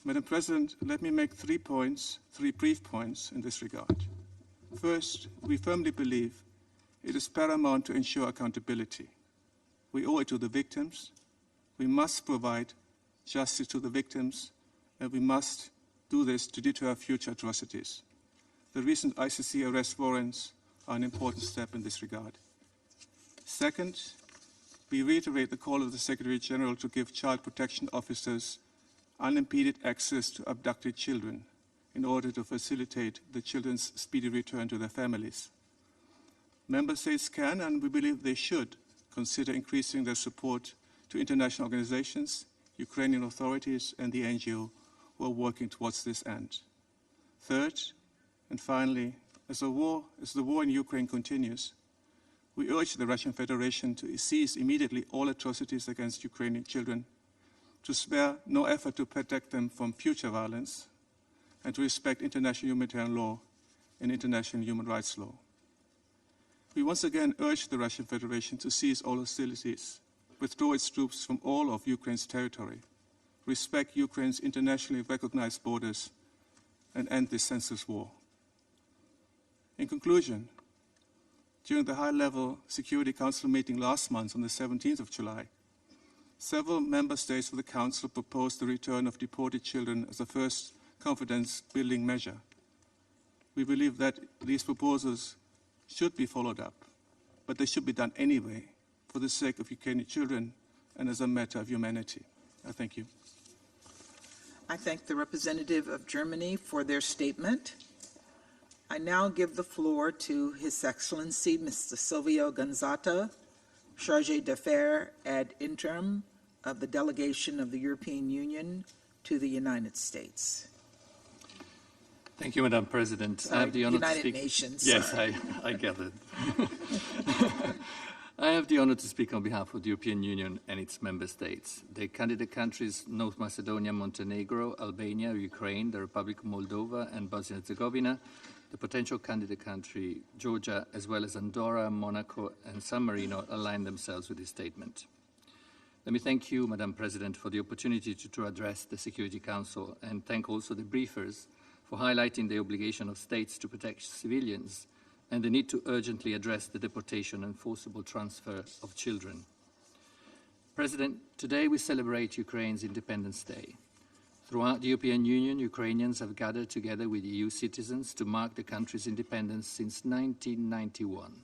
Madam President, let me make 3 brief points in this regard. First, we firmly believe it is paramount to ensure accountability. We owe it to the victims. We must provide justice to the victims, and we must do this to deter future atrocities. The recent ICC arrest warrants are an important step in this regard. Second, we reiterate the call of the Secretary General to give child protection officers unimpeded access to abducted children in order to facilitate the children's speedy return to their families. Member States can, and we believe they should, consider increasing their support to international organizations, Ukrainian authorities, and the NGO who are working towards this end. Third, and finally, as the war in Ukraine continues, we urge the Russian Federation to cease immediately all atrocities against Ukrainian children, to spare no effort to protect them from future violence, and to respect international humanitarian law and international human rights law. We once again urge the Russian Federation to cease all hostilities, withdraw its troops from all of Ukraine's territory, respect Ukraine's internationally recognized borders, and end this senseless war. In conclusion, during the high-level Security Council meeting last month on the 17th of July, several member states of the Council proposed the return of deported children as a first confidence-building measure. We believe that these proposals should be followed up, but they should be done anyway for the sake of Ukrainian children and as a matter of humanity. I thank you. I thank the representative of Germany for their statement. I now give the floor to His Excellency Mr. Silvio Gonzaga, Chargé d'Affaires ad interim of the delegation of the European Union to the United States. Thank you, Madam President. I have the honor United to speak. Nations. Yes, I gathered. I have the honor to speak on behalf of the European Union and its member states. The candidate countries North Macedonia, Montenegro, Albania, Ukraine, the Republic of Moldova, and Bosnia and Herzegovina, the potential candidate country Georgia, as well as Andorra, Monaco, and San Marino align themselves with this statement. Let me thank you, Madam President, for the opportunity to address the Security Council, and thank also the briefers for highlighting the obligation of states to protect civilians and the need to urgently address the deportation and forcible transfer of children. President, today we celebrate Ukraine's Independence Day. Throughout the European Union, Ukrainians have gathered together with EU citizens to mark the country's independence since 1991.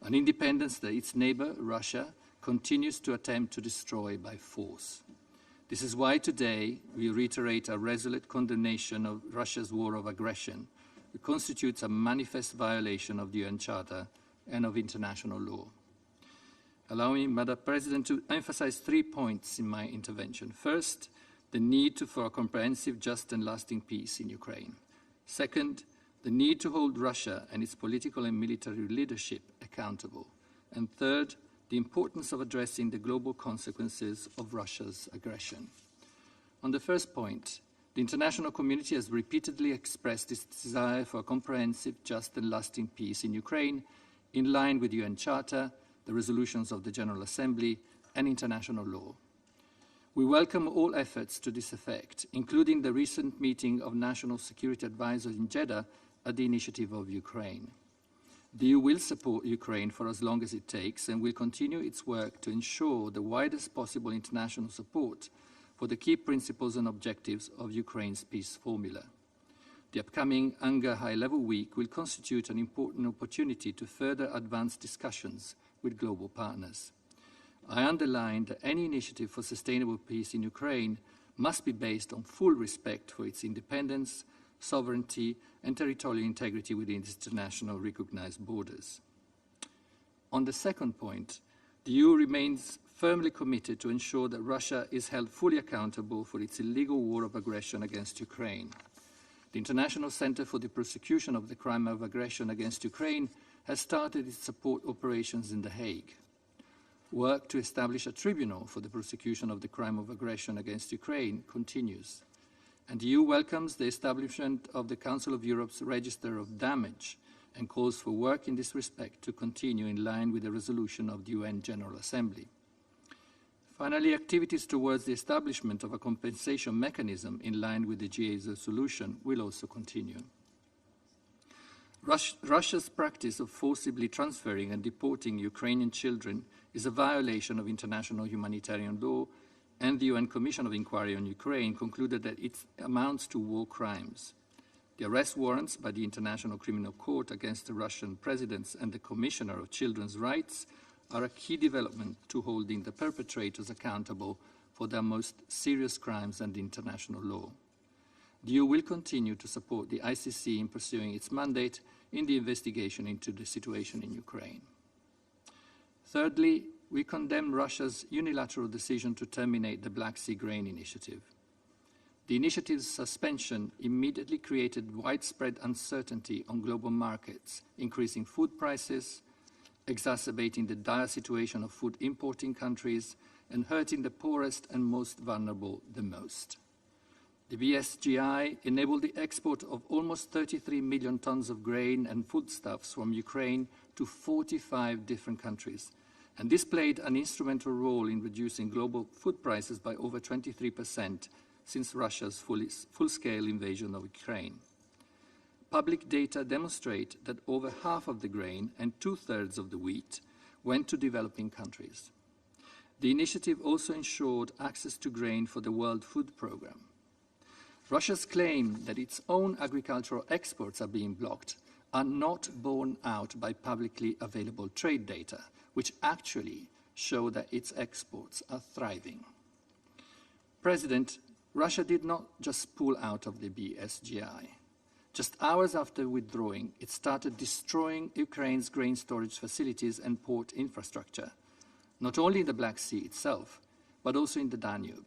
An independence that its neighbor, Russia, continues to attempt to destroy by force. This is why today we reiterate our resolute condemnation of Russia's war of aggression. It constitutes a manifest violation of the UN Charter and of international law. Allow me, Madam President, to emphasize 3 points in my intervention. First, the need for a comprehensive, just and lasting peace in Ukraine. Second, the need to hold Russia and its political and military leadership accountable. And third, the importance of addressing the global consequences of Russia's aggression. On the first point, the international community has repeatedly expressed its desire for a comprehensive, just and lasting peace in Ukraine, in line with the UN Charter, the resolutions of the General Assembly, and international law. We welcome all efforts to this effect, including the recent meeting of National Security Advisors in Jeddah at the initiative of Ukraine. The EU will support Ukraine for as long as it takes and will continue its work to ensure the widest possible international support for the key principles and objectives of Ukraine's peace formula. The upcoming UNGA High-Level Week will constitute an important opportunity to further advance discussions with global partners. I underline that any initiative for sustainable peace in Ukraine must be based on full respect for its independence, sovereignty, and territorial integrity within its international recognized borders. On the second point, the EU remains firmly committed to ensure that Russia is held fully accountable for its illegal war of aggression against Ukraine. The International Center for the Prosecution of the Crime of Aggression against Ukraine has started its support operations in The Hague. Work to establish a tribunal for the prosecution of the crime of aggression against Ukraine continues, and the EU welcomes the establishment of the Council of Europe's Register of Damage and calls for work in this respect to continue in line with the resolution of the UN General Assembly. Finally, activities towards the establishment of a compensation mechanism in line with the GA's resolution will also continue. Russia's practice of forcibly transferring and deporting Ukrainian children is a violation of international humanitarian law, and the UN Commission of Inquiry on Ukraine concluded that it amounts to war crimes. The arrest warrants by the International Criminal Court against the Russian president and the Commissioner of Children's Rights are a key development to holding the perpetrators accountable for their most serious crimes under international law. The EU will continue to support the ICC in pursuing its mandate in the investigation into the situation in Ukraine. Thirdly, we condemn Russia's unilateral decision to terminate the Black Sea Grain Initiative. The initiative's suspension immediately created widespread uncertainty on global markets, increasing food prices, exacerbating the dire situation of food importing countries, and hurting the poorest and most vulnerable the most. The BSGI enabled the export of almost 33 million tons of grain and foodstuffs from Ukraine to 45 different countries, and this played an instrumental role in reducing global food prices by over 23% since Russia's full-scale invasion of Ukraine. Public data demonstrate that over half of the grain and 2/3 of the wheat went to developing countries. The initiative also ensured access to grain for the World Food Programme. Russia's claim that its own agricultural exports are being blocked are not borne out by publicly available trade data, which actually show that its exports are thriving. President, Russia did not just pull out of the BSGI. Just hours after withdrawing, it started destroying Ukraine's grain storage facilities and port infrastructure, not only in the Black Sea itself, but also in the Danube.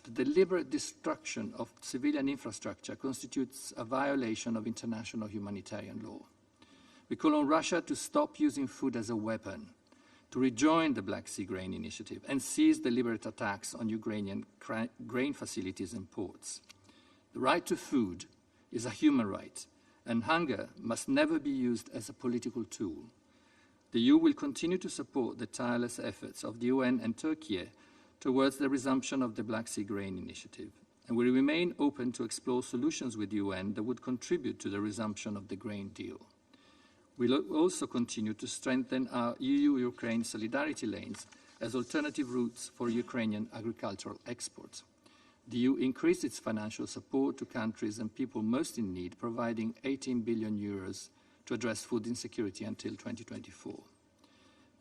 The deliberate destruction of civilian infrastructure constitutes a violation of international humanitarian law. We call on Russia to stop using food as a weapon, to rejoin the Black Sea Grain Initiative and cease deliberate attacks on Ukrainian grain facilities and ports. The right to food is a human right, and hunger must never be used as a political tool. The EU will continue to support the tireless efforts of the UN and Turkey towards the resumption of the Black Sea Grain Initiative, and will remain open to explore solutions with the UN that would contribute to the resumption of the grain deal. We'll also continue to strengthen our EU-Ukraine solidarity lanes as alternative routes for Ukrainian agricultural exports. The EU increased its financial support to countries and people most in need, providing 18 billion euros to address food insecurity until 2024.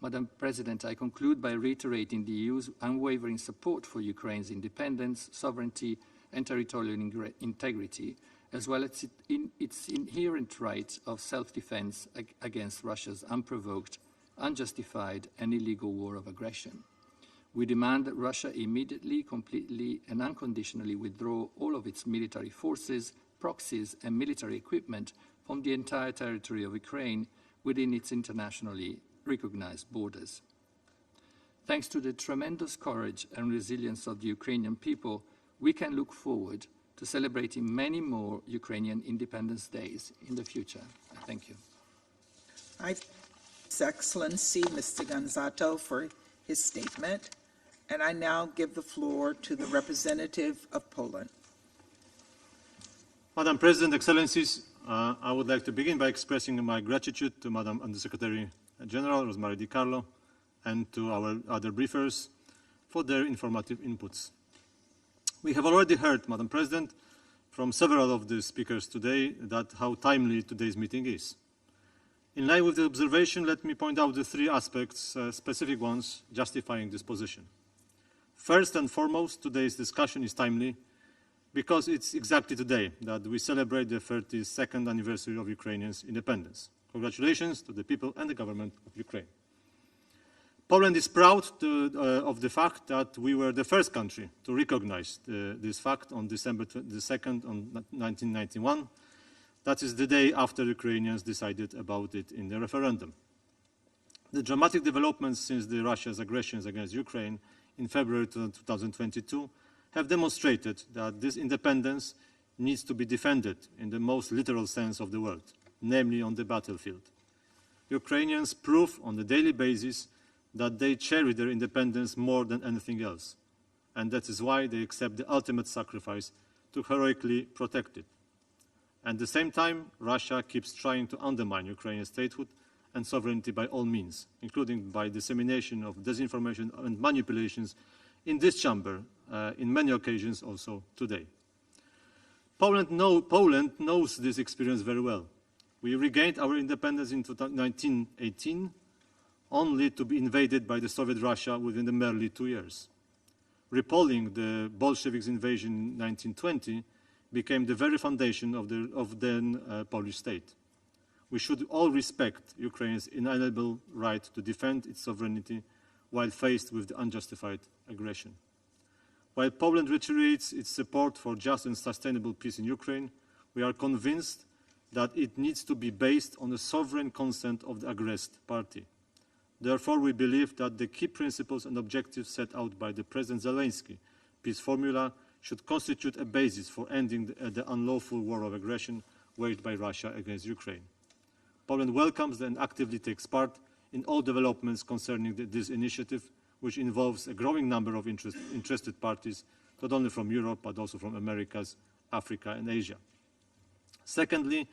Madam President, I conclude by reiterating the EU's unwavering support for Ukraine's independence, sovereignty, and territorial integrity, as well as its inherent right of self-defense against Russia's unprovoked, unjustified, and illegal war of aggression. We demand that Russia immediately, completely, and unconditionally withdraw all of its military forces, proxies, and military equipment from the entire territory of Ukraine within its internationally recognized borders. Thanks to the tremendous courage and resilience of the Ukrainian people, we can look forward to celebrating many more Ukrainian Independence Days in the future. Thank you. I thank His Excellency, Mr. Gonzato, for his statement, and I now give the floor to the representative of Poland. Madam President, Excellencies, I would like to begin by expressing my gratitude to Madam Undersecretary General Rosemary DeCarlo and to our other briefers for their informative inputs. We have already heard, Madam President, from several of the speakers today that how timely today's meeting is. In line with the observation, let me point out the three aspects, specific ones, justifying this position. First and foremost, today's discussion is timely because it's exactly today that we celebrate the 32nd anniversary of Ukrainians' independence. Congratulations to the people and the government of Ukraine. Poland is proud of the fact that we were the first country to recognize this fact on December 2nd, 1991. That is the day after Ukrainians decided about it in the referendum. The dramatic developments since Russia's aggressions against Ukraine in February 2022 have demonstrated that this independence needs to be defended in the most literal sense of the word, namely on the battlefield. Ukrainians prove on a daily basis that they cherish their independence more than anything else, and that is why they accept the ultimate sacrifice to heroically protect it. At the same time, Russia keeps trying to undermine Ukrainian statehood and sovereignty by all means, including by dissemination of disinformation and manipulations in this chamber, in many occasions also today. Poland knows this experience very well. We regained our independence in 1918, only to be invaded by the Soviet Russia within the merely 2 years. Repelling the Bolsheviks' invasion in 1920 became the very foundation of the then Polish state. We should all respect Ukraine's inalienable right to defend its sovereignty while faced with the unjustified aggression. While Poland reiterates its support for just and sustainable peace in Ukraine, we are convinced that it needs to be based on the sovereign consent of the aggressed party. Therefore, we believe that the key principles and objectives set out by the President Zelensky peace formula should constitute a basis for ending the unlawful war of aggression waged by Russia against Ukraine. Poland welcomes and actively takes part in all developments concerning this initiative, which involves a growing number of interested parties, not only from Europe, but also from Americas, Africa, and Asia. Secondly,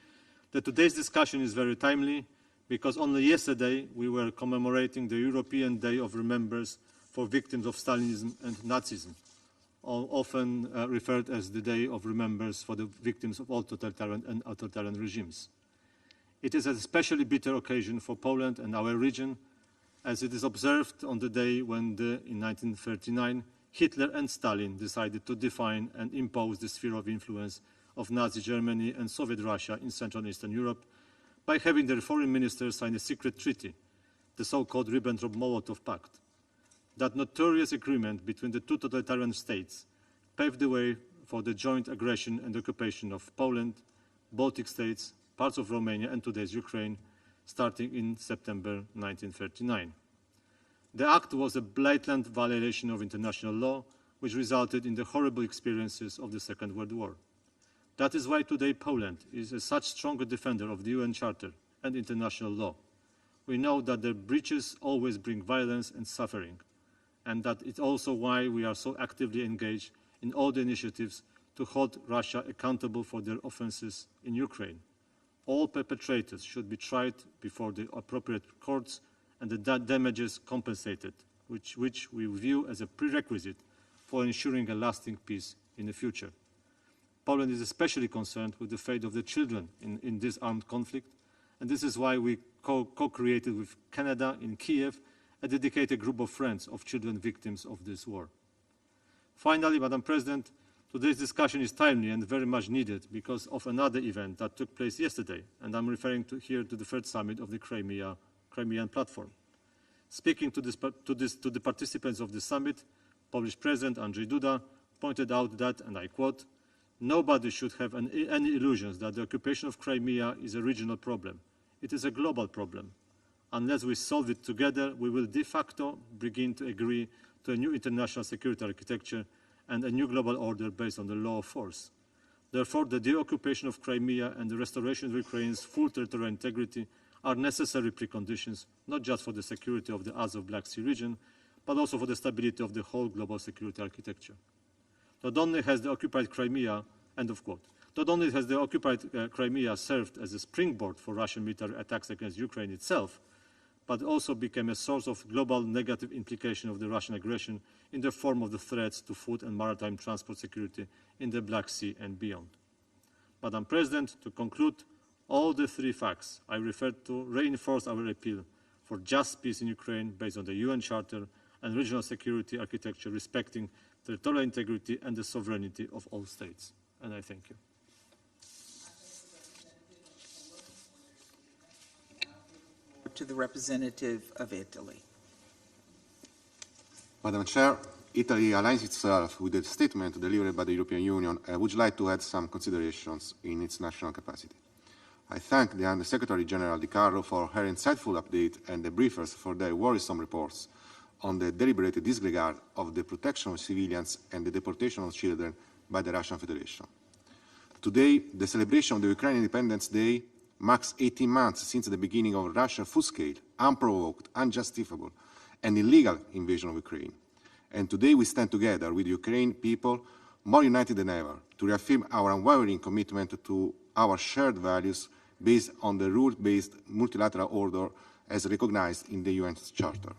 today's discussion is very timely, because only yesterday we were commemorating the European Day of Remembrance for victims of Stalinism and Nazism, often referred as the Day of Remembrance for the victims of all totalitarian and authoritarian regimes. It is an especially bitter occasion for Poland and our region, as it is observed on the day when, in 1939, Hitler and Stalin decided to define and impose the sphere of influence of Nazi Germany and Soviet Russia in Central and Eastern Europe by having their foreign ministers sign a secret treaty, the so-called Ribbentrop-Molotov Pact. That notorious agreement between the two totalitarian states paved the way for the joint aggression and occupation of Poland, Baltic states, parts of Romania and today's Ukraine, starting in September 1939. The act was a blatant violation of international law, which resulted in the horrible experiences of the Second World War. That is why today Poland is such strong defender of the UN Charter and international law. We know that their breaches always bring violence and suffering, and that it's also why we are so actively engaged in all the initiatives to hold Russia accountable for their offenses in Ukraine. All perpetrators should be tried before the appropriate courts and the damages compensated, which we view as a prerequisite for ensuring a lasting peace in the future. Poland is especially concerned with the fate of the children in this armed conflict, and this is why we co-created with Canada in Kiev a dedicated group of friends of children victims of this war. Finally, Madam President, today's discussion is timely and very much needed because of another event that took place yesterday, and I'm referring here to the third summit of the Crimean platform. Speaking to the participants of the summit, Polish President Andrzej Duda pointed out that, and I quote, "Nobody should have any illusions that the occupation of Crimea is a regional problem. It is a global problem. Unless we solve it together, we will de facto begin to agree to a new international security architecture and a new global order based on the law of force. Therefore, the deoccupation of Crimea and the restoration of Ukraine's full territorial integrity are necessary preconditions, not just for the security of the Azov Black Sea region, but also for the stability of the whole global security architecture. Not only has the occupied Crimea, end of quote, not only has the occupied Crimea served as a springboard for Russian military attacks against Ukraine itself, but also became a source of global negative implication of the Russian aggression in the form of the threats to food and maritime transport security in the Black Sea and beyond. Madam President, to conclude, all the three facts I referred to reinforce our appeal for just peace in Ukraine based on the UN Charter and regional security architecture respecting territorial integrity and the sovereignty of all states. And I thank you. To the representative of Italy. Madam Chair, Italy aligns itself with the statement delivered by the European Union and would like to add some considerations in its national capacity. I thank the Under-Secretary General DeCarlo for her insightful update and the briefers for their worrisome reports on the deliberate disregard of the protection of civilians and the deportation of children by the Russian Federation. Today, the celebration of the Ukrainian Independence Day marks 18 months since the beginning of Russia's full-scale, unprovoked, unjustifiable, and illegal invasion of Ukraine. And today we stand together with the Ukrainian people more united than ever to reaffirm our unwavering commitment to our shared values based on the rule-based multilateral order as recognized in the UN's Charter.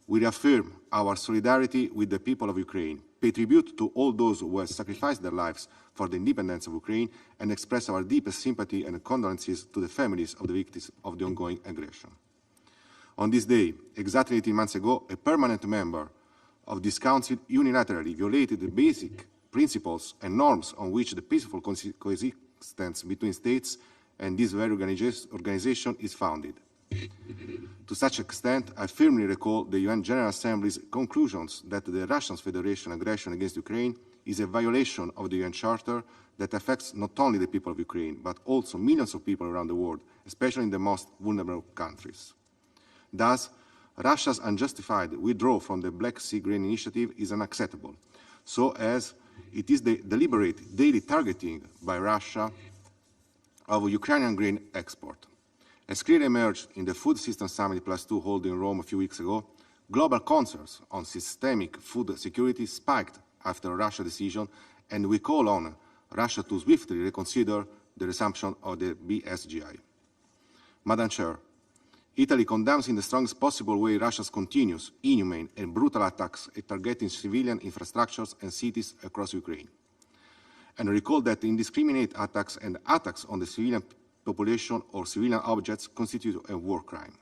We reaffirm our solidarity with the people of Ukraine, pay tribute to all those who have sacrificed their lives for the independence of Ukraine, and express our deepest sympathy and condolences to the families of the victims of the ongoing aggression. On this day, exactly 18 months ago, a permanent member of this Council unilaterally violated the basic principles and norms on which the peaceful coexistence between states and this very organization is founded. To such extent, I firmly recall the UN General Assembly's conclusions that the Russian Federation aggression against Ukraine is a violation of the UN Charter that affects not only the people of Ukraine, but also millions of people around the world, especially in the most vulnerable countries. Thus, Russia's unjustified withdrawal from the Black Sea Grain Initiative is unacceptable, so as it is the deliberate daily targeting by Russia of Ukrainian grain export. As clearly emerged in the Food Systems Summit +2 held in Rome a few weeks ago, global concerns on systemic food security spiked after Russia's decision, and we call on Russia to swiftly reconsider the resumption of the BSGI. Madam Chair, Italy condemns in the strongest possible way Russia's continuous, inhumane and brutal attacks at targeting civilian infrastructures and cities across Ukraine. And recall that indiscriminate attacks and attacks on the civilian population or civilian objects constitute a war crime.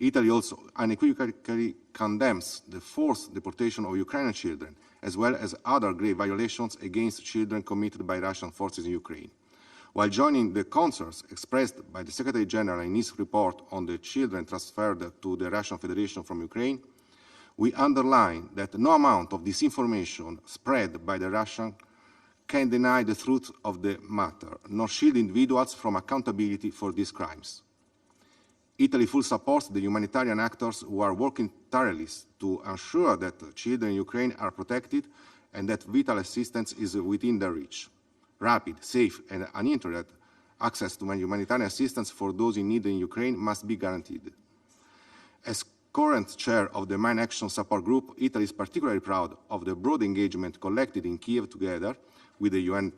Italy also unequivocally condemns the forced deportation of Ukrainian children, as well as other grave violations against children committed by Russian forces in Ukraine. While joining the concerns expressed by the Secretary General in his report on the children transferred to the Russian Federation from Ukraine, we underline that no amount of disinformation spread by the Russian can deny the truth of the matter, nor shield individuals from accountability for these crimes. Italy fully supports the humanitarian actors who are working tirelessly to ensure that children in Ukraine are protected and that vital assistance is within their reach. Rapid, safe and uninterrupted access to humanitarian assistance for those in need in Ukraine must be guaranteed. As current chair of the Main Action Support Group, Italy is particularly proud of the broad engagement collected in Kiev together with the UN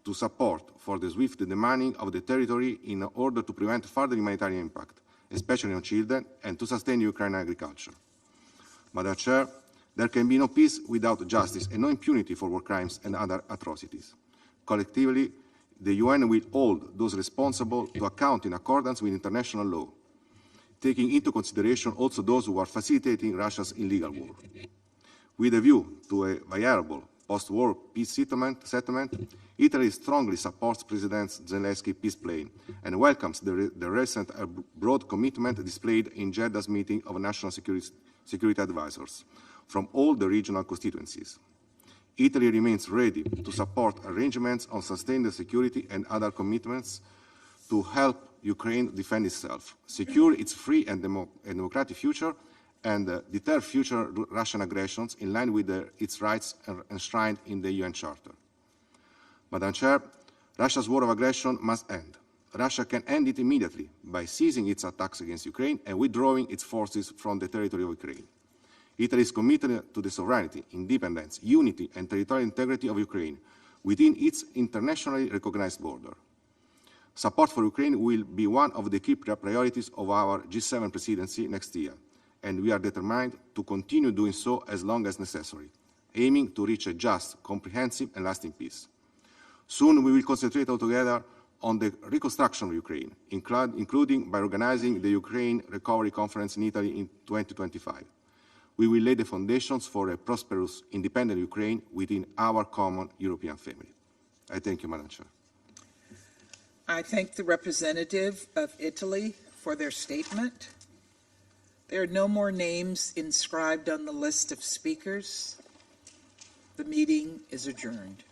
to support for the swift demining of the territory in order to prevent further humanitarian impact, especially on children, and to sustain Ukrainian agriculture. Madam Chair, there can be no peace without justice and no impunity for war crimes and other atrocities. Collectively, the UN will hold those responsible to account in accordance with international law, taking into consideration also those who are facilitating Russia's illegal war. With a view to a viable post-war peace settlement, Italy strongly supports President Zelensky's peace plan and welcomes the recent broad commitment displayed in Jeddah's meeting of national security advisors from all the regional constituencies. Italy remains ready to support arrangements on sustained security and other commitments to help Ukraine defend itself, secure its free and democratic future, and deter future Russian aggressions in line with its rights enshrined in the UN Charter. Madam Chair, Russia's war of aggression must end. Russia can end it immediately by ceasing its attacks against Ukraine and withdrawing its forces from the territory of Ukraine. Italy is committed to the sovereignty, independence, unity and territorial integrity of Ukraine within its internationally recognized border. Support for Ukraine will be one of the key priorities of our G7 presidency next year, and we are determined to continue doing so as long as necessary, aiming to reach a just, comprehensive and lasting peace. Soon we will concentrate altogether on the reconstruction of Ukraine, including by organizing the Ukraine Recovery Conference in Italy in 2025. We will lay the foundations for a prosperous, independent Ukraine within our common European family. I thank you, Madam Chair. I thank the representative of Italy for their statement. There are no more names inscribed on the list of speakers. The meeting is adjourned.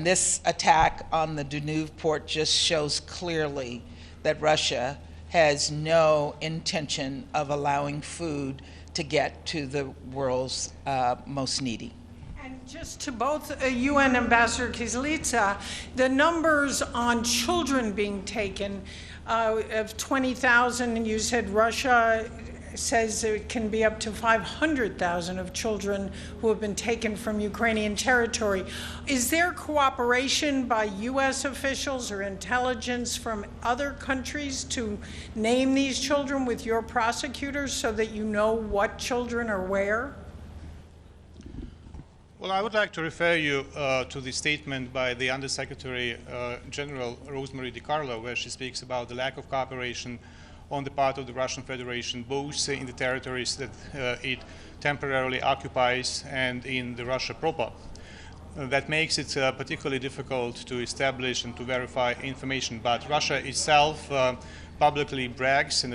This attack on the Danube port just shows clearly that Russia has no intention of allowing food to get to the world's most needy. And just to both UN Ambassador Kizlytsa, the numbers on children being taken of 20,000, and you said Russia says it can be up to 500,000 of children who have been taken from Ukrainian territory. Is there cooperation by U.S. officials or intelligence from other countries to name these children with your prosecutors so that you know what children are where? Well, I would like to refer you to the statement by the Undersecretary General Rosemary DeCarlo, where she speaks about the lack of cooperation on the part of the Russian Federation, both in the territories that it temporarily occupies and in the Russia proper. That makes it particularly difficult to establish and to verify information. But Russia itself publicly brags and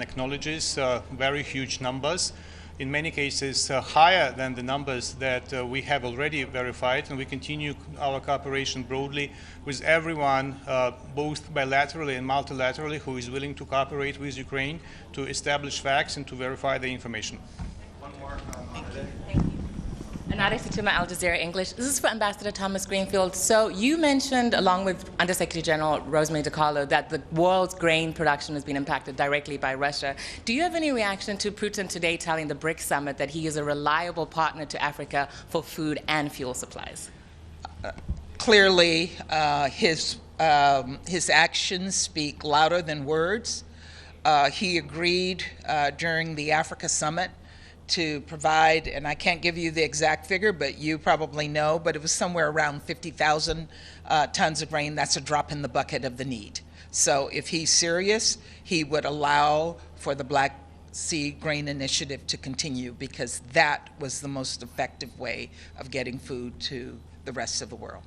acknowledges very huge numbers, in many cases higher than the numbers that we have already verified, and we continue our cooperation broadly with everyone, both bilaterally and multilaterally, who is willing to cooperate with Ukraine to establish facts and to verify the information. One more. Thank you. Anada Fatuma, Al Jazeera English. This is for Ambassador Thomas Greenfield. So you mentioned, along with Undersecretary General Rosemary DeCarlo, that the world's grain production has been impacted directly by Russia. Do you have any reaction to Putin today telling the BRICS summit that he is a reliable partner to Africa for food and fuel supplies? Clearly, his actions speak louder than words. He agreed during the Africa summit to provide, and I can't give you the exact figure, but you probably know, but it was somewhere around 50,000 tons of grain. That's a drop in the bucket of the need. So if he's serious, he would allow for the Black Sea Grain Initiative to continue, because that was the most effective way of getting food to the rest of the world.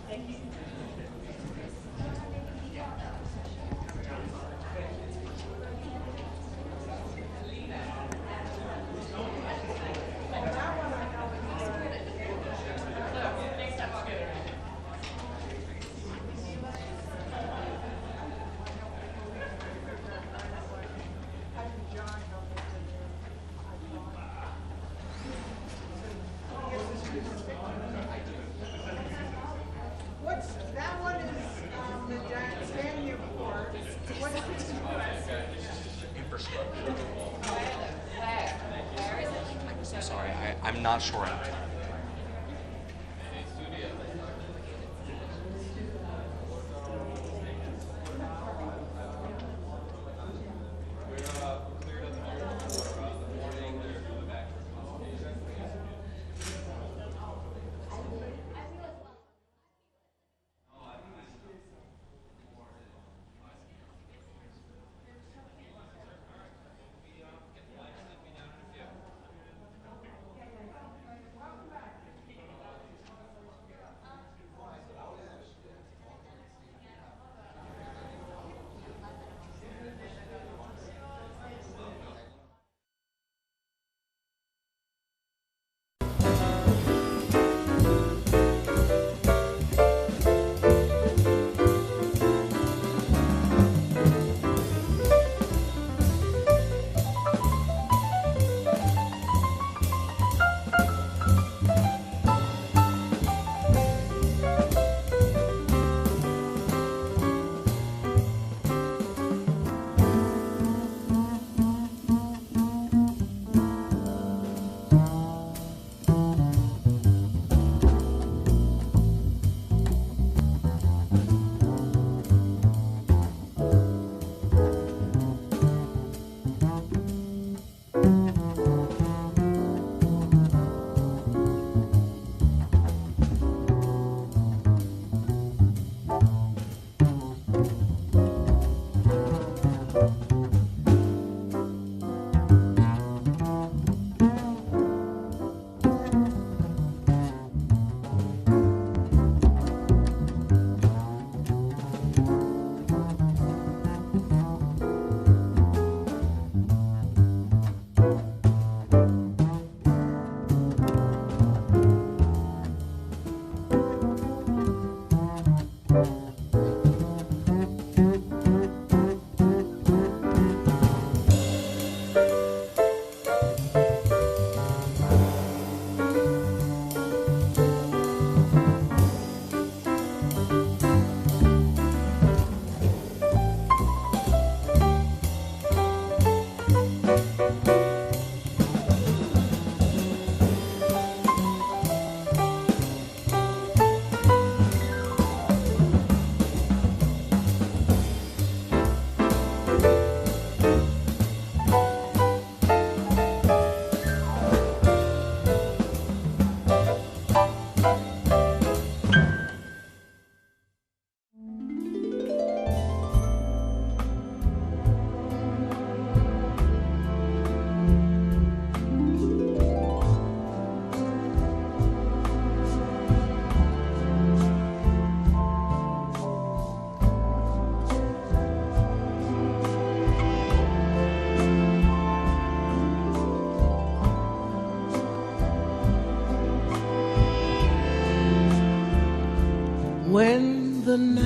Thank you. I'm not sure.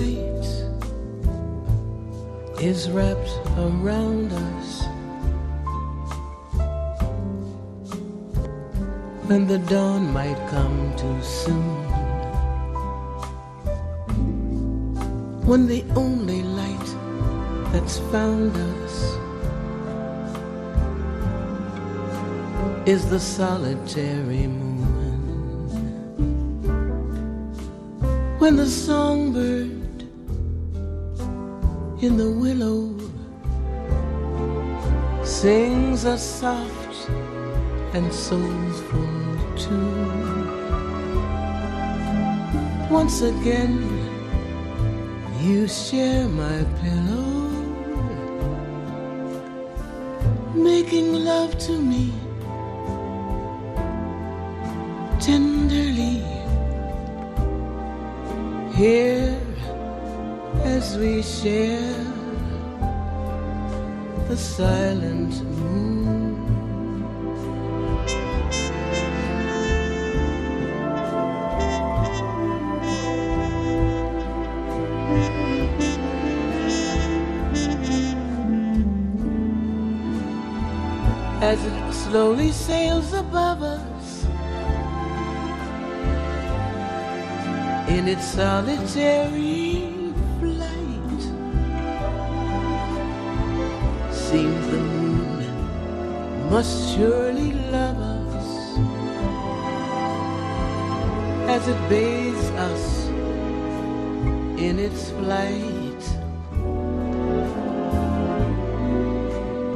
night is wrapped around us, when the dawn might come too soon, when the only light that's found us is the solitary moon, when the songbird in the willow sings a soft and soulful tune. Once again you share my pillow, making love to me tenderly, here as we share the silent moon. As it slowly sails above us in its solitary flight, seems the moon must surely love us as it bathes us in its flight.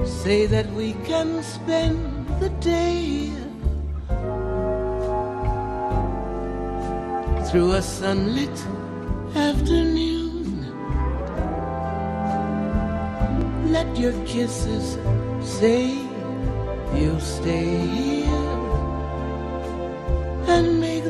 Say that we can spend the day through a sunlit afternoon. Let your kisses say you'll stay here and make